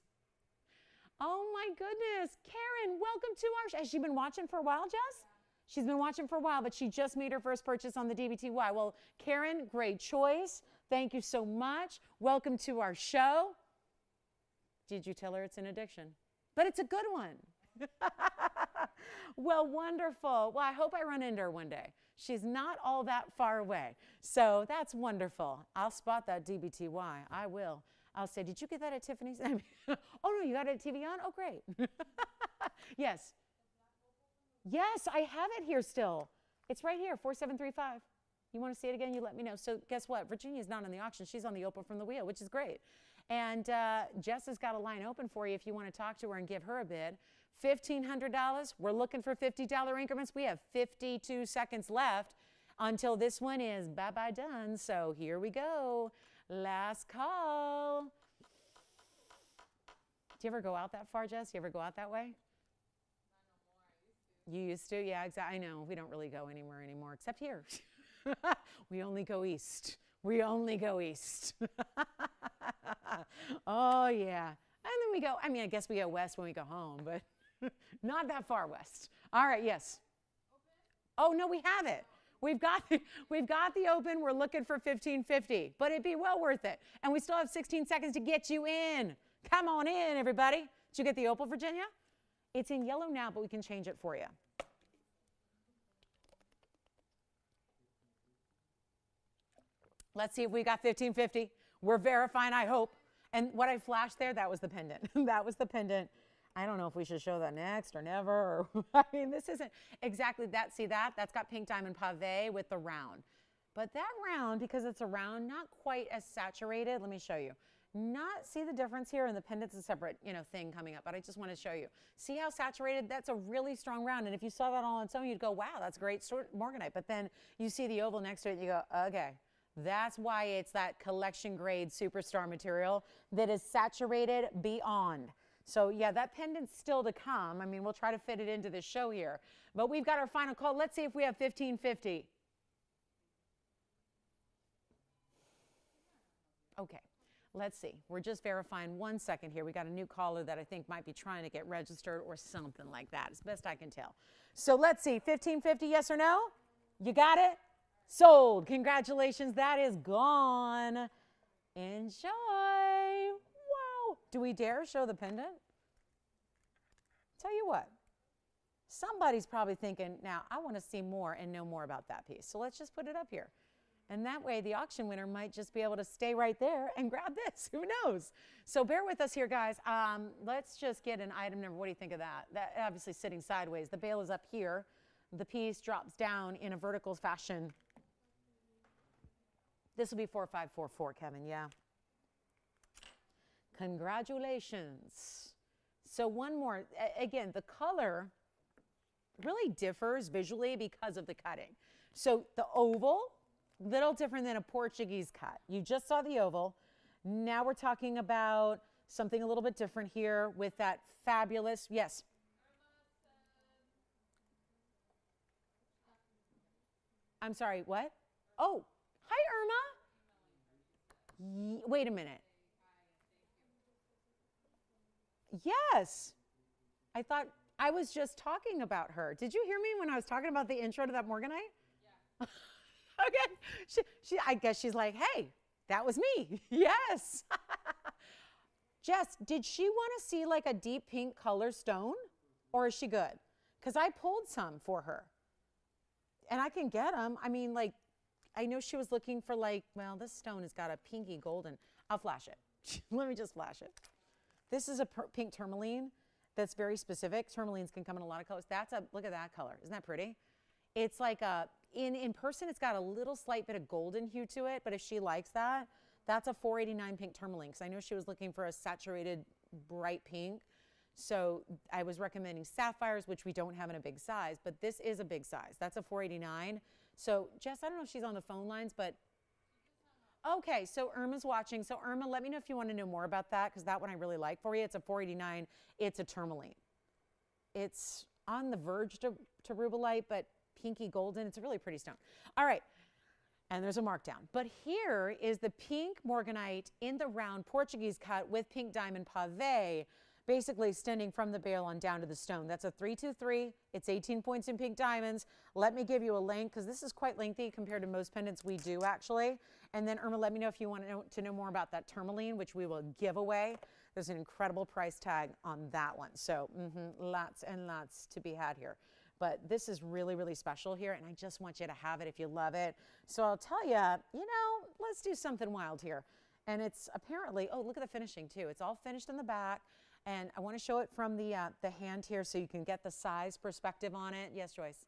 Oh my goodness. Karen, welcome to our, has she been watching for a while, Jess? She's been watching for a while, but she just made her first purchase on the DBTY. Well, Karen, great choice. Thank you so much. Welcome to our show. Did you tell her it's an addiction? But it's a good one. Well, wonderful. Well, I hope I run into her one day. She's not all that far away. So that's wonderful. I'll spot that DBTY. I will. I'll say, did you get that at Tiffany's? Oh, no, you got it at TVON? Oh, great. Yes. Yes, I have it here still. It's right here, 4735. You want to see it again? You let me know. So guess what? Virginia's not on the auction. She's on the Opal from the wheel, which is great. And Jess has got a line open for you if you want to talk to her and give her a bid. $1,500. We're looking for $50 increments. We have 52 seconds left until this one is bye-bye done. So here we go. Last call. Do you ever go out that far, Jess? You ever go out that way? You used to? Yeah, exactly. I know. We don't really go anywhere anymore except here. We only go east. We only go east. Oh, yeah. And then we go, I mean, I guess we go west when we go home, but not that far west. All right, yes. Open? Oh, no, we have it. We've got the open. We're looking for $1,550, but it'd be well worth it. And we still have 16 seconds to get you in. Come on in, everybody. Did you get the Opal, Virginia? It's in yellow now, but we can change it for you. Let's see if we got $1,550. We're verifying, I hope. And what I flashed there, that was the pendant. That was the pendant. I don't know if we should show that next or never. Or, I mean, this isn't exactly that. See that? That's got pink diamond pavé with the round. But that round, because it's a round, not quite as saturated. Let me show you. See the difference here? And the pendant's a separate, thing coming up. But I just want to show you. See how saturated? That's a really strong round. And if you saw that all on its own, you'd go, wow, that's great Morganite. But then you see the oval next to it, and you go, okay, That's why it's that collection grade superstar material that is saturated beyond. So yeah, that pendant's still to come. I mean, we'll try to fit it into this show here. But we've got our final call. Let's see if we have 1550. Okay, let's see. We're just verifying 1 second here. We got a new caller that I think might be trying to get registered or something like that, as best I can tell. So let's see, 1550, yes or no? You got it? Sold. Congratulations, that is gone. Enjoy. Wow. Do we dare show the pendant? Tell you what, somebody's probably thinking, now I want to see more and know more about that piece. So let's just put it up here. And that way the auction winner might just be able to stay right there and grab this. Who knows? So bear with us here, guys. Let's just get an item number. What do you think of that? That obviously sitting sideways. The bail is up here. The piece drops down in a vertical fashion. This will be 4544, Kevin, yeah. Congratulations. So one more, again, the color really differs visually because of the cutting. So the oval, little different than a Portuguese cut. You just saw the oval. Now we're talking about something a little bit different here with that fabulous, yes. I'm sorry, what? Oh, hi, Irma. Wait a minute. Yes. I thought I was just talking about her. Did you hear me when I was talking about the intro to that Morganite? Yeah. Okay. I guess she's like, hey, that was me. Yes. Jess, did she want to see like a deep pink color stone, or is she good? Because I pulled some for her. And I can get them. I mean, like, I know she was looking for like, well, this stone has got a pinky golden. I'll flash it. Let me just flash it. This is a pink tourmaline that's very specific. Tourmalines can come in a lot of colors. Look at that color. Isn't that pretty? It's like in person, it's got a little slight bit of golden hue to it, but if she likes that, that's a 489 pink tourmaline, because I know she was looking for a saturated bright pink. So I was recommending sapphires, which we don't have in a big size, but this is a big size. That's a 489. So Jess, I don't know if she's on the phone lines, but okay, so Irma's watching. So Irma, let me know if you want to know more about that, because that one I really like for you. It's a 489. It's a tourmaline. It's on the verge to rubellite, but pinky golden. It's a really pretty stone. All right, and there's a markdown. But here is the pink Morganite in the round Portuguese cut with pink diamond pave, basically extending from the bail on down to the stone. That's a 323. It's 18 points in pink diamonds. Let me give you a link, because this is quite lengthy compared to most pendants we do, actually. And then, Irma, let me know if you want to know more about that tourmaline, which we will give away. There's an incredible price tag on that one. So lots and lots to be had here. But this is really, really special here, and I just want you to have it if you love it. So I'll tell you, let's do something wild here. And it's apparently, oh, look at the finishing, too. It's all finished in the back. And I want to show it from the hand here so you can get the size perspective on it. Yes, Joyce?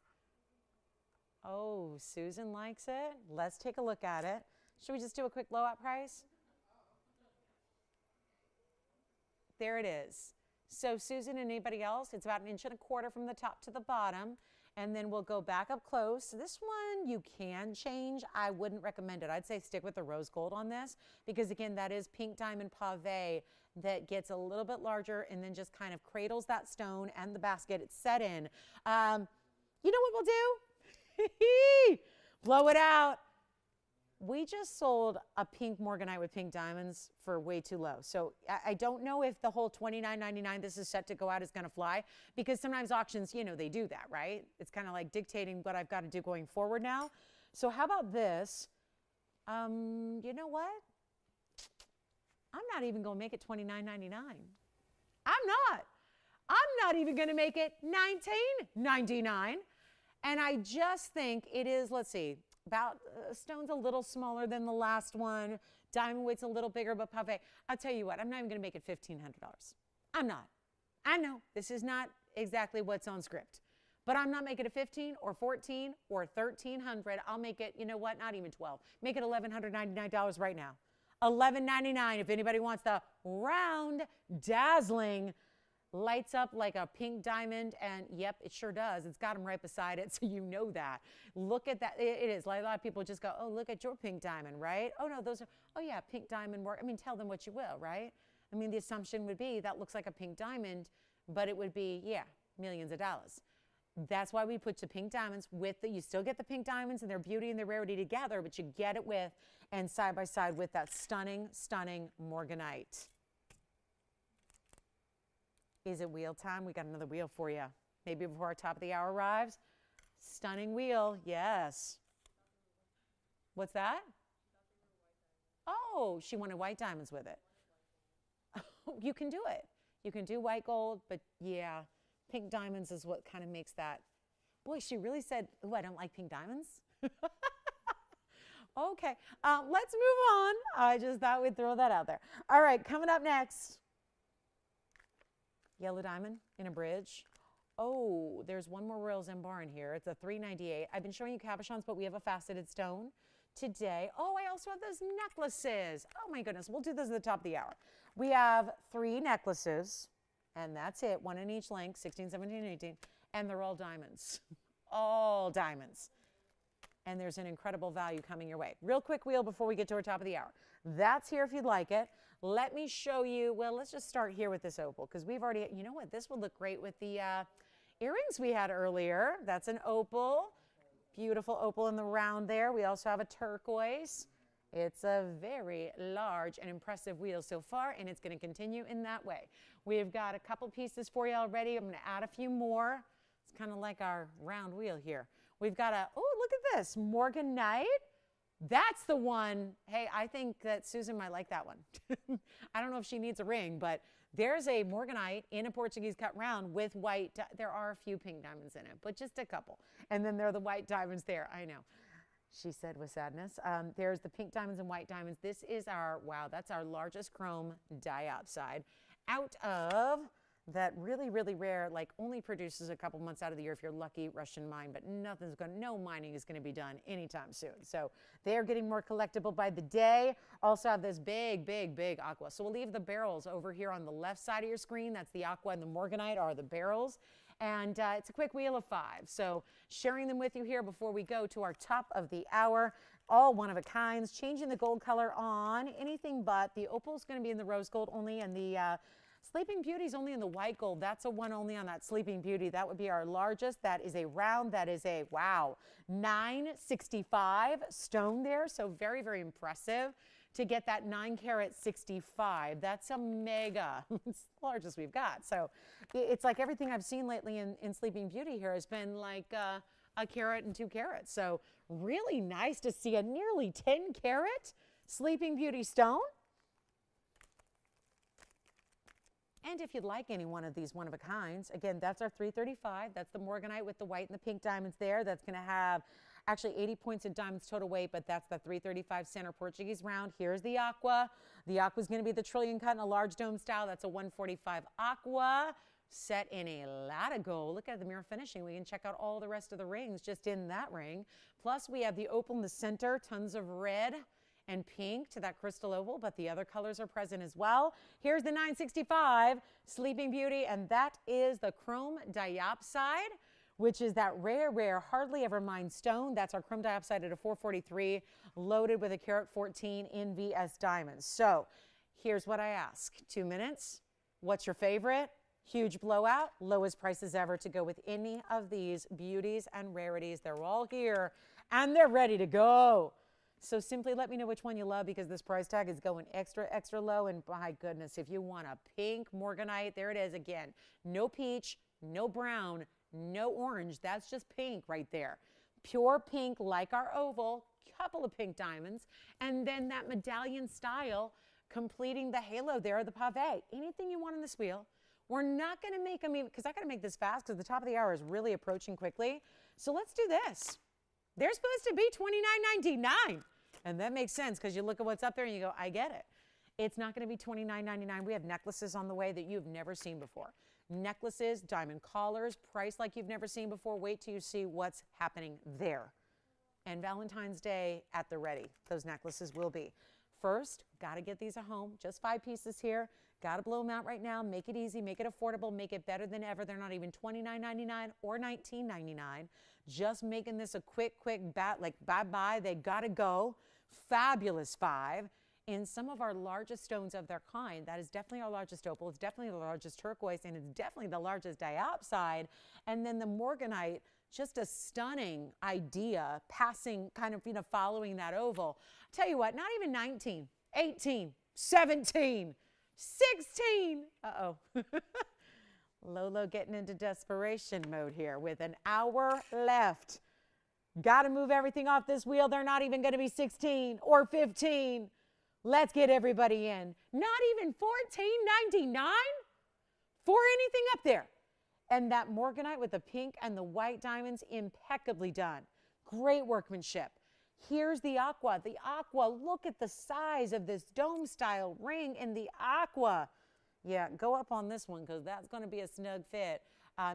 Oh, Susan likes it. Let's take a look at it. Should we just do a quick blowout price? There it is. So Susan and anybody else, it's about 1.25 inches from the top to the bottom. And then we'll go back up close. This one you can change. I wouldn't recommend it. I'd say stick with the rose gold on this, because again, that is pink diamond pave that gets a little bit larger and then just kind of cradles that stone and the basket it's set in. You know what we'll do? Blow it out. We just sold a pink Morganite with pink diamonds for way too low. So I don't know if the whole $29.99 this is set to go out is going to fly, because sometimes auctions, they do that, right? It's kind of like dictating what I've got to do going forward now. So how about this? You know what? I'm not even going to make it $29.99. I'm not even going to make it $19.99. And I just think it is, let's see, about stone's a little smaller than the last one. Diamond weight's a little bigger, but pave. I'll tell you what, I'm not even going to make it $1,500. I'm not. I know this is not exactly what's on script, but I'm not making it 15 or 14 or 1,300. I'll make it, you know what, not even 12. Make it $1,199 right now. $11.99 if anybody wants the round, dazzling lights up like a pink diamond, and yep, it sure does. It's got them right beside it, so you know that. Look at that. It is. Like a lot of people just go, oh, look at your pink diamond, right? Oh, no, those are, oh, yeah, pink diamond work. I mean, tell them what you will, right? I mean, the assumption would be that looks like a pink diamond, but it would be, yeah, millions of dollars. That's why we put the pink diamonds with the, you still get the pink diamonds and their beauty and their rarity together, but you get it with and side by side with that stunning, stunning Morganite. Is it wheel time? We got another wheel for you. Maybe before our top of the hour arrives. Stunning wheel, yes. What's that? Oh, she wanted white diamonds with it. You can do it. You can do white gold, but yeah, pink diamonds is what kind of makes that. Boy, she really said, oh, I don't like pink diamonds. Okay, let's move on. I just thought we'd throw that out there. All right, coming up next. Yellow diamond in a bridge. Oh, there's one more Royal Zambar in here. It's a $398. I've been showing you cabochons, but we have a faceted stone today. Oh, I also have those necklaces. Oh my goodness, we'll do this at the top of the hour. We have 3 necklaces, and that's it. 1 in each length, 16, 17, 18, and they're all diamonds. All diamonds. And there's an incredible value coming your way. Real quick wheel before we get to our top of the hour. That's here if you'd like it. Let me show you, well, let's just start here with this opal, because we've already, you know what, this would look great with the earrings we had earlier. That's an opal. Beautiful opal in the round there. We also have a turquoise. It's a very large and impressive wheel so far, and it's going to continue in that way. We've got a couple pieces for you already. I'm going to add a few more. It's kind of like our round wheel here. We've got a, oh, look at this, Morganite. That's the one. Hey, I think that Susan might like that one. I don't know if she needs a ring, but there's a Morganite in a Portuguese cut round with white. There are a few pink diamonds in it, but just a couple. And then there are the white diamonds there. I know. She said with sadness. There's the pink diamonds and white diamonds. This is our, wow, that's our largest chrome diopside out of that really, really rare, like only produces a couple months out of the year if you're lucky, Russian mine, but no mining is going to be done anytime soon. So they're getting more collectible by the day. Also have this big, big, big aqua. So we'll leave the barrels over here on the left side of your screen. That's the aqua and the Morganite are the barrels. And it's a quick wheel of 5. So sharing them with you here before we go to our top of the hour. All one of a kinds, changing the gold color on anything but the opal's going to be in the rose gold only, and the Sleeping Beauty's only in the white gold. That's a 1 only on that Sleeping Beauty. That would be our largest. That is a round. That is a, wow, 965 stone there. So very, very impressive to get that 9 carat 65. That's a mega. It's the largest we've got. So it's like everything I've seen lately in Sleeping Beauty here has been like a carat and 2 carats. So really nice to see a nearly 10 carat Sleeping Beauty stone. And if you'd like any one of these one-of-a-kinds, again, that's our 335. That's the Morganite with the white and the pink diamonds there. That's going to have actually 80 points in diamonds total weight, but that's the 335 center Portuguese round. Here's the aqua. The aqua is going to be the trillion cut in a large dome style. That's a 145 aqua set in a lot of gold. Look at the mirror finishing. We can check out all the rest of the rings just in that ring. Plus, we have the opal in the center, tons of red and pink to that crystal oval, but the other colors are present as well. Here's the 965 Sleeping Beauty, and that is the chrome diopside, which is that rare, rare, hardly ever mined stone. That's our chrome diopside at a 443, loaded with a carat 14 in VS diamonds. So here's what I ask. 2 minutes. What's your favorite? Huge blowout, lowest prices ever to go with any of these beauties and rarities. They're all here, and they're ready to go. So simply let me know which one you love, because this price tag is going extra, extra low. And my goodness, if you want a pink Morganite, there it is again. No peach, no brown, no orange. That's just pink right there. Pure pink like our oval, couple of pink diamonds, and then that medallion style completing the halo there, the pave. Anything you want on this wheel. We're not going to make them even, because I got to make this fast because the top of the hour is really approaching quickly. So let's do this. They're supposed to be $29.99. And that makes sense because you look at what's up there and you go, I get it. It's not going to be $29.99. We have necklaces on the way that you've never seen before. Necklaces, diamond collars, priced like you've never seen before. Wait till you see what's happening there. And Valentine's Day at the ready. Those necklaces will be. First, got to get these at home. Just 5 pieces here. Got to blow them out right now. Make it easy. Make it affordable. Make it better than ever. They're not even $29.99 or $19.99. Just making this a quick bat, like bye-bye. They got to go. Fabulous 5. In some of our largest stones of their kind, that is definitely our largest opal. It's definitely the largest turquoise, and it's definitely the largest diopside. And then the Morganite, just a stunning idea, passing, kind of, following that oval. Tell you what, not even 19, 18, 17, 16. Uh-oh. Lolo getting into desperation mode here with an hour left. Got to move everything off this wheel. They're not even going to be 16 or 15. Let's get everybody in. Not even $14.99 for anything up there. And that Morganite with the pink and the white diamonds, impeccably done. Great workmanship. Here's the aqua. The aqua, look at the size of this dome-style ring in the aqua. Yeah, go up on this one because that's going to be a snug fit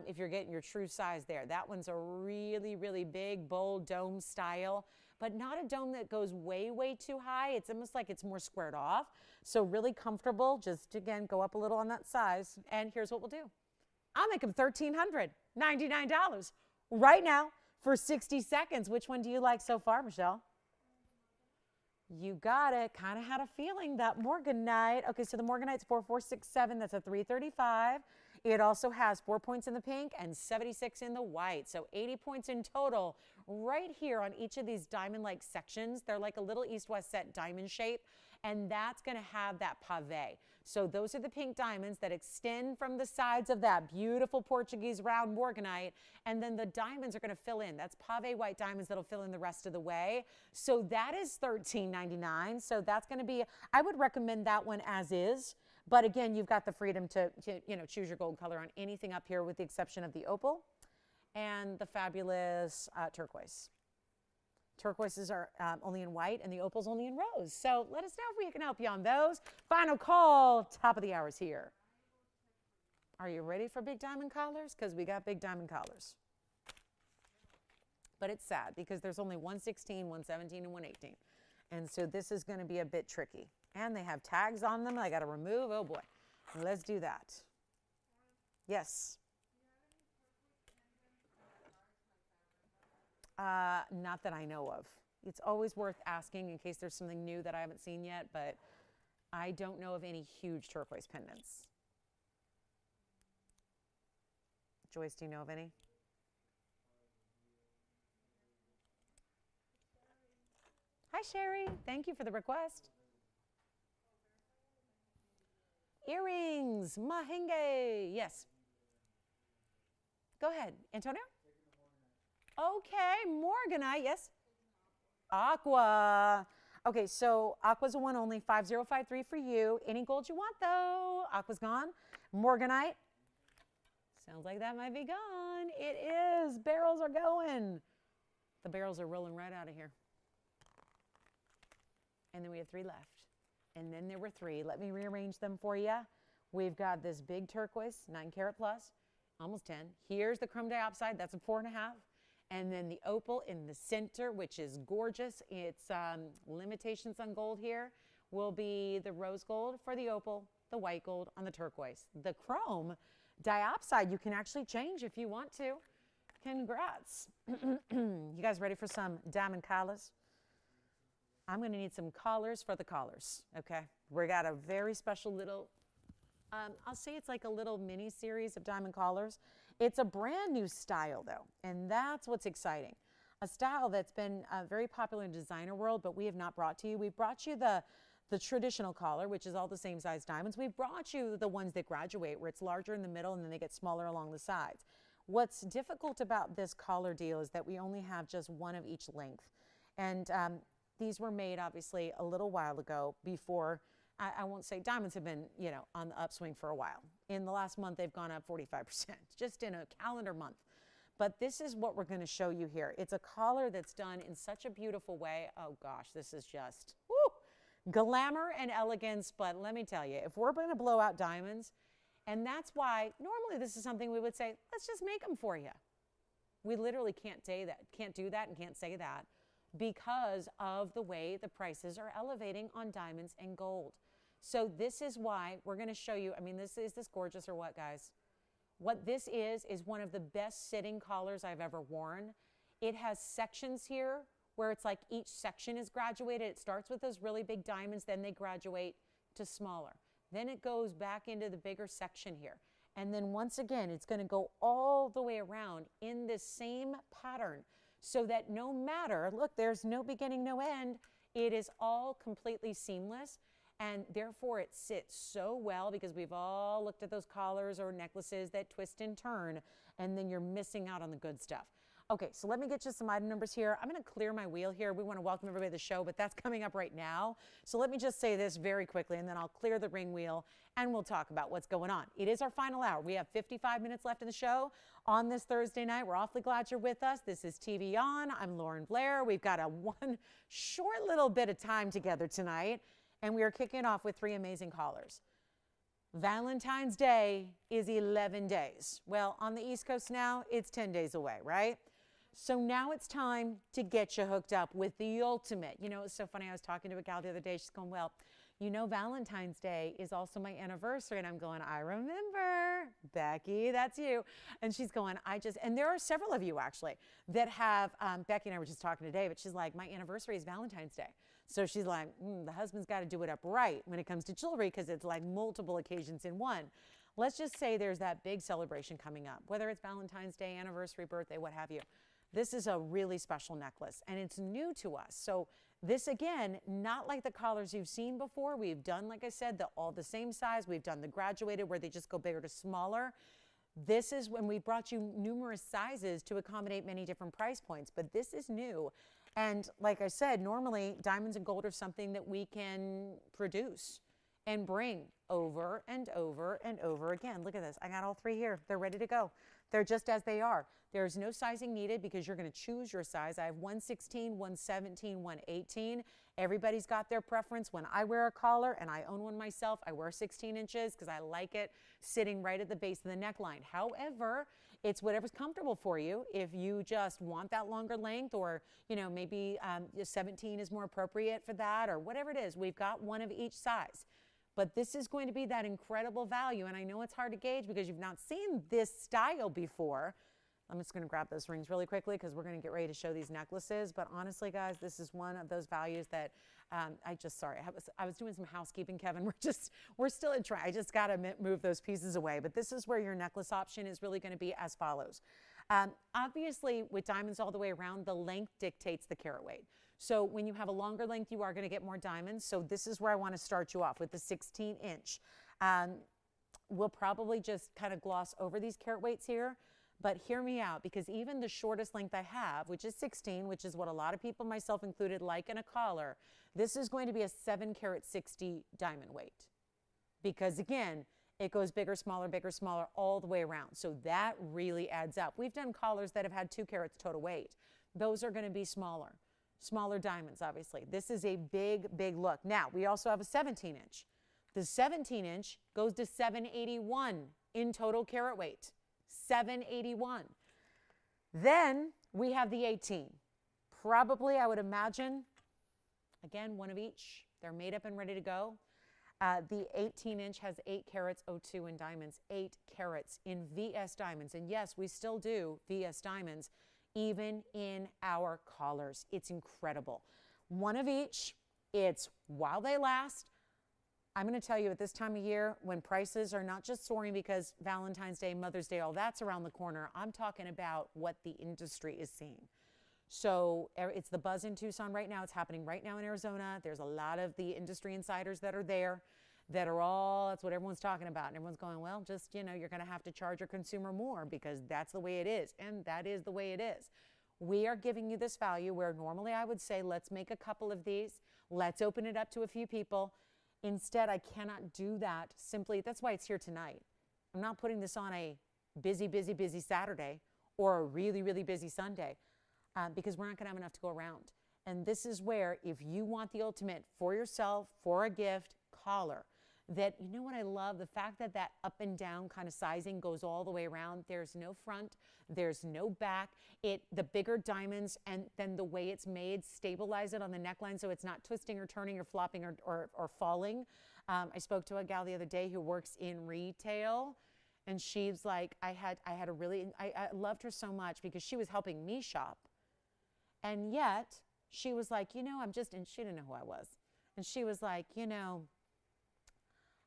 if you're getting your true size there. That one's a really, really big, bold dome style, but not a dome that goes way, way too high. It's almost like it's more squared off. So really comfortable. Just, again, go up a little on that size. And here's what we'll do. I'll make them $1,399 right now for 60 seconds. Which one do you like so far, Michelle? You got it. Kind of had a feeling that Morganite. Okay, so the Morganite's 4467. That's a 335. It also has 4 points in the pink and 76 in the white. So 80 points in total right here on each of these diamond-like sections. They're like a little east-west set diamond shape, and that's going to have that pave. So those are the pink diamonds that extend from the sides of that beautiful Portuguese round Morganite, and then the diamonds are going to fill in. That's pave white diamonds that'll fill in the rest of the way. So that is $13.99. So that's going to be, I would recommend that one as is. But again, you've got the freedom to choose your gold color on anything up here with the exception of the opal and the fabulous turquoise. Turquoises are only in white and the opal's only in rose. So let us know if we can help you on those. Final call, top of the hour is here. Are you ready for big diamond collars? Because we got big diamond collars. But it's sad because there's only 116, 117, and 118. And so this is going to be a bit tricky. And they have tags on them I got to remove. Oh, boy. Let's do that. Yes. Not that I know of. It's always worth asking in case there's something new that I haven't seen yet, but I don't know of any huge turquoise pendants. Joyce, do you know of any? Hi, Sherry. Thank you for the request. Earrings, mahenge. Yes. Go ahead, Antonio. Okay, Morganite, yes. Aqua. Okay, so Aqua's a one only, 5053 for you. Any gold you want, though? Aqua's gone. Morganite. Sounds like that might be gone. It is. Barrels are going. The barrels are rolling right out of here. And then we have 3 left. And then there were 3. Let me rearrange them for you. We've got this big turquoise, 9 karat plus, almost 10. Here's the chrome diopside. That's a 4.5. And then the opal in the center, which is gorgeous. It's limitations on gold here will be the rose gold for the opal, the white gold on the turquoise. The chrome diopside you can actually change if you want to. Congrats. You guys ready for some diamond collars? I'm going to need some collars for the collars, okay? We got a very special little, I'll say it's like a little mini series of diamond collars. It's a brand new style though, and that's what's exciting. A style that's been very popular in the designer world, but we have not brought to you. We've brought you the traditional collar, which is all the same size diamonds. We've brought you the ones that graduate, where it's larger in the middle and then they get smaller along the sides. What's difficult about this collar deal is that we only have just one of each length. And these were made, obviously, a little while ago before, I won't say diamonds have been, on the upswing for a while. In the last month, they've gone up 45%, just in a calendar month. But this is what we're going to show you here. It's a collar that's done in such a beautiful way. Oh, gosh, this is just, woo, glamour and elegance. But let me tell you, if we're going to blow out diamonds, and that's why normally this is something we would say, let's just make them for you. We literally can't do that and can't say that. because of the way the prices are elevating on diamonds and gold. So this is why we're going to show you, I mean, is this gorgeous or what, guys? What this is one of the best sitting collars I've ever worn. It has sections here where it's like each section is graduated. It starts with those really big diamonds, then they graduate to smaller. Then it goes back into the bigger section here. And then once again, it's going to go all the way around in this same pattern so that no matter, look, there's no beginning, no end. It is all completely seamless. And therefore, it sits so well because we've all looked at those collars or necklaces that twist and turn, and then you're missing out on the good stuff. Okay, so let me get you some item numbers here. I'm going to clear my wheel here. We want to welcome everybody to the show, but that's coming up right now. So let me just say this very quickly, and then I'll clear the ring wheel, and we'll talk about what's going on. It is our final hour. We have 55 minutes left in the show on this Thursday night. We're awfully glad you're with us. This is TVON. I'm Lauren Blair. We've got one short little bit of time together tonight, and we are kicking off with 3 amazing callers. Valentine's Day is 11 days. Well, on the East Coast now, it's 10 days away, right? So now it's time to get you hooked up with the ultimate. You know, it's so funny. I was talking to a gal the other day. She's going, well, you know, Valentine's Day is also my anniversary. And I'm going, I remember. Becky, that's you. And she's going, and there are several of you actually that have, Becky and I were just talking today, but she's like, my anniversary is Valentine's Day. So she's like, the husband's got to do it up right when it comes to jewelry because it's like multiple occasions in one. Let's just say there's that big celebration coming up, whether it's Valentine's Day, anniversary, birthday, what have you. This is a really special necklace, and it's new to us. So this, again, not like the collars you've seen before. We've done, like I said, all the same size. We've done the graduated where they just go bigger to smaller. This is when we brought you numerous sizes to accommodate many different price points, but this is new. And like I said, normally diamonds and gold are something that we can produce and bring over and over and over again. Look at this. I got all 3 here. They're ready to go. They're just as they are. There's no sizing needed because you're going to choose your size. I have 116, 117, 118. Everybody's got their preference. When I wear a collar, and I own one myself, I wear 16 inches because I like it sitting right at the base of the neckline. However, it's whatever's comfortable for you. If you just want that longer length, or you know, maybe 17 is more appropriate for that, or whatever it is, we've got one of each size. But this is going to be that incredible value, and I know it's hard to gauge because you've not seen this style before. I'm just going to grab those rings really quickly because we're going to get ready to show these necklaces. But honestly, guys, this is one of those values that I was doing some housekeeping, Kevin. We're still in try. I just got to move those pieces away. But this is where your necklace option is really going to be as follows. Obviously, with diamonds all the way around, the length dictates the carat weight. So when you have a longer length, you are going to get more diamonds. So this is where I want to start you off with the 16 inch. We'll probably just kind of gloss over these carat weights here. But hear me out, because even the shortest length I have, which is 16, which is what a lot of people, myself included, like in a collar, this is going to be a 7 carat 60 diamond weight. Because again, it goes bigger, smaller, all the way around. So that really adds up. We've done collars that have had 2 carats total weight. Those are going to be smaller diamonds, obviously. This is a big, big look. Now, we also have a 17 inch. The 17 inch goes to 781 in total carat weight. 781. Then we have the 18. Probably, I would imagine, again, one of each. They're made up and ready to go. The 18 inch has 8 carats 02 in diamonds, 8 carats in VS diamonds. And yes, we still do VS diamonds, even in our collars. It's incredible. One of each. It's while they last. I'm going to tell you, at this time of year, when prices are not just soaring because Valentine's Day, Mother's Day, all that's around the corner, I'm talking about what the industry is seeing. So it's the buzz in Tucson right now. It's happening right now in Arizona. There's a lot of the industry insiders that are there that are all, that's what everyone's talking about. And everyone's going, well, just, you know, you're going to have to charge your consumer more because that's the way it is. And that is the way it is. We are giving you this value where normally I would say, let's make a couple of these. Let's open it up to a few people. Instead, I cannot do that simply. That's why it's here tonight. I'm not putting this on a busy Saturday or a really, really busy Sunday because we're not going to have enough to go around. And this is where, if you want the ultimate for yourself, for a gift, collar, that, you know what I love? The fact that that up and down kind of sizing goes all the way around. There's no front, there's no back. The bigger diamonds and then the way it's made stabilize it on the neckline so it's not twisting or turning or flopping or falling. I spoke to a gal the other day who works in retail, and she's like, I loved her so much because she was helping me shop. And yet she was like, you know, and she didn't know who I was. And she was like, you know,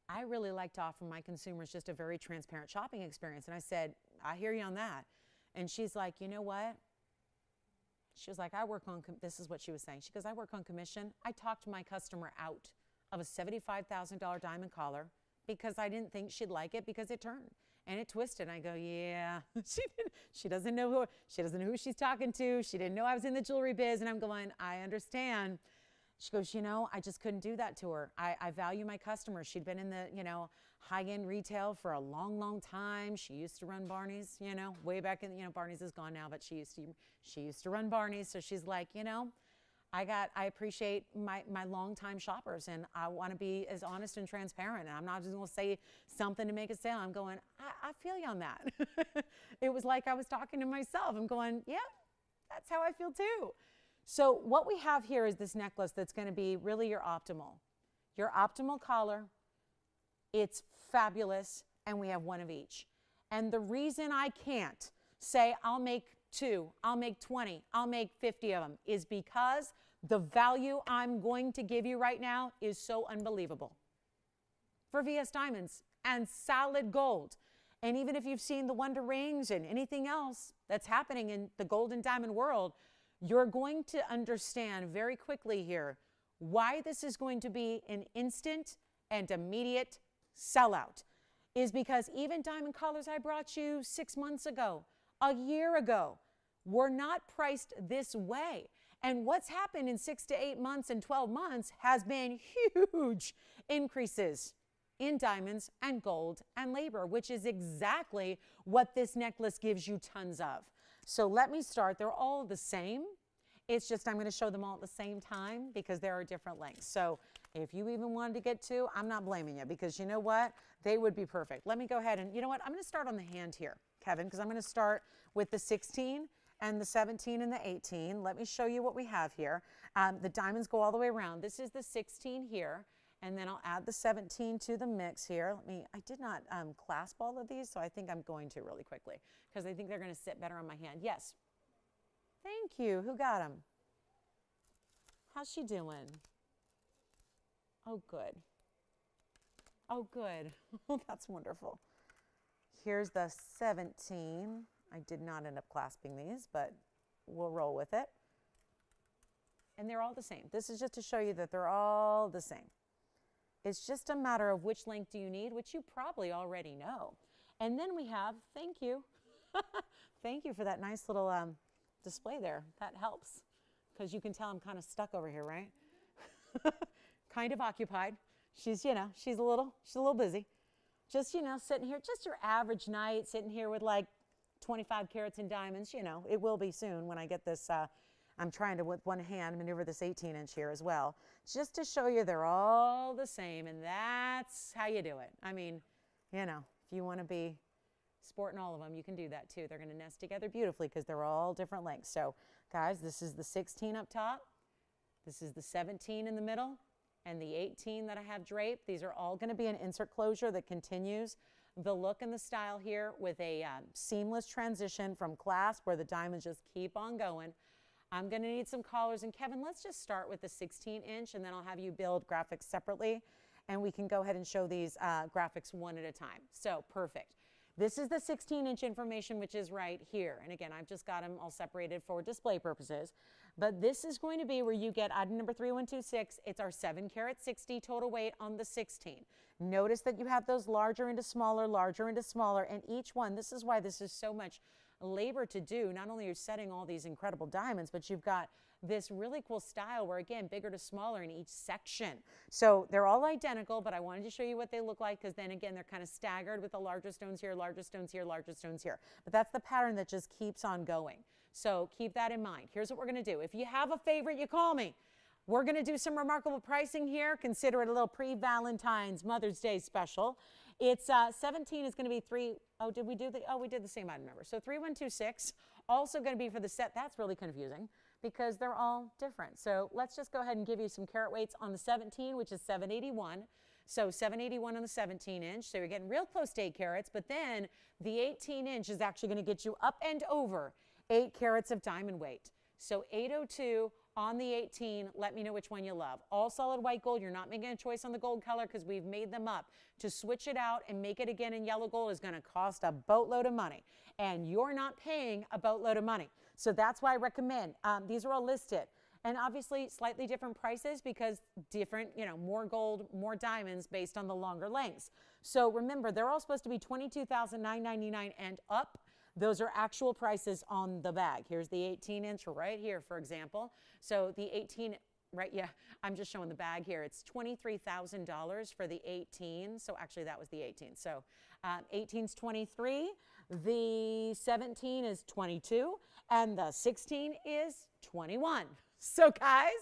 I really like to offer my consumers just a very transparent shopping experience. And I said, I hear you on that. And she's like, you know what? She was like, this is what she was saying. She goes, I work on commission. I talked my customer out of a $75,000 diamond collar because I didn't think she'd like it because it turned and it twisted. And I go, yeah, she doesn't know who she's talking to. She didn't know I was in the jewelry biz. And I'm going, I understand. She goes, you know, I just couldn't do that to her. I value my customers. She'd been in the, you know, high-end retail for a long, long time. She used to run Barney's, you know, way back in, you know, Barney's is gone now, but she used to run Barney's. So she's like, you know, I appreciate my longtime shoppers, and I want to be as honest and transparent. And I'm not just going to say something to make a sale. I'm going, I feel you on that. It was like I was talking to myself. I'm going, yeah, that's how I feel too. So what we have here is this necklace that's going to be really your optimal collar. It's fabulous, and we have one of each. And the reason I can't say I'll make 2, I'll make 20, I'll make 50 of them is because the value I'm going to give you right now is so unbelievable. For VS Diamonds and solid gold. And even if you've seen the Wonder Rings and anything else that's happening in the gold and diamond world, you're going to understand very quickly here why this is going to be an instant and immediate sellout. Is because even diamond collars I brought you 6 months ago, a year ago, were not priced this way. And what's happened in 6 to 8 months and 12 months has been huge increases in diamonds and gold and labor, which is exactly what this necklace gives you tons of. So let me start. They're all the same. It's just I'm going to show them all at the same time because there are different lengths. So if you even wanted to get 2, I'm not blaming you because you know what? They would be perfect. Let me go ahead and, you know what? I'm going to start on the hand here, Kevin, because I'm going to start with the 16 and the 17 and the 18. Let me show you what we have here. The diamonds go all the way around. This is the 16 here, and then I'll add the 17 to the mix here. I did not clasp all of these, so I think I'm going to really quickly because I think they're going to sit better on my hand. Yes. Thank you. Who got them? How's she doing? Oh, good. Oh, good. Oh, that's wonderful. Here's the 17. I did not end up clasping these, but we'll roll with it. And they're all the same. This is just to show you that they're all the same. It's just a matter of which length do you need, which you probably already know. And then we have, thank you. Thank you for that nice little display there. That helps because you can tell I'm kind of stuck over here, right? Kind of occupied. She's, you know, she's a little busy. Just, you know, sitting here, just your average night, sitting here with like 25 carats in diamonds. You know, it will be soon when I get this. I'm trying to, with one hand, maneuver this 18-inch here as well, just to show you they're all the same, and that's how you do it. I mean, you know, if you want to be sporting all of them, you can do that too. They're going to nest together beautifully because they're all different lengths. So, guys, this is the 16 up top. This is the 17 in the middle. And the 18 that I have draped. These are all going to be an insert closure that continues the look and the style here with a seamless transition from clasp where the diamonds just keep on going. I'm going to need some collars. And Kevin, let's just start with the 16-inch, and then I'll have you build graphics separately, and we can go ahead and show these graphics one at a time. So perfect. This is the 16-inch information, which is right here. And again, I've just got them all separated for display purposes. But this is going to be where you get item number 3126. It's our 7-carat 60 total weight on the 16. Notice that you have those larger into smaller, and each one, this is why this is so much labor to do. Not only are you setting all these incredible diamonds, but you've got this really cool style where, again, bigger to smaller in each section. So they're all identical, but I wanted to show you what they look like because then, again, they're kind of staggered with the larger stones here, larger stones here, larger stones here. But that's the pattern that just keeps on going. So keep that in mind. Here's what we're going to do. If you have a favorite, you call me. We're going to do some remarkable pricing here. Consider it a little pre-Valentine's Mother's Day special. It's 17 is going to be we did the same item number. So 3126, also going to be for the set. That's really confusing because they're all different. So let's just go ahead and give you some carat weights on the 17, which is 781. So 781 on the 17 inch. So you're getting real close to 8 carats, but then the 18 inch is actually going to get you up and over 8 carats of diamond weight. So 802 on the 18, let me know which one you love. All solid white gold. You're not making a choice on the gold color because we've made them up. To switch it out and make it again in yellow gold is going to cost a boatload of money. And you're not paying a boatload of money. So that's why I recommend. These are all listed. And obviously slightly different prices because different, more gold, more diamonds based on the longer lengths. So remember, they're all supposed to be $22,999 and up. Those are actual prices on the bag. Here's the 18 inch right here, for example. So the 18, right, yeah, I'm just showing the bag here. It's $23,000 for the 18. So actually that was the 18. So 18 is 23, the 17 is 22, and the 16 is 21. So guys,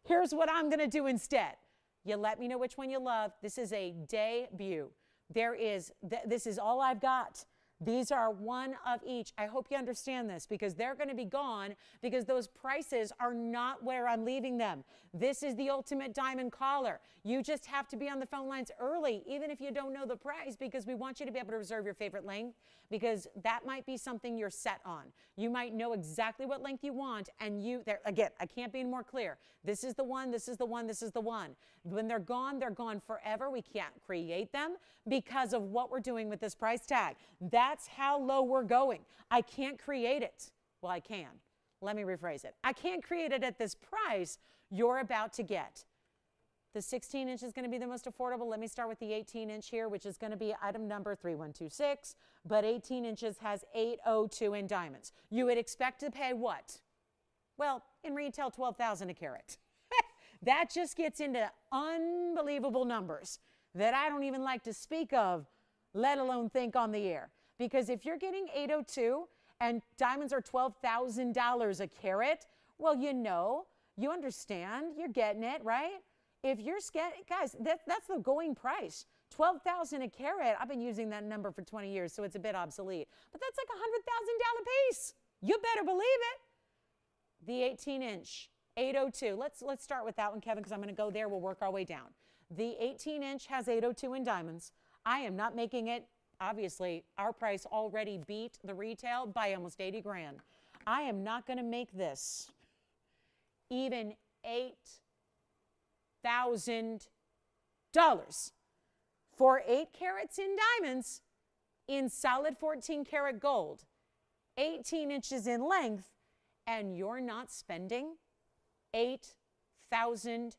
here's what I'm going to do instead. You let me know which one you love. This is a debut. This is all I've got. These are one of each. I hope you understand this because they're going to be gone because those prices are not where I'm leaving them. This is the ultimate diamond collar. You just have to be on the phone lines early, even if you don't know the price, because we want you to be able to reserve your favorite length because that might be something you're set on. You might know exactly what length you want and again, I can't be any more clear. This is the one, this is the one, this is the one. When they're gone forever. We can't create them because of what we're doing with this price tag. That's how low we're going. I can't create it. Well, I can. Let me rephrase it. I can't create it at this price you're about to get. The 16 inch is going to be the most affordable. Let me start with the 18 inch here, which is going to be item number 3126, but 18 inches has 802 in diamonds. You would expect to pay what? Well, in retail, $12,000 a carat. That just gets into unbelievable numbers that I don't even like to speak of, let alone think on the air. Because if you're getting 802 and diamonds are $12,000 a carat, well, you understand, you're getting it, right? If you're guys, that's the going price. $12,000 a carat. I've been using that number for 20 years, so it's a bit obsolete. But that's like a $100,000 piece. You better believe it. The 18 inch, 802. Let's start with that one, Kevin, because I'm going to go there. We'll work our way down. The 18 inch has 802 in diamonds. I am not making it. Obviously, our price already beat the retail by almost 80 grand. I am not going to make this even $8,000 for 8 carats in diamonds in solid 14 karat gold, 18 inches in length, and you're not spending $8,000.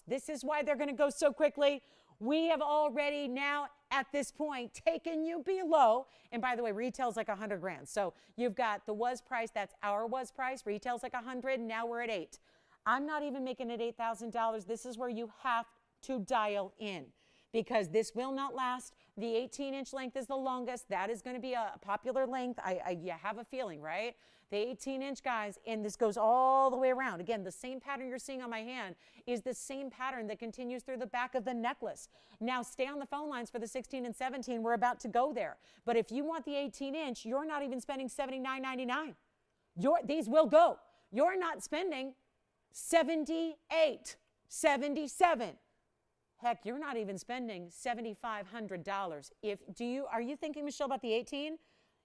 This is why they're going to go so quickly. We have already now at this point taken you below, and by the way, retail's like 100 grand. So you've got the was price, that's our was price. Retail's like 100, now we're at 8. I'm not even making it $8,000. This is where you have to dial in because this will not last. The 18 inch length is the longest. That is going to be a popular length. You have a feeling, right? The 18 inch, guys, and this goes all the way around. Again, the same pattern you're seeing on my hand is the same pattern that continues through the back of the necklace. Now, stay on the phone lines for the 16 and 17. We're about to go there. But if you want the 18 inch, you're not even spending $79.99. These will go. You're not spending $78, $77. Heck, you're not even spending $7,500. Are you thinking, Michelle, about the 18?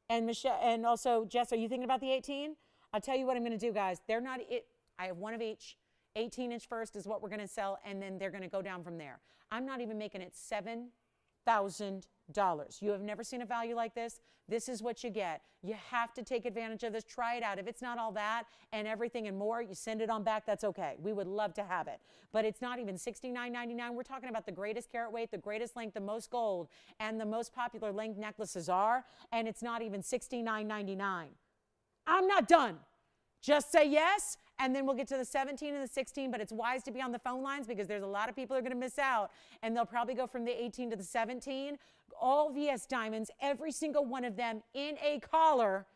And Michelle, and also Jess, are you thinking about the 18? I'll tell you what I'm going to do, guys. They're not it. I have one of each. 18 inch first is what we're going to sell, and then they're going to go down from there. I'm not even making it $7,000. You have never seen a value like this. This is what you get. You have to take advantage of this. Try it out. If it's not all that and everything and more, you send it on back. That's okay. We would love to have it. But it's not even $69.99. We're talking about the greatest carat weight, the greatest length, the most gold, and the most popular length necklaces are, and it's not even $69.99. I'm not done. Just say yes, and then we'll get to the 17 and the 16, but it's wise to be on the phone lines because there's a lot of people who are going to miss out, and they'll probably go from the 18 to the 17. All VS diamonds, every single one of them in a collar,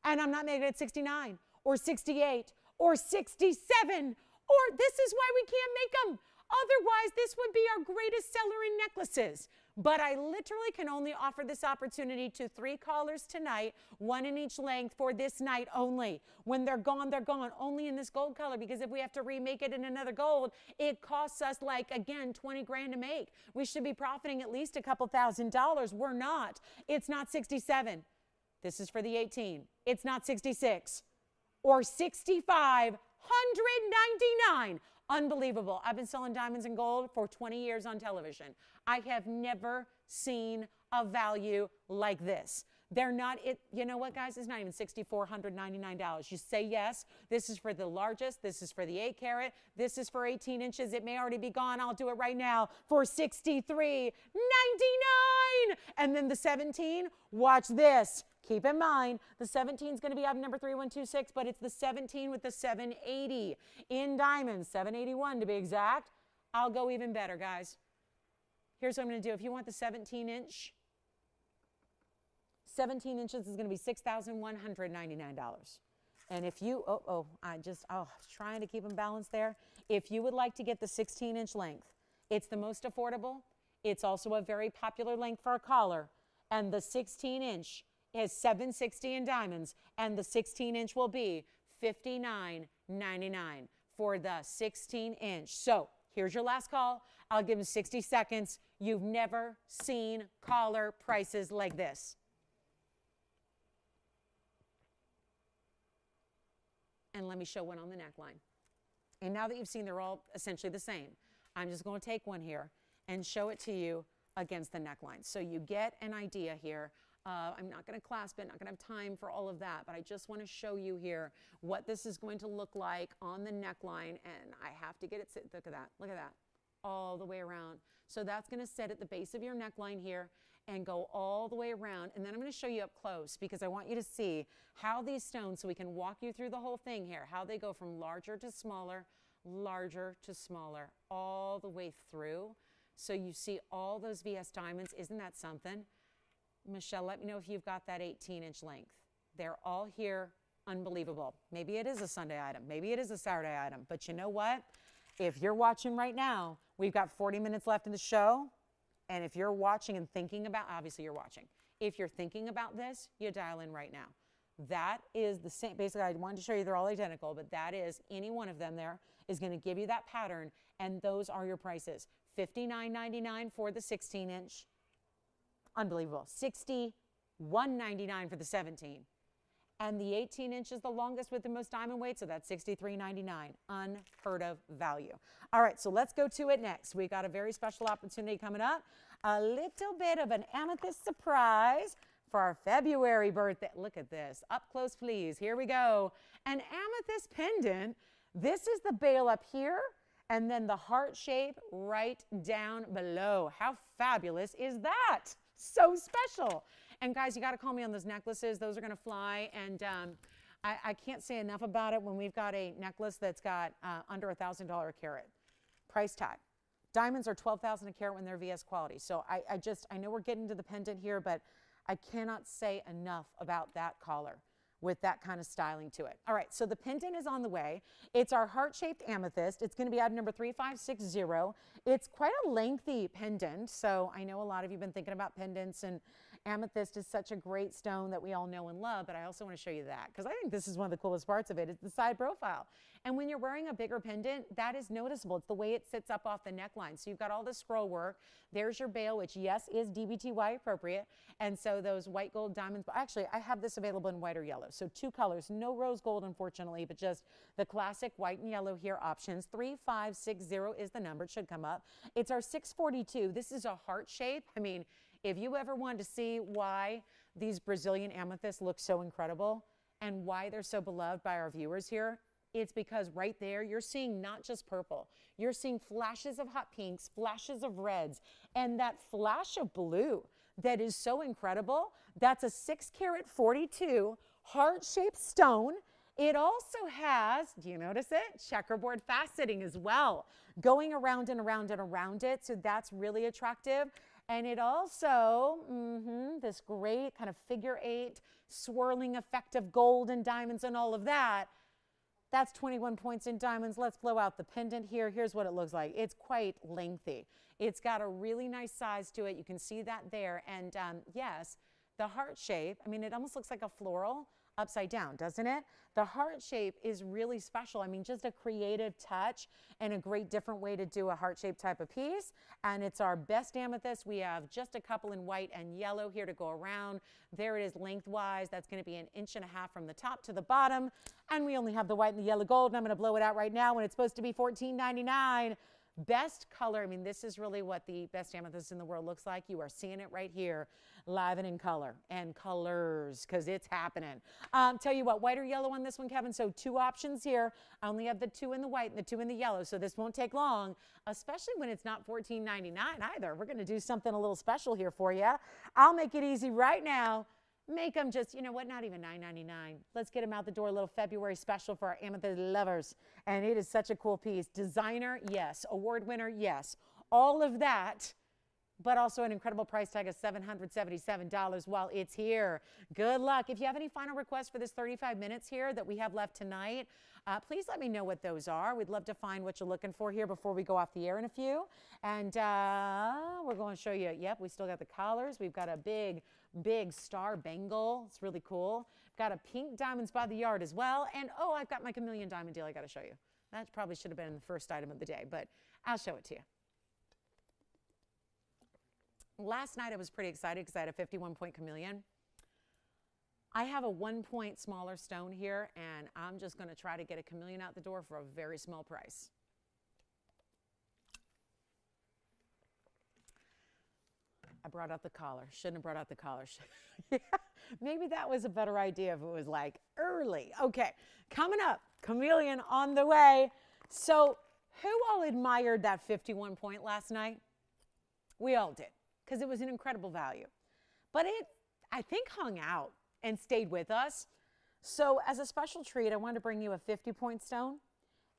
and I'm not making it 69 or 68 or 67 Or this is why we can't make them. Otherwise, this would be our greatest seller in necklaces. But I literally can only offer this opportunity to 3 callers tonight, 1 in each length for this night only. When they're gone, only in this gold color, because if we have to remake it in another gold, it costs us like, again, 20 grand to make. We should be profiting at least a couple $1,000s. We're not. It's not 67. This is for the 18. It's not 66 or 6,599. Unbelievable. I've been selling diamonds and gold for 20 years on television. I have never seen a value like this. They're not, you know what, guys? It's not even $6,499. You say yes. This is for the largest. This is for the 8 carat. This is for 18 inches. It may already be gone. I'll do it right now for $63.99. And then the 17, watch this. Keep in mind, the 17 is going to be item number 3126, but it's the 17 with the 780 in diamonds, 781 to be exact. I'll go even better, guys. Here's what I'm going to do. If you want the 17 inches is going to be $6,199. And if you, I was trying to keep them balanced there. If you would like to get the 16-inch length, it's the most affordable. It's also a very popular length for a collar. And the 16-inch is $760 in diamonds, and the 16-inch will be $59.99 for the 16-inch. So here's your last call. I'll give them 60 seconds. You've never seen collar prices like this. And let me show one on the neckline. And now that you've seen they're all essentially the same, I'm just going to take one here and show it to you against the neckline. So you get an idea here. I'm not going to clasp it, not going to have time for all of that, but I just want to show you here what this is going to look like on the neckline, and I have to get it, look at that, all the way around. So that's going to sit at the base of your neckline here and go all the way around, and then I'm going to show you up close because I want you to see how these stones, so we can walk you through the whole thing here, how they go from larger to smaller, all the way through. So you see all those VS diamonds. Isn't that something? Michelle, let me know if you've got that 18-inch length. They're all here. Unbelievable. Maybe it is a Sunday item. Maybe it is a Saturday item. But you know what? If you're watching right now, we've got 40 minutes left in the show. And if you're watching and thinking about, obviously you're watching. If you're thinking about this, you dial in right now. That is the same. Basically, I wanted to show you they're all identical, but that is any one of them there is going to give you that pattern. And those are your prices. $59.99 for the 16-inch. Unbelievable. $61.99 for the 17. And the 18-inch is the longest with the most diamond weight, so that's $63.99. Unheard of value. All right, so let's go to it next. We got a very special opportunity coming up. A little bit of an amethyst surprise for our February birthday. Look at this. Up close, please. Here we go. An amethyst pendant. This is the bail up here, and then the heart shape right down below. How fabulous is that? So special. And guys, you got to call me on those necklaces. Those are going to fly. And I can't say enough about it when we've got a necklace that's got under $1,000 a carat price tag. Diamonds are $12,000 a carat when they're VS quality. So I know we're getting to the pendant here, but I cannot say enough about that collar with that kind of styling to it. All right, so the pendant is on the way. It's our heart-shaped amethyst. It's going to be item number 3560. It's quite a lengthy pendant, so I know a lot of you have been thinking about pendants, and amethyst is such a great stone that we all know and love, but I also want to show you that because I think this is one of the coolest parts of it is the side profile. And when you're wearing a bigger pendant, that is noticeable. It's the way it sits up off the neckline. So you've got all the scroll work. There's your bail, which, yes, is DBTY appropriate. And so those white gold diamonds, actually, I have this available in white or yellow. So 2 colors, no rose gold, unfortunately, but just the classic white and yellow here options. 3560 is the number. It should come up. It's our 642. This is a heart shape. I mean, if you ever wanted to see why these Brazilian amethysts look so incredible and why they're so beloved by our viewers here, it's because right there, you're seeing not just purple. You're seeing flashes of hot pinks, flashes of reds, and that flash of blue that is so incredible. That's a 6 carat 42 heart-shaped stone. It also has, do you notice it? Checkerboard faceting as well, going around and around and around it. So that's really attractive. And it also, this great kind of figure 8 swirling effect of gold and diamonds and all of that. That's 21 points in diamonds. Let's blow out the pendant here. Here's what it looks like. It's quite lengthy. It's got a really nice size to it. You can see that there. And yes, the heart shape, I mean, it almost looks like a floral upside down, doesn't it? The heart shape is really special. I mean, just a creative touch and a great different way to do a heart shape type of piece. And it's our best amethyst. We have just a couple in white and yellow here to go around. There it is lengthwise. That's going to be 1.5 inches from the top to the bottom. And we only have the white and the yellow gold. And I'm going to blow it out right now when it's supposed to be $14.99. Best color. I mean, this is really what the best amethyst in the world looks like. You are seeing it right here, live and in color and colors, because it's happening. Tell you what, white or yellow on this one, Kevin. So 2 options here. I only have the 2 in the white and the 2 in the yellow, so this won't take long, especially when it's not $14.99 either. We're going to do something a little special here for you. I'll make it easy right now. Make them just, you know what, not even $9.99. Let's get them out the door, a little February special for our amethyst lovers. And it is such a cool piece. Designer, yes. Award winner, yes. All of that, but also an incredible price tag of $777 while it's here. Good luck. If you have any final requests for this 35 minutes here that we have left tonight, please let me know what those are. We'd love to find what you're looking for here before we go off the air in a few. And we're going to show you, yep, we still got the collars. We've got a big star bangle. It's really cool. Got a pink diamonds by the yard as well. And oh, I've got my chameleon diamond deal I got to show you. That probably should have been the first item of the day, but I'll show it to you. Last night I was pretty excited because I had a 51-point chameleon. I have a 1-point smaller stone here, and I'm just going to try to get a chameleon out the door for a very small price. I brought out the collar. Shouldn't have brought out the collar. Yeah, maybe that was a better idea if it was like early. Okay, coming up, chameleon on the way. So who all admired that 51-point last night? We all did, because it was an incredible value. But it, I think, hung out and stayed with us. So as a special treat, I wanted to bring you a 50-point stone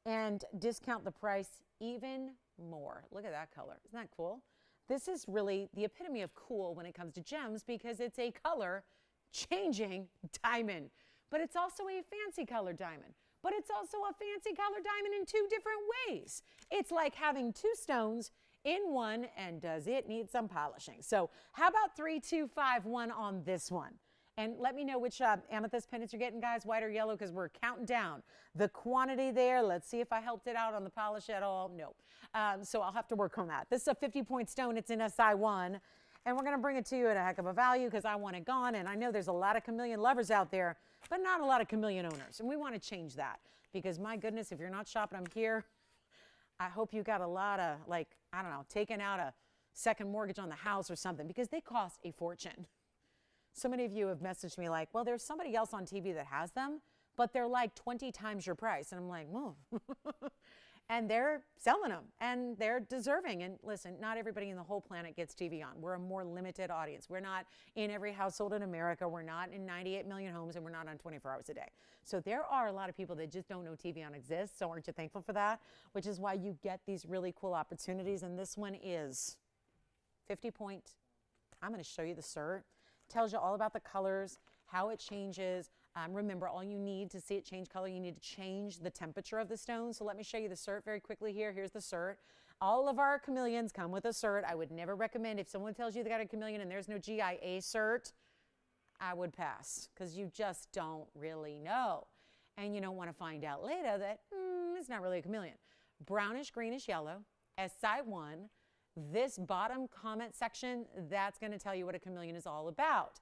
and discount the price even more. Look at that color. Isn't that cool? This is really the epitome of cool when it comes to gems because it's a color-changing diamond. But it's also a fancy color diamond. But it's also a fancy color diamond in 2 different ways. It's like having 2 stones in one, and does it need some polishing? So how about 3, 2, 5, 1 on this one? And let me know which amethyst pendants you're getting, guys, white or yellow, because we're counting down the quantity there. Let's see if I helped it out on the polish at all. No. So I'll have to work on that. This is a 50-point stone. It's in SI1. And we're going to bring it to you at a heck of a value because I want it gone. And I know there's a lot of chameleon lovers out there, but not a lot of chameleon owners. And we want to change that because, my goodness, if you're not shopping them here, I hope you got a lot of, like, I don't know, taking out a second mortgage on the house or something because they cost a fortune. So many of you have messaged me like, well, there's somebody else on TV that has them, but they're like 20 times your price. And I'm like, whoa. And they're selling them, and they're deserving. And listen, not everybody in the whole planet gets TVON. We're a more limited audience. We're not in every household in America. We're not in 98 million homes, and we're not on 24 hours a day. So there are a lot of people that just don't know TVON exists. So aren't you thankful for that? Which is why you get these really cool opportunities. And this one is 50-point. I'm going to show you the cert. Tells you all about the colors, how it changes. Remember, all you need to see it change color, you need to change the temperature of the stone. So let me show you the cert very quickly here. Here's the cert. All of our chameleons come with a cert. I would never recommend, if someone tells you they got a chameleon and there's no GIA cert, I would pass because you just don't really know. And you don't want to find out later that it's not really a chameleon. Brownish, greenish, yellow, SI1. This bottom comment section, that's going to tell you what a chameleon is all about.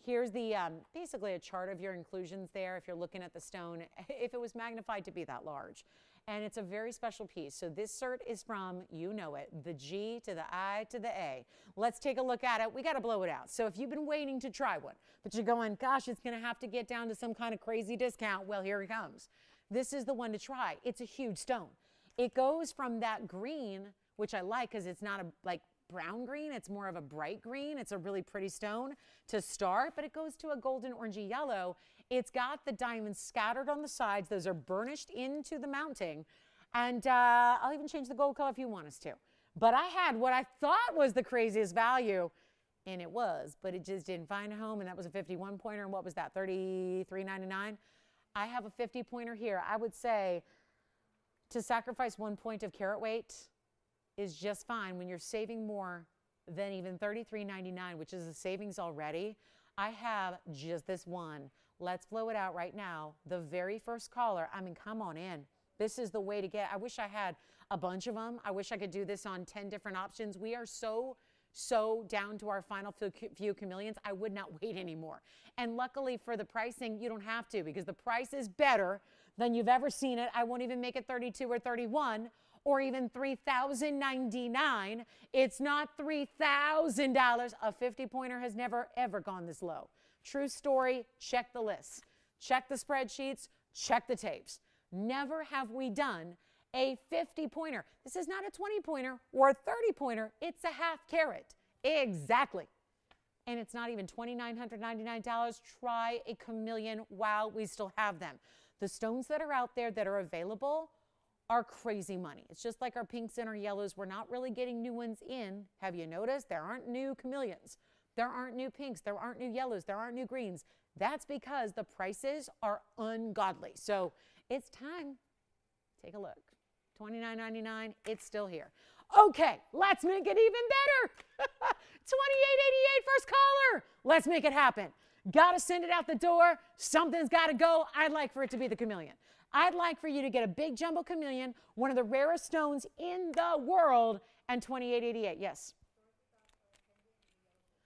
Here's the basically a chart of your inclusions there if you're looking at the stone, if it was magnified to be that large. And it's a very special piece. So this cert is from, you know it, the G to the I to the A. Let's take a look at it. We got to blow it out. So if you've been waiting to try one, but you're going, gosh, it's going to have to get down to some kind of crazy discount. Well, here it comes. This is the one to try. It's a huge stone. It goes from that green, which I like because it's not a like brown green, it's more of a bright green. It's a really pretty stone to start, but it goes to a golden orangey yellow. It's got the diamonds scattered on the sides. Those are burnished into the mounting. And I'll even change the gold color if you want us to. But I had what I thought was the craziest value, and it was, but it just didn't find a home, and that was a 51-pointer, and what was that, $33.99? I have a 50 pointer here. I would say to sacrifice 1 point of carat weight is just fine when you're saving more than even $33.99, which is a savings already. I have just this one. Let's blow it out right now. The very first caller, I mean, come on in. This is the way to get. I wish I had a bunch of them. I wish I could do this on 10 different options. We are so down to our final few chameleons. I would not wait anymore. And luckily for the pricing, you don't have to, because the price is better than you've ever seen it. I won't even make it 32 or 31 or even $3,099. It's not $3,000. A 50 pointer has never ever gone this low. True story. Check the lists, check the spreadsheets, check the tapes. Never have we done a 50 pointer. This is not a 20 pointer or a 30 pointer. It's a half carat. Exactly. And it's not even $2,999. Try a chameleon while we still have them. The stones that are out there that are available are crazy money. It's just like our pinks and our yellows. We're not really getting new ones in. Have you noticed? There aren't new chameleons. There aren't new pinks. There aren't new yellows. There aren't new greens. That's because the prices are ungodly. So it's time. Take a look. $29.99, it's still here. Okay, let's make it even better. $28.88 first caller. Let's make it happen. Got to send it out the door. Something's got to go. I'd like for it to be the chameleon. I'd like for you to get a big jumbo chameleon, one of the rarest stones in the world, and $28.88. Yes.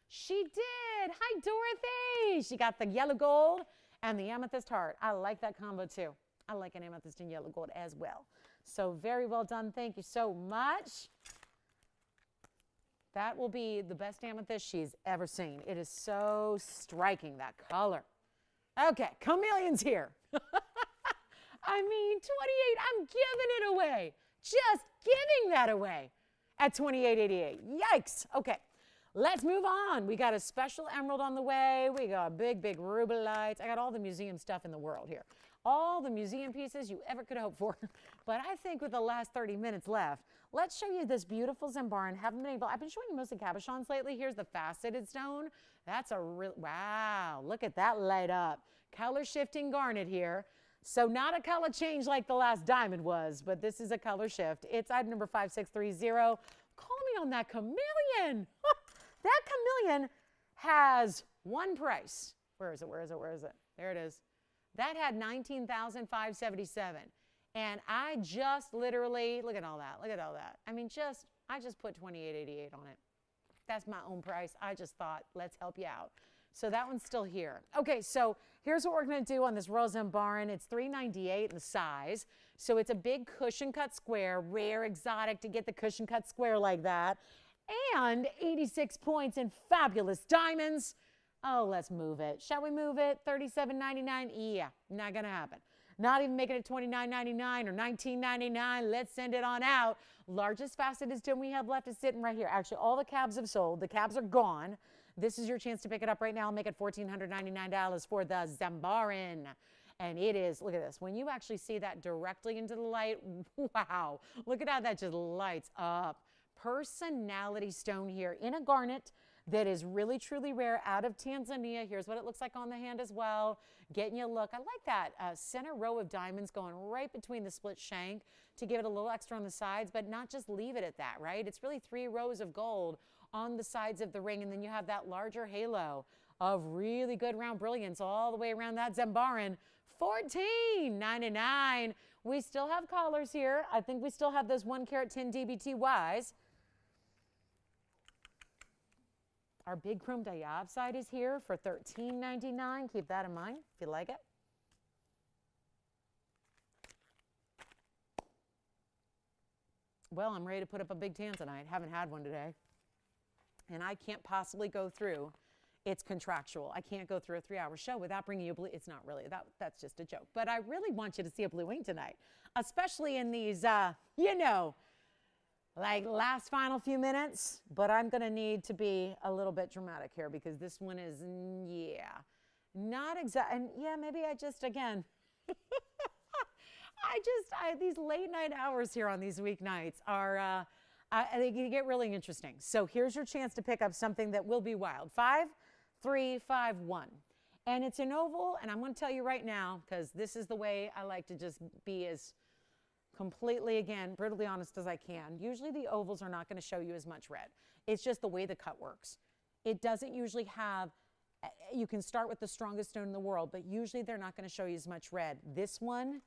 She did. Hi, Dorothy. She got the yellow gold and the amethyst heart. I like that combo too. I like an amethyst and yellow gold as well. So very well done. Thank you so much. That will be the best amethyst she's ever seen. It is so striking, that color. Okay, chameleon's here. I mean, 28, I'm giving it away. Just giving that away at $28.88. Yikes. Okay, let's move on. We got a special emerald on the way. We got big rubelites. I got all the museum stuff in the world here. All the museum pieces you ever could hope for. But I think with the last 30 minutes left, let's show you this beautiful Zambaran. Haven't been able, I've been showing you mostly cabochons lately. Here's the faceted stone. That's a real, wow, look at that light up. Color shifting garnet here. So not a color change like the last diamond was, but this is a color shift. It's item number 5630. Call me on that chameleon. That chameleon has one price. Where is it? There it is. That had $19,577. And I just literally, look at all that. I mean, I just put $28.88 on it. That's my own price. I just thought, let's help you out. So that one's still here. Okay, so here's what we're going to do on this Royal Zambaran. It's $398 in size. So it's a big cushion cut square, rare, exotic to get the cushion cut square like that. And 86 points in fabulous diamonds. Oh, let's move it. Shall we move it? $37.99? Yeah, not going to happen. Not even making it $29.99 or $19.99. Let's send it on out. Largest faceted stone we have left is sitting right here. Actually, all the cabs have sold. The cabs are gone. This is your chance to pick it up right now. I'll make it $1,499 for the Zambaran. And it is, look at this. When you actually see that directly into the light, wow. Look at how that just lights up. Personality stone here in a garnet that is really, truly rare out of Tanzania. Here's what it looks like on the hand as well. Getting you a look. I like that center row of diamonds going right between the split shank to give it a little extra on the sides, but not just leave it at that, right? It's really 3 rows of gold on the sides of the ring, and then you have that larger halo of really good round brilliance all the way around that Zambaran. $14.99. We still have callers here. I think we still have those 1 carat 10 DBTYs. Our big chrome diopside is here for $13.99. Keep that in mind if you like it. Well, I'm ready to put up a big tanzanite. Haven't had one today. And I can't possibly go through. It's contractual. I can't go through a 3-hour show without bringing you a blue. It's not really. That's just a joke. But I really want you to see a blue wing tonight, especially in these, like last final few minutes. But I'm going to need to be a little bit dramatic here because this one is, not exact. And maybe I just, again, these late night hours here on these weeknights are, they get really interesting. So here's your chance to pick up something that will be wild. 5351. And it's an oval, and I'm going to tell you right now, because this is the way I like to just be as completely, again, brutally honest as I can. Usually the ovals are not going to show you as much red. It's just the way the cut works. It doesn't usually have, you can start with the strongest stone in the world, but usually they're not going to show you as much red. This one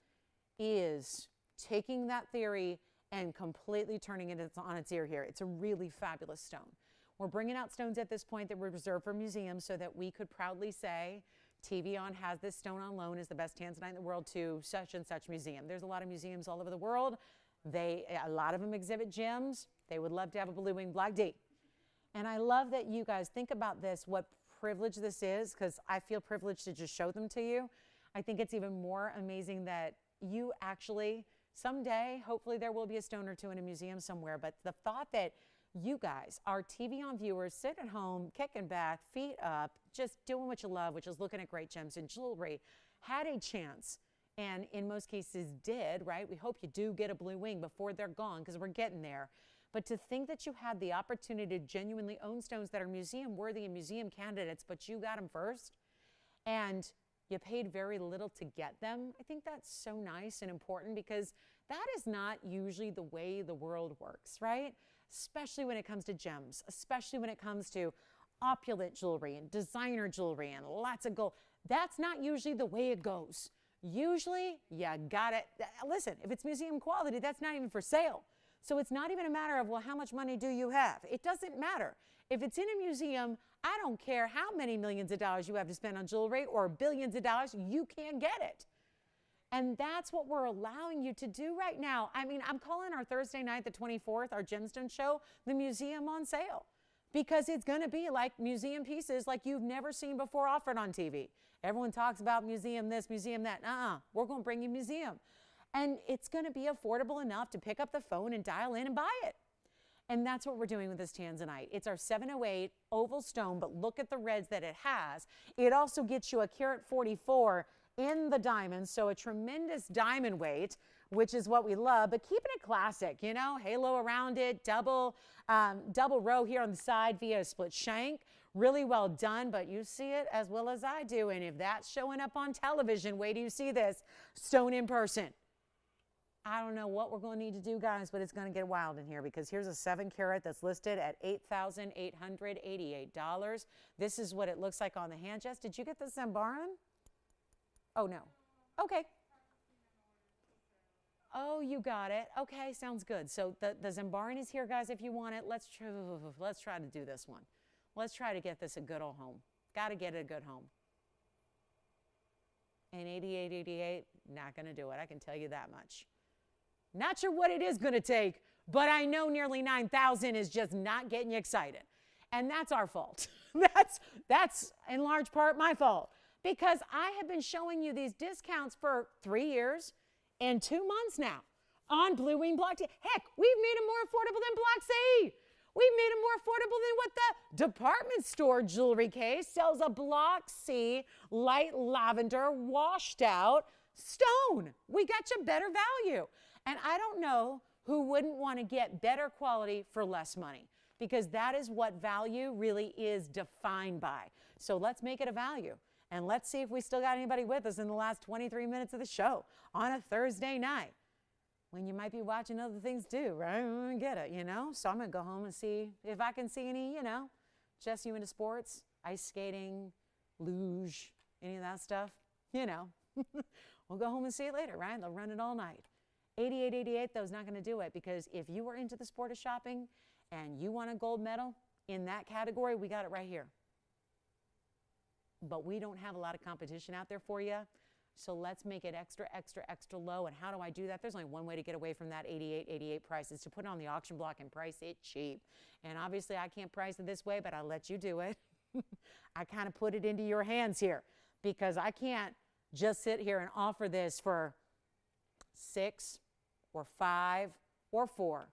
is taking that theory and completely turning it on its ear here. It's a really fabulous stone. We're bringing out stones at this point that were reserved for museums so that we could proudly say TVON has this stone on loan as the best tanzanite in the world to such and such museum. There's a lot of museums all over the world. A lot of them exhibit gems. They would love to have a blue wing black D. And I love that you guys think about this, what privilege this is, because I feel privileged to just show them to you. I think it's even more amazing that you actually, someday, hopefully there will be a stone or two in a museum somewhere, but the thought that you guys, our TVON viewers, sit at home, kicking back, feet up, just doing what you love, which is looking at great gems and jewelry, had a chance, and in most cases did, right? We hope you do get a blue wing before they're gone, because we're getting there. But to think that you had the opportunity to genuinely own stones that are museum worthy and museum candidates, but you got them first, and you paid very little to get them, I think that's so nice and important, because that is not usually the way the world works, right? Especially when it comes to gems, especially when it comes to opulent jewelry and designer jewelry and lots of gold. That's not usually the way it goes. Usually, you got it. Listen, if it's museum quality, that's not even for sale. So it's not even a matter of, well, how much money do you have? It doesn't matter. If it's in a museum, I don't care how many millions of dollars you have to spend on jewelry or billions of dollars, you can get it. And that's what we're allowing you to do right now. I mean, I'm calling our Thursday night, the 24th, our gemstone show, the museum on sale, because it's going to be like museum pieces like you've never seen before offered on TV. Everyone talks about museum this, museum that. We're going to bring you museum. And it's going to be affordable enough to pick up the phone and dial in and buy it. And that's what we're doing with this tanzanite. It's our 708 oval stone, but look at the reds that it has. It also gets you a carat 44 in the diamonds, so a tremendous diamond weight, which is what we love, but keeping it classic, you know, halo around it, double row here on the side via a split shank. Really well done, but you see it as well as I do, and if that's showing up on television, wait till you see this stone in person. I don't know what we're going to need to do, guys, but it's going to get wild in here, because here's a 7 carat that's listed at $8,888. This is what it looks like on the hand. Jess, did you get the Zambaran? Oh, no. Okay. Oh, you got it. Okay, sounds good. So the Zambaran is here, guys, if you want it. Let's try to do this one. Let's try to get this a good old home. Got to get it a good home. And 8888, not going to do it. I can tell you that much. Not sure what it is going to take, but I know nearly 9,000 is just not getting you excited. And that's our fault. That's in large part my fault, because I have been showing you these discounts for 3 years and 2 months now on Blue Wing Block D. Heck, we've made them more affordable than Block C. We've made them more affordable than what the department store jewelry case sells a Block C light lavender washed out stone. We got you better value. And I don't know who wouldn't want to get better quality for less money, because that is what value really is defined by. So let's make it a value. And let's see if we still got anybody with us in the last 23 minutes of the show on a Thursday night, when you might be watching other things too, right? I get it, you know? So I'm going to go home and see if I can see any, you know, Jess, you into sports, ice skating, luge, any of that stuff, you know. We'll go home and see it later, right? They'll run it all night. 8888, though, is not going to do it, because if you were into the sport of shopping and you want a gold medal in that category, we got it right here. But we don't have a lot of competition out there for you, so let's make it extra, extra, extra low. And how do I do that? There's only one way to get away from that 8888 price, is to put it on the auction block and price it cheap. And obviously, I can't price it this way, but I'll let you do it. I kind of put it into your hands here, because I can't just sit here and offer this for 6 or 5 or 4,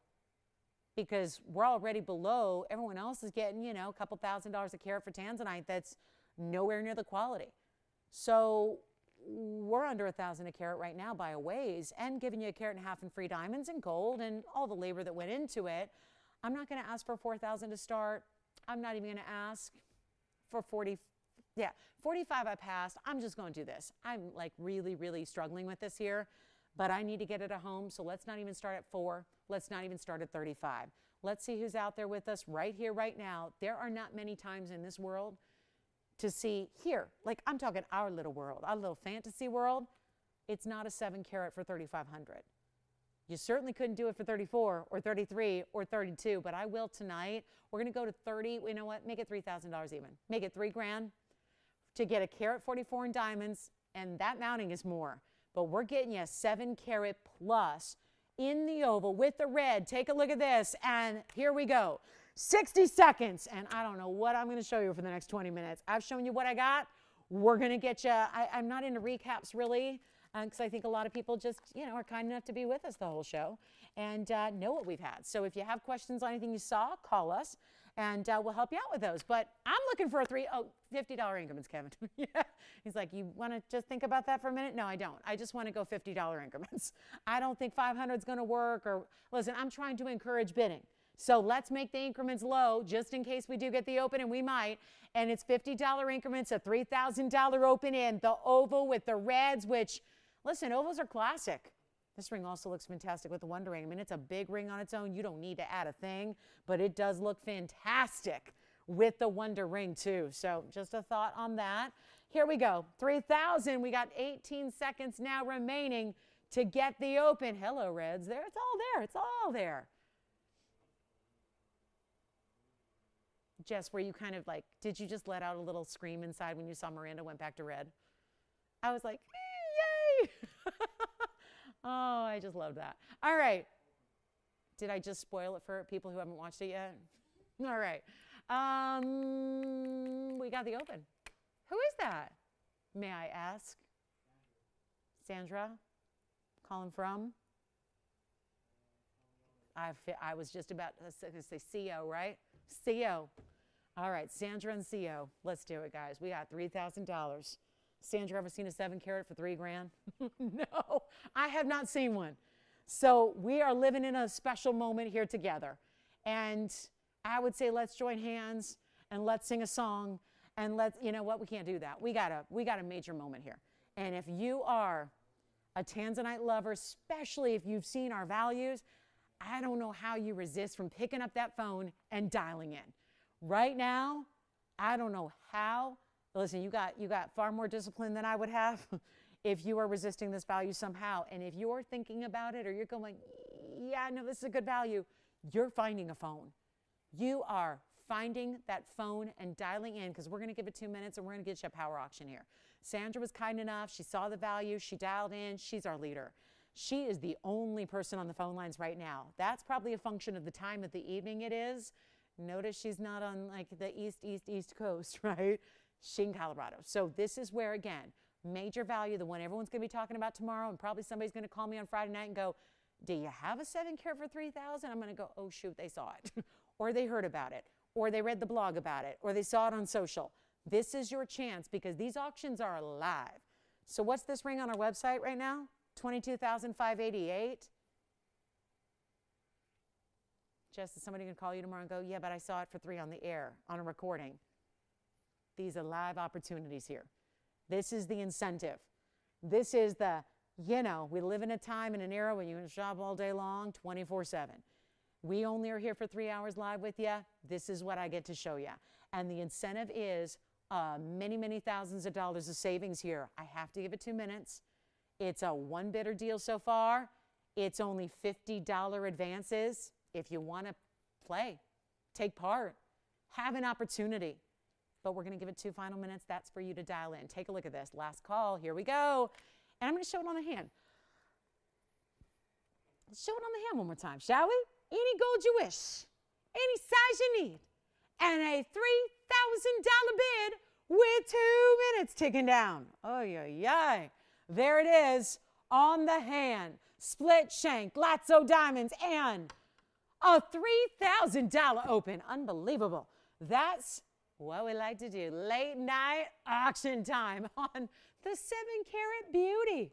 because we're already below. Everyone else is getting, you know, a couple $1,000s a carat for tanzanite that's nowhere near the quality. So we're under $1,000 a carat right now by a ways, and giving you a carat and a half in free diamonds and gold and all the labor that went into it. I'm not going to ask for $4,000 to start. I'm not even going to ask for Yeah, 45 I passed. I'm just going to do this. I'm like really, really struggling with this here, but I need to get it at home. So let's not even start at 4. Let's not even start at 35. Let's see who's out there with us right here, right now. There are not many times in this world to see here, like I'm talking our little world, our little fantasy world. It's not a 7 carat for 3,500. You certainly couldn't do it for 34 or 33 or 32, but I will tonight. We're going to go to 30. You know what? Make it $3,000 even. Make it $3,000 to get a carat 44 in diamonds, and that mounting is more. But we're getting you a 7 carat plus in the oval with the red. Take a look at this, and here we go. 60 seconds, and I don't know what I'm going to show you for the next 20 minutes. I've shown you what I got. We're going to get you. I'm not into recaps really, because I think a lot of people just, are kind enough to be with us the whole show and know what we've had. So if you have questions on anything you saw, call us, and we'll help you out with those. But I'm looking for $50 increments, Kevin. Yeah. He's like, you want to just think about that for a minute? No, I don't. I just want to go $50 increments. I don't think 500 is going to work. Or listen, I'm trying to encourage bidding. So let's make the increments low just in case we do get the open, and we might. And it's $50 increments, a $3,000 open in, the oval with the reds, which, listen, ovals are classic. This ring also looks fantastic with the Wonder Ring. I mean, it's a big ring on its own. You don't need to add a thing, but it does look fantastic with the Wonder Ring too. So just a thought on that. Here we go. 3,000. We got 18 seconds now remaining to get the open. Hello, reds. There, it's all there. It's all there. Jess, were you kind of like, did you just let out a little scream inside when you saw Miranda went back to red? I was like, yay! Oh, I just love that. All right. Did I just spoil it for people who haven't watched it yet? All right. We got the open. Who is that? May I ask? Sandra? Calling from? I was just about to say CO, right? CO. All right, Sandra and CO. Let's do it, guys. We got $3,000. Sandra, ever seen a 7 carat for $3,000? No, I have not seen one. So we are living in a special moment here together. And I would say let's join hands and let's sing a song. And let's, you know what, we can't do that. We got a major moment here. And if you are a Tanzanite lover, especially if you've seen our values, I don't know how you resist from picking up that phone and dialing in. Right now, I don't know how. Listen, you got far more discipline than I would have if you are resisting this value somehow. And if you're thinking about it or you're going, yeah, no, this is a good value, you're finding a phone. You are finding that phone and dialing in, because we're going to give it 2 minutes and we're going to get you a power auction here. Sandra was kind enough. She saw the value. She dialed in. She's our leader. She is the only person on the phone lines right now. That's probably a function of the time of the evening it is. Notice she's not on like the east coast, right? She's in Colorado. So this is where, again, major value, the one everyone's going to be talking about tomorrow, and probably somebody's going to call me on Friday night and go, do you have a 7 carat for $3,000? I'm going to go, oh, shoot, they saw it. Or they heard about it. Or they read the blog about it. Or they saw it on social. This is your chance, because these auctions are live. So what's this ring on our website right now? $22,588. Jess, is somebody going to call you tomorrow and go, yeah, but I saw it for $3 on the air, on a recording? These are live opportunities here. This is the incentive. This is the, we live in a time and an era when you can shop all day long, 24/7. We only are here for 3 hours live with you. This is what I get to show you. And the incentive is many, many thousands of dollars of savings here. I have to give it 2 minutes. It's a one bidder deal so far. It's only $50 advances. If you want to play, take part, have an opportunity. But we're going to give it 2 final minutes. That's for you to dial in. Take a look at this. Last call. Here we go. And I'm going to show it on the hand. Let's show it on the hand one more time, shall we? Any gold you wish, any size you need, and a $3,000 bid with 2 minutes ticking down. Oh, yeah. There it is on the hand. Split shank, Lazzo diamonds, and a $3,000 open. Unbelievable. That's what we like to do. Late night auction time on the 7 carat beauty.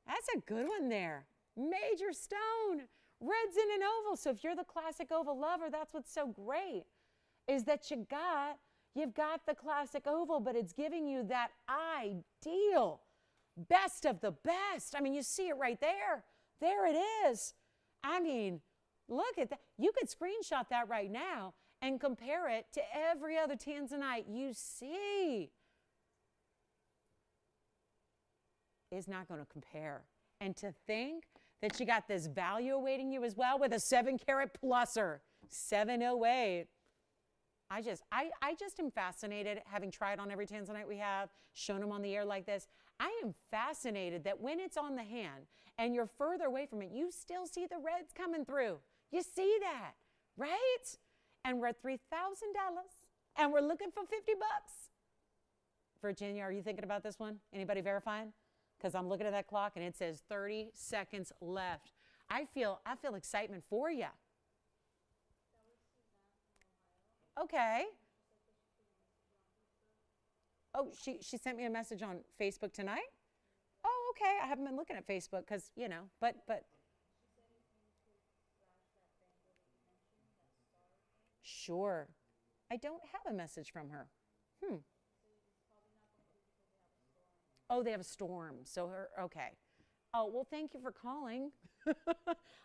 That's a good one there. Major stone. Reds in an oval. So if you're the classic oval lover, that's what's so great, is that you got You've got the classic oval, but it's giving you that ideal, best of the best. I mean, you see it right there. There it is. I mean, look at that. You could screenshot that right now and compare it to every other tanzanite you see. Is not going to compare. And to think that you got this value awaiting you as well with a 7-carat pluser, 708. I just am fascinated, having tried on every tanzanite we have, shown them on the air like this. I am fascinated that when it's on the hand and you're further away from it, you still see the reds coming through. You see that, right? And we're at $3,000 and we're looking for 50 bucks. Virginia, are you thinking about this one? Anybody verifying? Because I'm looking at that clock and it says 30 seconds left. I feel excitement for you. Okay. Oh, she sent me a message on Facebook tonight? Oh, okay. I haven't been looking at Facebook because, you know, but. Sure. I don't have a message from her. Oh, they have a storm. So okay. Oh, well, thank you for calling.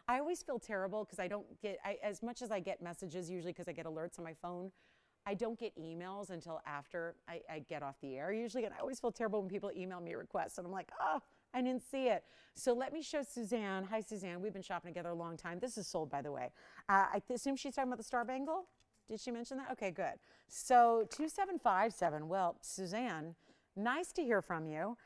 I always feel terrible because I don't get, as much as I get messages, usually because I get alerts on my phone, I don't get emails until after I get off the air usually. And I always feel terrible when people email me requests. And I'm like, oh, I didn't see it. So let me show Suzanne. Hi, Suzanne. We've been shopping together a long time. This is sold, by the way. I assume she's talking about the star bangle. Did she mention that? Okay, good. So 2757. Well, Suzanne, nice to hear from you.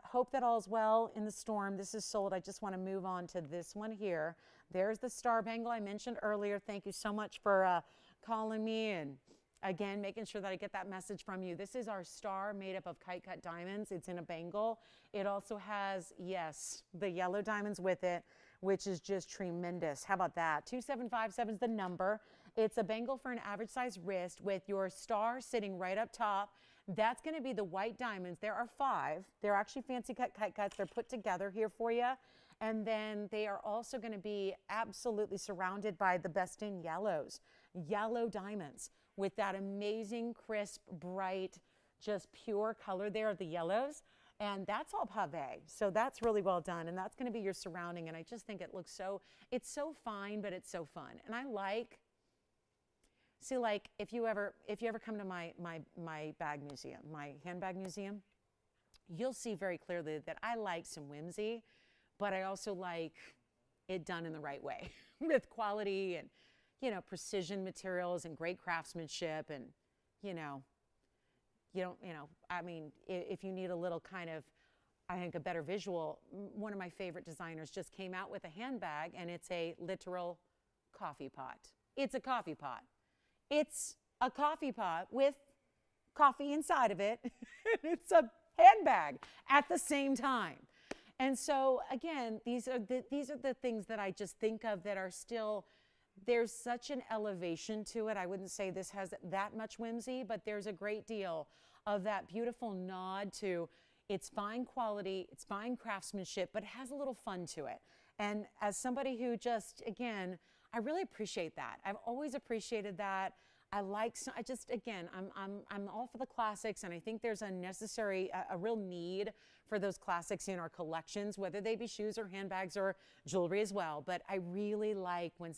Hope that all is well in the storm. This is sold. I just want to move on to this one here. There's the star bangle I mentioned earlier. Thank you so much for calling me and, again, making sure that I get that message from you. This is our star made up of kite cut diamonds. It's in a bangle. It also has, yes, the yellow diamonds with it, which is just tremendous. How about that? 2757 is the number. It's a bangle for an average size wrist with your star sitting right up top. That's going to be the white diamonds. There are 5. They're actually fancy cut kite cuts. They're put together here for you. And then they are also going to be absolutely surrounded by the best in yellows, yellow diamonds with that amazing, crisp, bright, just pure color there of the yellows. And that's all pave. So that's really well done. And that's going to be your surrounding. And I just think it looks so, it's so fine, but it's so fun. And I like, see, like if you ever come to my bag museum, my handbag museum, you'll see very clearly that I like some whimsy, but I also like it done in the right way with quality and, you know, precision materials and great craftsmanship. And, you know, I mean, if you need a little kind of, I think, a better visual, one of my favorite designers just came out with a handbag, and it's a literal coffee pot. It's a coffee pot. It's a coffee pot with coffee inside of it. It's a handbag at the same time. And so, again, these are the things that I just think of that are still, there's such an elevation to it. I wouldn't say this has that much whimsy, but there's a great deal of that beautiful nod to it's fine quality, it's fine craftsmanship, but it has a little fun to it. And as somebody who just, again, I really appreciate that. I've always appreciated that. I'm all for the classics, and I think there's a real need for those classics in our collections, whether they be shoes or handbags or jewelry as well. But I really like when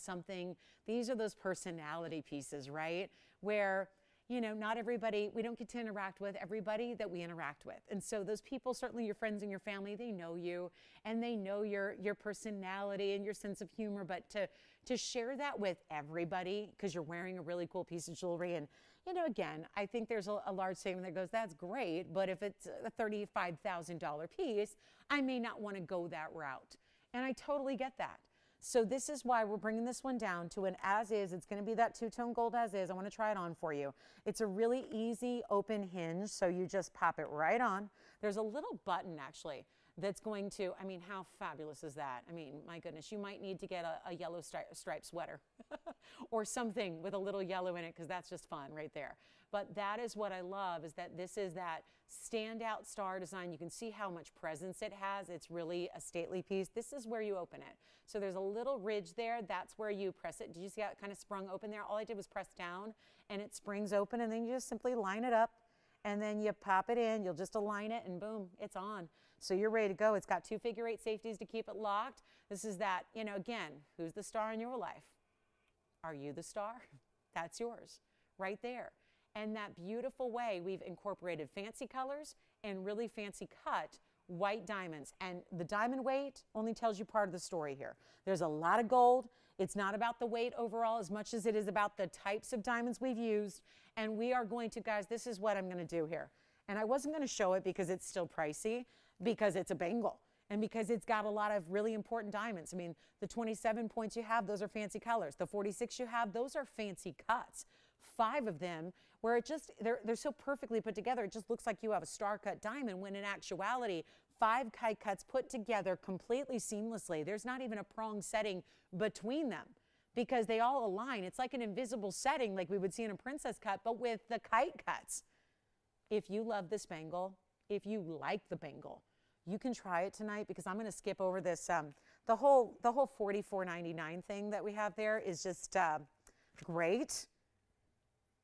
these are those personality pieces, right? Where, you know, not everybody, we don't get to interact with everybody that we interact with. And so those people, certainly your friends and your family, they know you and they know your personality and your sense of humor, but to share that with everybody because you're wearing a really cool piece of jewelry. And, you know, again, I think there's a large statement that goes, that's great, but if it's a $35,000 piece, I may not want to go that route. And I totally get that. So this is why we're bringing this one down to an as is. It's going to be that two-tone gold as is. I want to try it on for you. It's a really easy open hinge, so you just pop it right on. There's a little button, actually, that's going to, I mean, how fabulous is that? I mean, my goodness, you might need to get a yellow striped sweater or something with a little yellow in it because that's just fun right there. But that is what I love, is that this is that standout star design. You can see how much presence it has. It's really a stately piece. This is where you open it. So there's a little ridge there. That's where you press it. Did you see how it kind of sprung open there? All I did was press down and it springs open, and then you just simply line it up and then you pop it in. You'll just align it and boom, it's on. So you're ready to go. It's got 2 figure-8 safeties to keep it locked. This is that, you know, again, who's the star in your life? Are you the star? That's yours right there. And that beautiful way we've incorporated fancy colors and really fancy cut white diamonds. And the diamond weight only tells you part of the story here. There's a lot of gold. It's not about the weight overall as much as it is about the types of diamonds we've used. And we are going to, guys, this is what I'm going to do here. And I wasn't going to show it because it's still pricey, because it's a bangle and because it's got a lot of really important diamonds. I mean, the 27 points you have, those are fancy colors. The 46 you have, those are fancy cuts. 5 of them where it just, they're so perfectly put together, it just looks like you have a star cut diamond, when in actuality, 5 kite cuts put together completely seamlessly. There's not even a prong setting between them because they all align. It's like an invisible setting like we would see in a princess cut, but with the kite cuts. If you love this bangle, if you like the bangle, you can try it tonight, because I'm going to skip over this. The whole $44.99 thing that we have there is just great.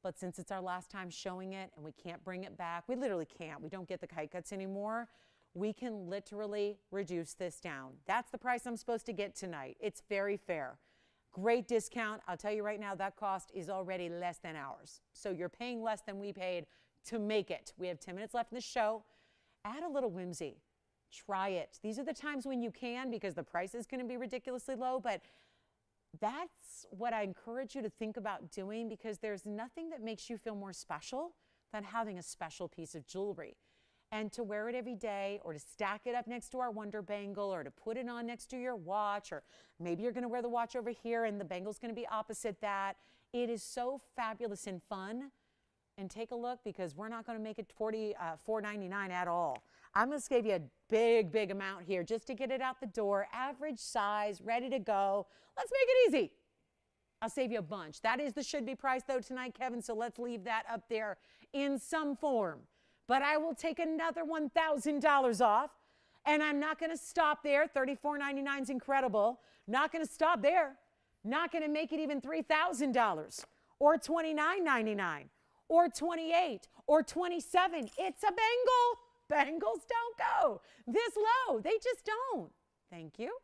But since it's our last time showing it and we can't bring it back, we literally can't. We don't get the kite cuts anymore. We can literally reduce this down. That's the price I'm supposed to get tonight. It's very fair. Great discount. I'll tell you right now, that cost is already less than ours. So you're paying less than we paid to make it. We have 10 minutes left in the show. Add a little whimsy. Try it. These are the times when you can, because the price is going to be ridiculously low, but that's what I encourage you to think about doing, because there's nothing that makes you feel more special than having a special piece of jewelry. And to wear it every day, or to stack it up next to our Wonder Bangle, or to put it on next to your watch, or maybe you're going to wear the watch over here and the bangle's going to be opposite that. It is so fabulous and fun. And take a look, because we're not going to make it $44.99 at all. I'm going to give you a big amount here just to get it out the door. Average size, ready to go. Let's make it easy. I'll save you a bunch. That is the should-be price, though, tonight, Kevin, so let's leave that up there in some form. But I will take another $1,000 off, and I'm not going to stop there. $34.99 is incredible. Not going to stop there. Not going to make it even $3,000 or $29.99. or 28, or 27. It's a bangle. Bangles don't go this low. They just don't. Thank you.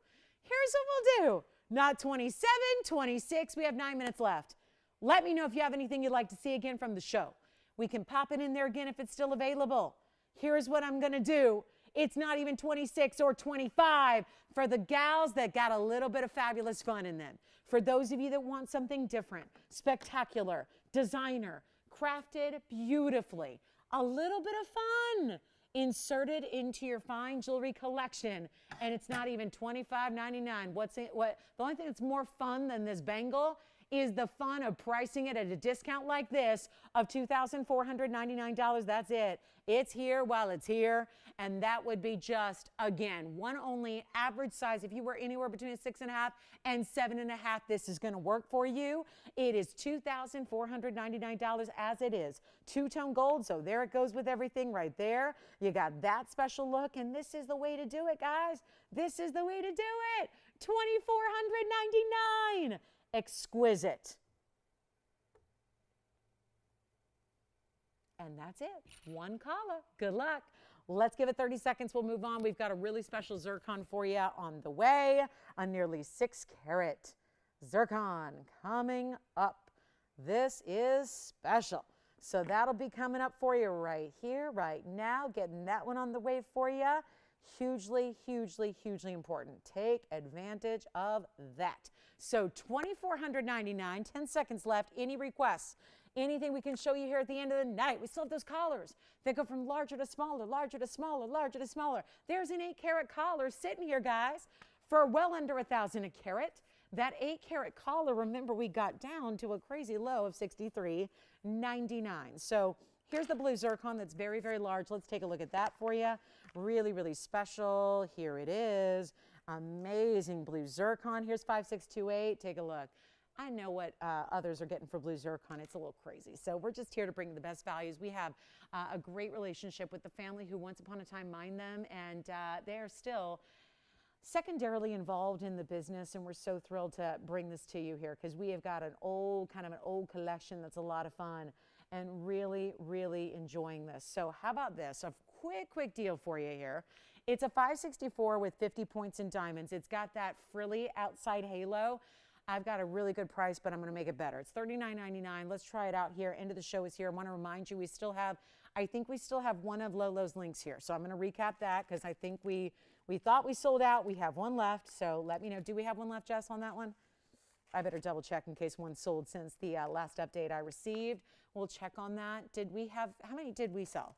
Here's what we'll do. Not 27, 26. We have 9 minutes left. Let me know if you have anything you'd like to see again from the show. We can pop it in there again if it's still available. Here's what I'm going to do. It's not even 26 or 25 for the gals that got a little bit of fabulous fun in them. For those of you that want something different, spectacular, designer, crafted beautifully, a little bit of fun inserted into your fine jewelry collection, and it's not even $25.99. The only thing that's more fun than this bangle is the fun of pricing it at a discount like this of $2,499. That's it. It's here while it's here, and that would be just, again, one only, average size. If you were anywhere between a 6.5 and 7.5, this is going to work for you. It is $2,499 as it is. Two-tone gold, so there it goes with everything right there. You got that special look, and this is the way to do it, guys. This is the way to do it. $2,499. Exquisite. And that's it. One collar. Good luck. Let's give it 30 seconds. We'll move on. We've got a really special zircon for you on the way. A nearly 6-carat zircon coming up. This is special. So that'll be coming up for you right here, right now. Getting that one on the way for you. Hugely, hugely, hugely important. Take advantage of that. So $2,499, 10 seconds left. Any requests? Anything we can show you here at the end of the night? We still have those collars that go from larger to smaller, larger to smaller, larger to smaller. There's an 8-carat collar sitting here, guys, for well under $1,000 a carat. That 8-carat collar, remember, we got down to a crazy low of $63.99. So here's the blue zircon that's very, very large. Let's take a look at that for you. Really, really special. Here it is. Amazing blue zircon. Here's 5628. Take a look. I know what others are getting for blue zircon. It's a little crazy. So we're just here to bring the best values. We have a great relationship with the family who once upon a time mined them, and they are still secondarily involved in the business, and we're so thrilled to bring this to you here because we have got an old collection that's a lot of fun and really, really enjoying this. So how about this? A quick deal for you here. It's a 564 with 50 points in diamonds. It's got that frilly outside halo. I've got a really good price, but I'm going to make it better. It's $39.99. Let's try it out here. End of the show is here. I want to remind you, I think we still have one of Lolo's links here. So I'm going to recap that because I think we thought we sold out. We have one left. So let me know. Do we have one left, Jess, on that one? I better double check in case one sold since the last update I received. We'll check on that. How many did we sell?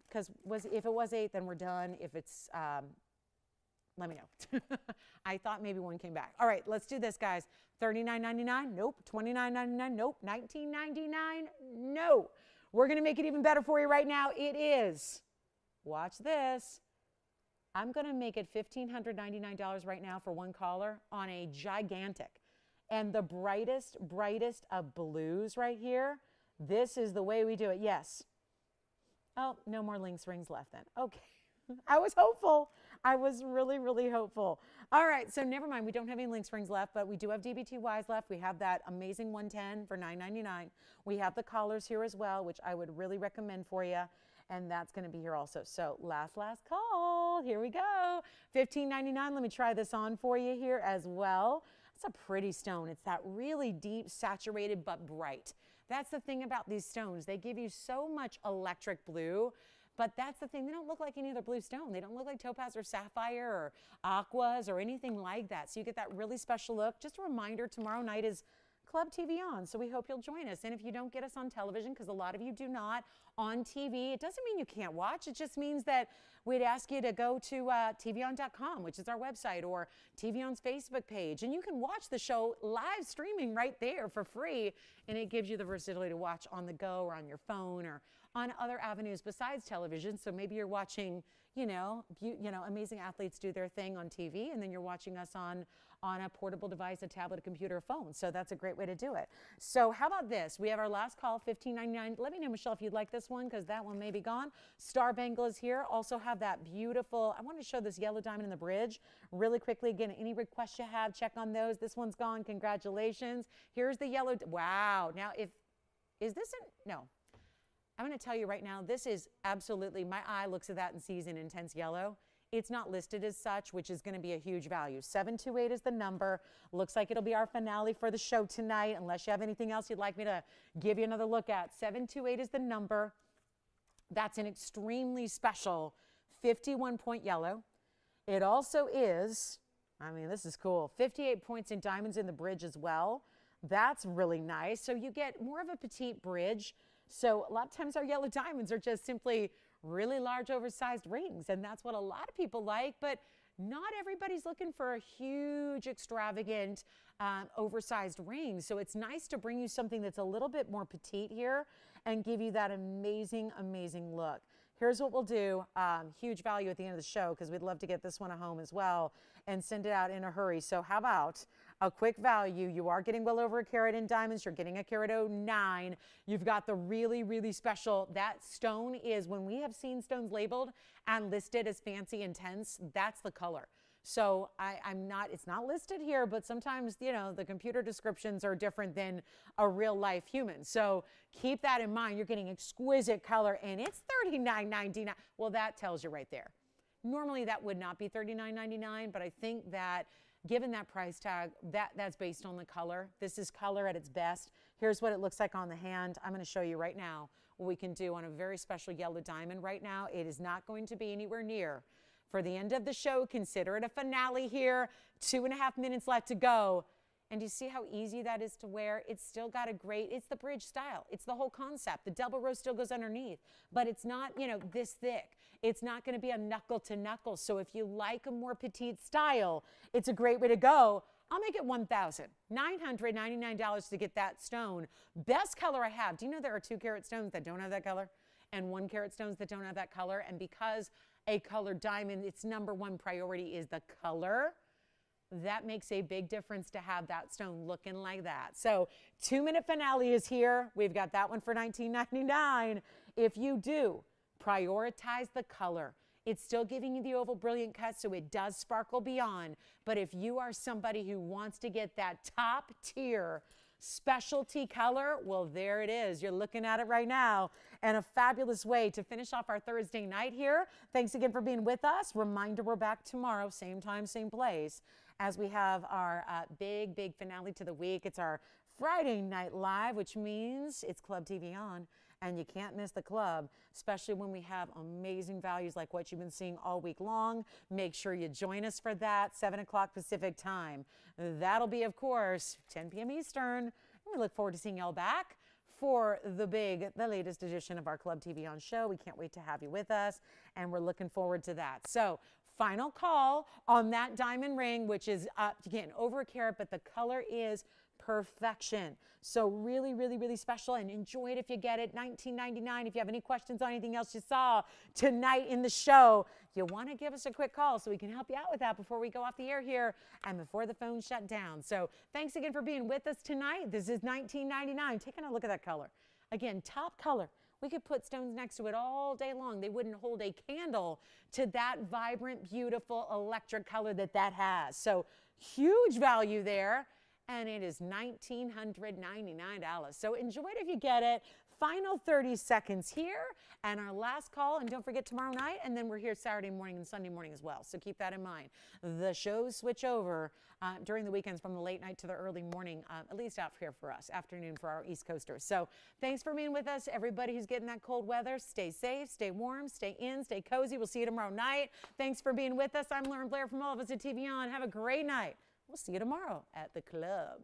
Because if it was 8, then we're done. If it's, let me know. I thought maybe one came back. All right, let's do this, guys. $39.99, nope. $29.99, nope. $19.99, no. We're going to make it even better for you right now. It is, watch this. I'm going to make it $1,599 right now for one caller on a gigantic. And the brightest of blues right here. This is the way we do it. Yes. Oh, no more links rings left then. Okay. I was hopeful. I was really hopeful. All right, so never mind. We don't have any links rings left, but we do have DBTYs left. We have that amazing 110 for $9.99. We have the collars here as well, which I would really recommend for you. And that's going to be here also. So last call. Here we go. $15.99. Let me try this on for you here as well. It's a pretty stone. It's that really deep, saturated, but bright. That's the thing about these stones. They give you so much electric blue, but that's the thing. They don't look like any other blue stone. They don't look like topaz or sapphire or aquas or anything like that. So you get that really special look. Just a reminder, tomorrow night is Club TVON, so we hope you'll join us. And if you don't get us on television, because a lot of you do not, on TV, it doesn't mean you can't watch. It just means that we'd ask you to go to TVON.com, which is our website, or TVON's Facebook page, and you can watch the show live streaming right there for free, and it gives you the versatility to watch on the go or on your phone or on other avenues besides television. So maybe you're watching, amazing athletes do their thing on TV, and then you're watching us on a portable device, a tablet, a computer, a phone. So that's a great way to do it. So how about this? We have our last call, $15.99. Let me know, Michelle, if you'd like this one, because that one may be gone. Star Bangle is here. Also have that beautiful, I want to show this yellow diamond in the bridge really quickly. Again, any requests you have, check on those. This one's gone. Congratulations. Here's the yellow. Wow. Now, no. I'm going to tell you right now, this is absolutely, my eye looks at that and sees an intense yellow. It's not listed as such, which is going to be a huge value. 728 is the number. Looks like it'll be our finale for the show tonight, unless you have anything else you'd like me to give you another look at. 728 is the number. That's an extremely special 51-point yellow. It also is, this is cool, 58 points in diamonds in the bridge as well. That's really nice. So you get more of a petite bridge. So a lot of times our yellow diamonds are just simply really large, oversized rings, and that's what a lot of people like, but not everybody's looking for a huge, extravagant, oversized ring. So it's nice to bring you something that's a little bit more petite here and give you that amazing look. Here's what we'll do. Huge value at the end of the show, because we'd love to get this one at home as well and send it out in a hurry. So how about a quick value? You are getting well over a carat in diamonds. You're getting a carat 09. You've got the really special. That stone is, when we have seen stones labeled and listed as fancy intense, that's the color. So it's not listed here, but sometimes, the computer descriptions are different than a real life human. So keep that in mind. You're getting exquisite color, and it's $39.99. Well, that tells you right there. Normally that would not be $39.99, but I think that given that price tag, that's based on the color. This is color at its best. Here's what it looks like on the hand. I'm going to show you right now what we can do on a very special yellow diamond right now. It is not going to be anywhere near. For the end of the show, consider it a finale here. 2.5 minutes left to go. And do you see how easy that is to wear? It's still got it's the bridge style. It's the whole concept. The double row still goes underneath, but it's not, this thick. It's not going to be a knuckle to knuckle. So if you like a more petite style, it's a great way to go. I'll make it $1,999 to get that stone. Best color I have. Do you know there are 2 carat stones that don't have that color and 1 carat stones that don't have that color? And because a colored diamond, its #1 priority is the color. that makes a big difference to have that stone looking like that. So 2-minute finale is here. We've got that one for $19.99. If you do prioritize the color, it's still giving you the oval brilliant cut, so it does sparkle beyond. But if you are somebody who wants to get that top tier specialty color, well, there it is. You're looking at it right now, and a fabulous way to finish off our Thursday night here. Thanks again for being with us. Reminder, we're back tomorrow, same time, same place, as we have our big finale to the week. It's our Friday Night Live, which means it's Club TVON, and you can't miss the club, especially when we have amazing values like what you've been seeing all week long. Make sure you join us for that, 7 o'clock Pacific time. That'll be, of course, 10 p.m. Eastern. And we look forward to seeing y'all back for the latest edition of our Club TVON show. We can't wait to have you with us, and we're looking forward to that. So, final call on that diamond ring, which is, again, over a carat, but the color is perfection. So really special, and enjoy it if you get it. $19.99. If you have any questions on anything else you saw tonight in the show, you want to give us a quick call so we can help you out with that before we go off the air here and before the phone shut down. So thanks again for being with us tonight. This is $19.99. Taking a look at that color. Again, top color. We could put stones next to it all day long. They wouldn't hold a candle to that vibrant, beautiful electric color that has. So huge value there. And it is $1,999. So enjoy it if you get it. Final 30 seconds here, and our last call. And don't forget tomorrow night, and then we're here Saturday morning and Sunday morning as well. So keep that in mind. The shows switch over during the weekends from the late night to the early morning, at least out here for us, afternoon for our East Coasters. So thanks for being with us. Everybody who's getting that cold weather, stay safe, stay warm, stay in, stay cozy. We'll see you tomorrow night. Thanks for being with us. I'm Lauren Blair from all of us at TVON. Have a great night. We'll see you tomorrow at the club.